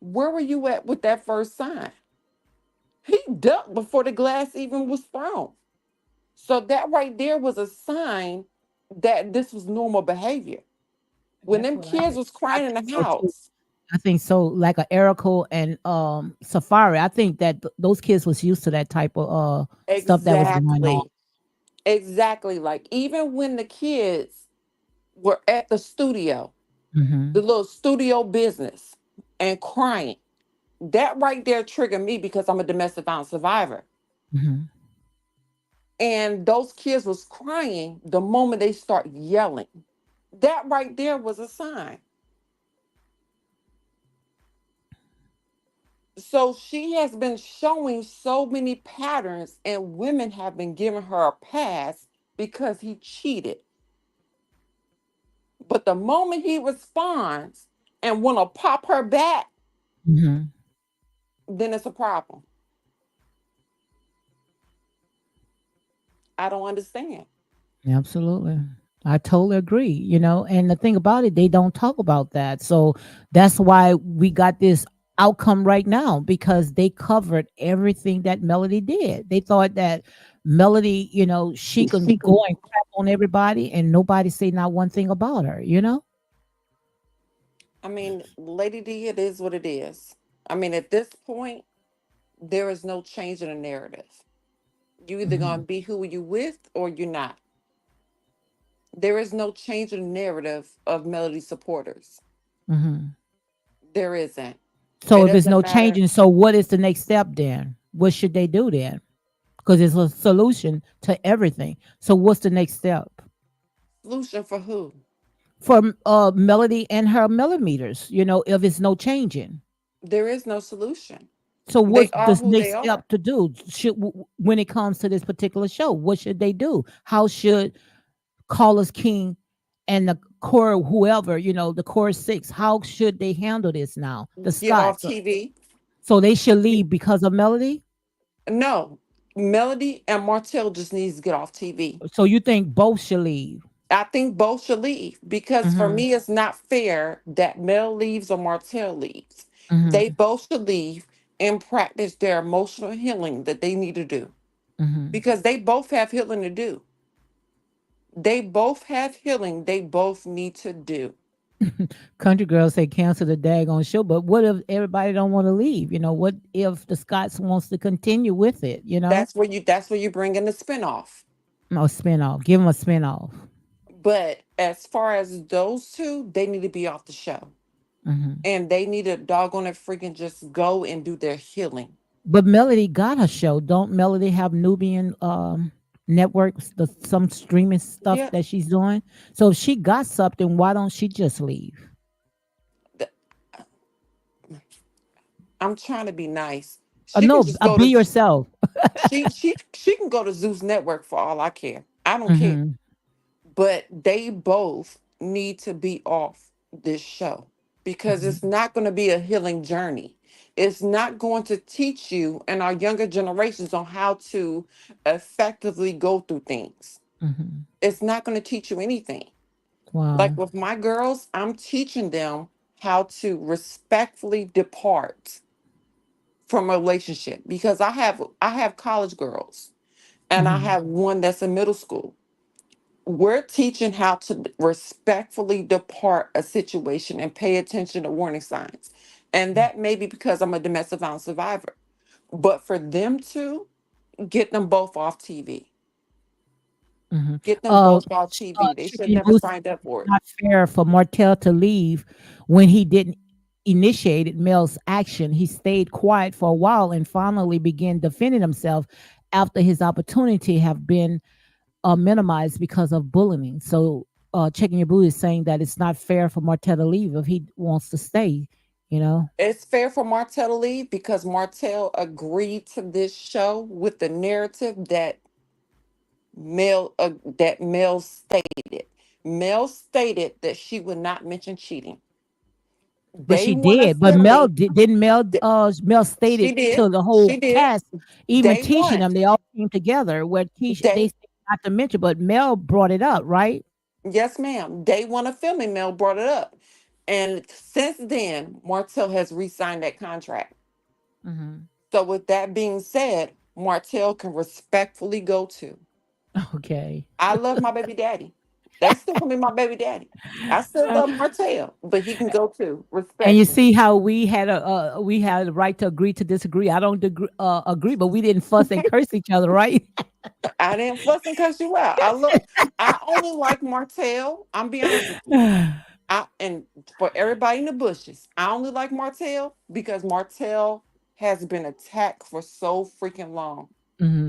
Where were you at with that first sign? He ducked before the glass even was thrown. So that right there was a sign that this was normal behavior. When That's them what I kids think. was I crying think in the so too. house. I think so. Like a Erico and Safari. I think that those kids was used to that type of stuff that was going on. Exactly. Exactly. Like even when the kids were at the studio, the Hmm. little studio business and crying, that right there triggered me because I'm a domestic violence survivor. Hmm. And those kids was crying the moment they start yelling. That right there was a sign. So she has been showing so many patterns, and women have been giving her a pass because he cheated. But the moment he responds and want to pop her back, Hmm. then it's a problem. I don't understand. Absolutely. I totally agree, and the thing about it, they don't talk about that. So that's why we got this outcome right now because they covered everything that Melody did. They thought that Melody, she can go and crap on everybody and nobody say not one thing about her. I mean, Lady D, it is what it is. I mean, at this point, there is no change in the narrative. You either gonna Hmm. be who you with or you're not. There is no change in the narrative of Melody supporters. Hmm. There isn't. So It if there's doesn't no matter. changing, so what is the next step then? What should they do then? Because it's a solution to everything. So what's the next step Solution for who? for Melody and her millimeters? If it's no changing. There is no solution. So They what's are the who they next are. step to do? When it comes to this particular show, what should they do? How should Carlos King and the core whoever, the core six, how should they handle this now? The Get off Scots. TV. So they should You, leave because of Melody? no, Melody and Martell just needs to get off TV. So you think both should leave? I think both should leave because for Mhm. me, it's not fair that Mel leaves or Martell leaves. They Mhm. both should leave and practice their emotional healing that they need to do Mhm. because they both have healing to do. They both have healing they both need to do. Country girls say cancel the daggone show, but what if everybody don't want to leave? What if the Scots wants to continue with it? That's where you bring in the spinoff. No spinoff. Give them a spinoff. But as far as those two, they need to be off the show. Mhm. And they need to doggone it freaking just go and do their healing. But Melody got her show. Don't Melody have Nubian networks, some streaming stuff Yeah, that she's doing? So if she got something, why don't she just leave? th- I'm trying to be nice. She can No, just go be to yourself. she can go to Zeus Network for all I care. I don't care. Hmm. But they both need to be off this show because it's Hmm. not going to be a healing journey. It's not going to teach you and our younger generations on how to effectively go through things. Hmm. It's not going to teach you anything. Like Wow. with my girls, I'm teaching them how to respectfully depart from a relationship because I have college girls and I Hmm. have one that's in middle school. We're teaching how to respectfully depart a situation and pay attention to warning signs. And that may be because I'm a domestic violence survivor. But for them to get them both off TV, Hmm. get them both off Ch- TV. They should Chicken and never Boost signed up it's for it. not fair for Martel to leave when he didn't initiate Mel's action. He stayed quiet for a while and finally began defending himself after his opportunity have been minimized because of bullying. So, checking your booty is saying that it's not fair for Martel to leave if he wants to stay. You know. It's fair for Martell to leave because Martell agreed to this show with the narrative that Mel stated. Mel stated that she would not mention cheating. But Day she one did. But assembly, Didn't th- Mel she stated did. to the She whole did. cast, even Day teaching one. them, they all came together where they Day said not to mention, but Mel brought it up, right? Yes, ma'am. Day one of filming, Mel brought it up. And since then, Martell has re-signed that contract. Hmm. So with that being said, Martell can respectfully go to. Okay. I love my baby daddy. That's still gonna be my baby daddy. I still love Martell, but he can go too, And you respectfully. see how we had a right to agree to disagree. I don't agree, but we didn't fuss and curse each other, right? I didn't fuss and cuss you out. I only like Martell. I'm be honest with you. And for everybody in the bushes, I only like Martell because Martell has been attacked for so freaking long.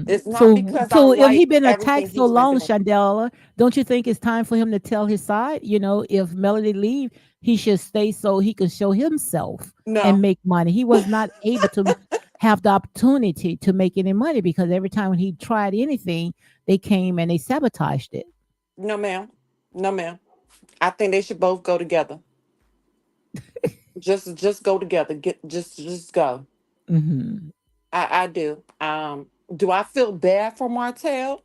It's not because I So if he like been everything attacked so he's been long, doing. Chandela, don't you think it's time for him to tell his side? If Melody leave, he should stay so he can show himself and No, make money. He was not able to have the opportunity to make any money because every time when he tried anything, they came and they sabotaged it. no, ma'am, no, ma'am. I think they should both go together. Just go together. Just go. Hmm. I do. Do I feel bad for Martell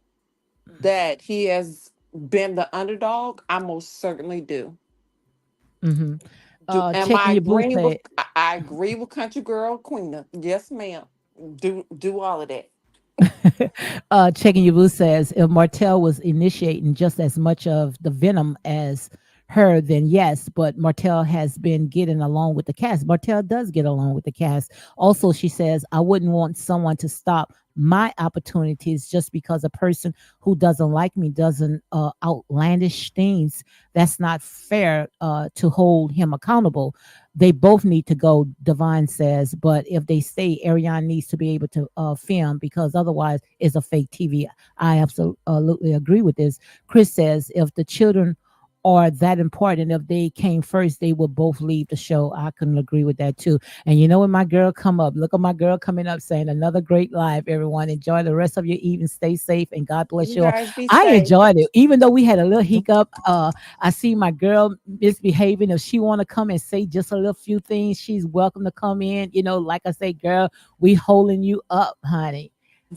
that he has been the underdog? I most certainly do. Hmm. Am I Checking your boo agreeing with? said. I agree with Country Girl Queen. Yes, ma'am. Do all of that. Checking your boo says if Martell was initiating just as much of the venom as her, then yes, but Martell has been getting along with the cast. Martell does get along with the cast. Also, she says, I wouldn't want someone to stop my opportunities just because a person who doesn't like me doesn't outlandish things. That's not fair to hold him accountable. They both need to go, Divine says, but if they stay, Ariane needs to be able to film because otherwise it's a fake TV. I absolutely agree with this. Chris says if the children are that important, if they came first, they will both leave the show. I couldn't agree with that too. And you know when my girl come up, look at my girl coming up saying another great live, everyone. Enjoy the rest of your evening. Stay safe and God bless You you all. guys be I safe. enjoyed it. Even though we had a little hiccup, I see my girl misbehaving. If she want to come and say just a little few things, she's welcome to come in. Like I say, girl, we holding you up, honey.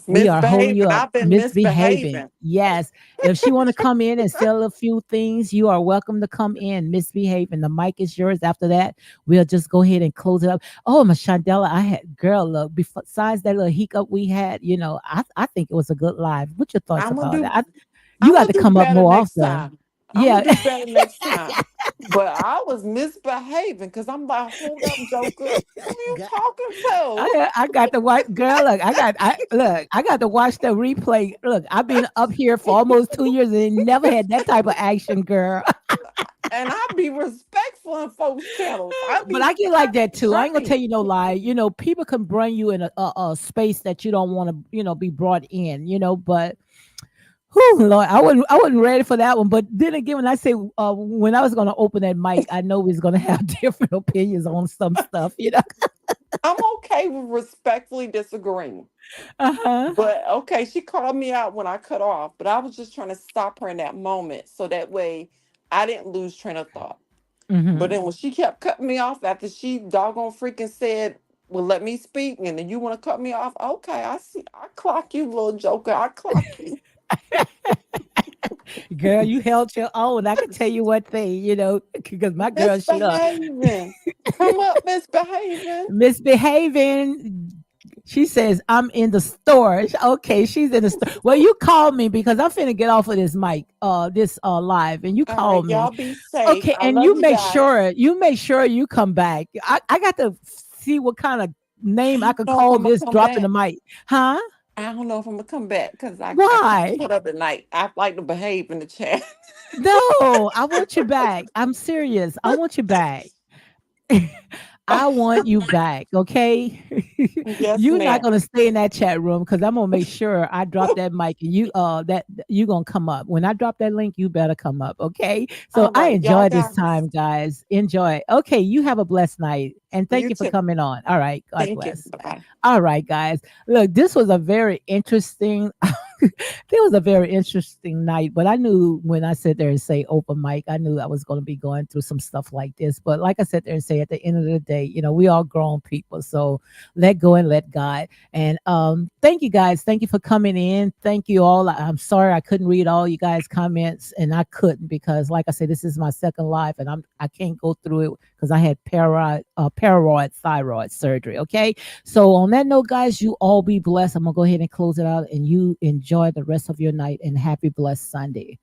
We are holding you Misbehaving. up, I've been misbehaving. misbehaving. Yes. If she want to come in and sell a few things, you are welcome to come in, misbehaving. The mic is yours. After that, we'll just go ahead and close it up. Oh, my Chandela, I had girl look. Besides that little hiccup we had, I think it was a good live. What your thoughts I'm gonna about do. that? You I'm got gonna to do come up better more next often. time. I'm Yeah. gonna do better next time. But I was misbehaving because I'm like, hold up, Joker. Who you talking to? I got to watch, girl. Look, I got to watch the replay. Look, I've been up here for almost 2 years and never had that type of action, girl. And I be respectful in folks' channels. I But be I get like that too. I ain't gonna straight. tell you no lie. People can bring you in a space that you don't want to, be brought in. But whew, Lord, I wasn't ready for that one. But then again, when I say when I was gonna open that mic, I know we was gonna have different opinions on some stuff. I'm okay with respectfully disagreeing. Uh huh. But okay, she called me out when I cut off, but I was just trying to stop her in that moment so that way I didn't lose train of thought. But Hmm. then when she kept cutting me off after she doggone freaking said, well, let me speak, and then you want to cut me off. Okay, I see. I clock you, little joker. I clock you. Girl, you held your own. I can tell you one thing, because my girl, Misbehaving. Come up misbehaving. misbehaving. She says, I'm in the store. Okay, she's in the store. Well, you call me because I'm finna get off of this mic, this live, and you All call right, me. y'all be safe. Okay, I and love you you make guys. sure you come back. I got to see what kind of name I I don't could know if call I'm gonna this come dropping the back. mic. Huh? I don't know if I'm gonna come back because I kind of Why? put up at night. I like to behave in the chat. No, I want you back. I'm serious. I want you back. I want you back, okay? Yes, You're not ma'am. gonna stay in that chat room because I'm gonna make sure I drop that mic and you gonna come up. When I drop that link, you better come up, okay? So All I right, y'all enjoy this guys. time, guys. Enjoy. Okay, you have a blessed night and thank You you for too. coming on. All right, God Thank you. bless. Bye bye. All right, guys. Look, this was a very interesting. It was a very interesting night, but I knew when I sit there and say open mic, I knew I was going to be going through some stuff like this. But like I said there and say, at the end of the day, we all grown people, so let go and let God. And thank you guys. Thank you for coming in. Thank you all. I'm sorry I couldn't read all you guys' comments, and I couldn't because, like I said, this is my second live, and I can't go through it because I had paranoid thyroid surgery. Okay, so on that note, guys, you all be blessed. I'm gonna go ahead and close it out, and you enjoy the rest of your night and happy blessed Sunday.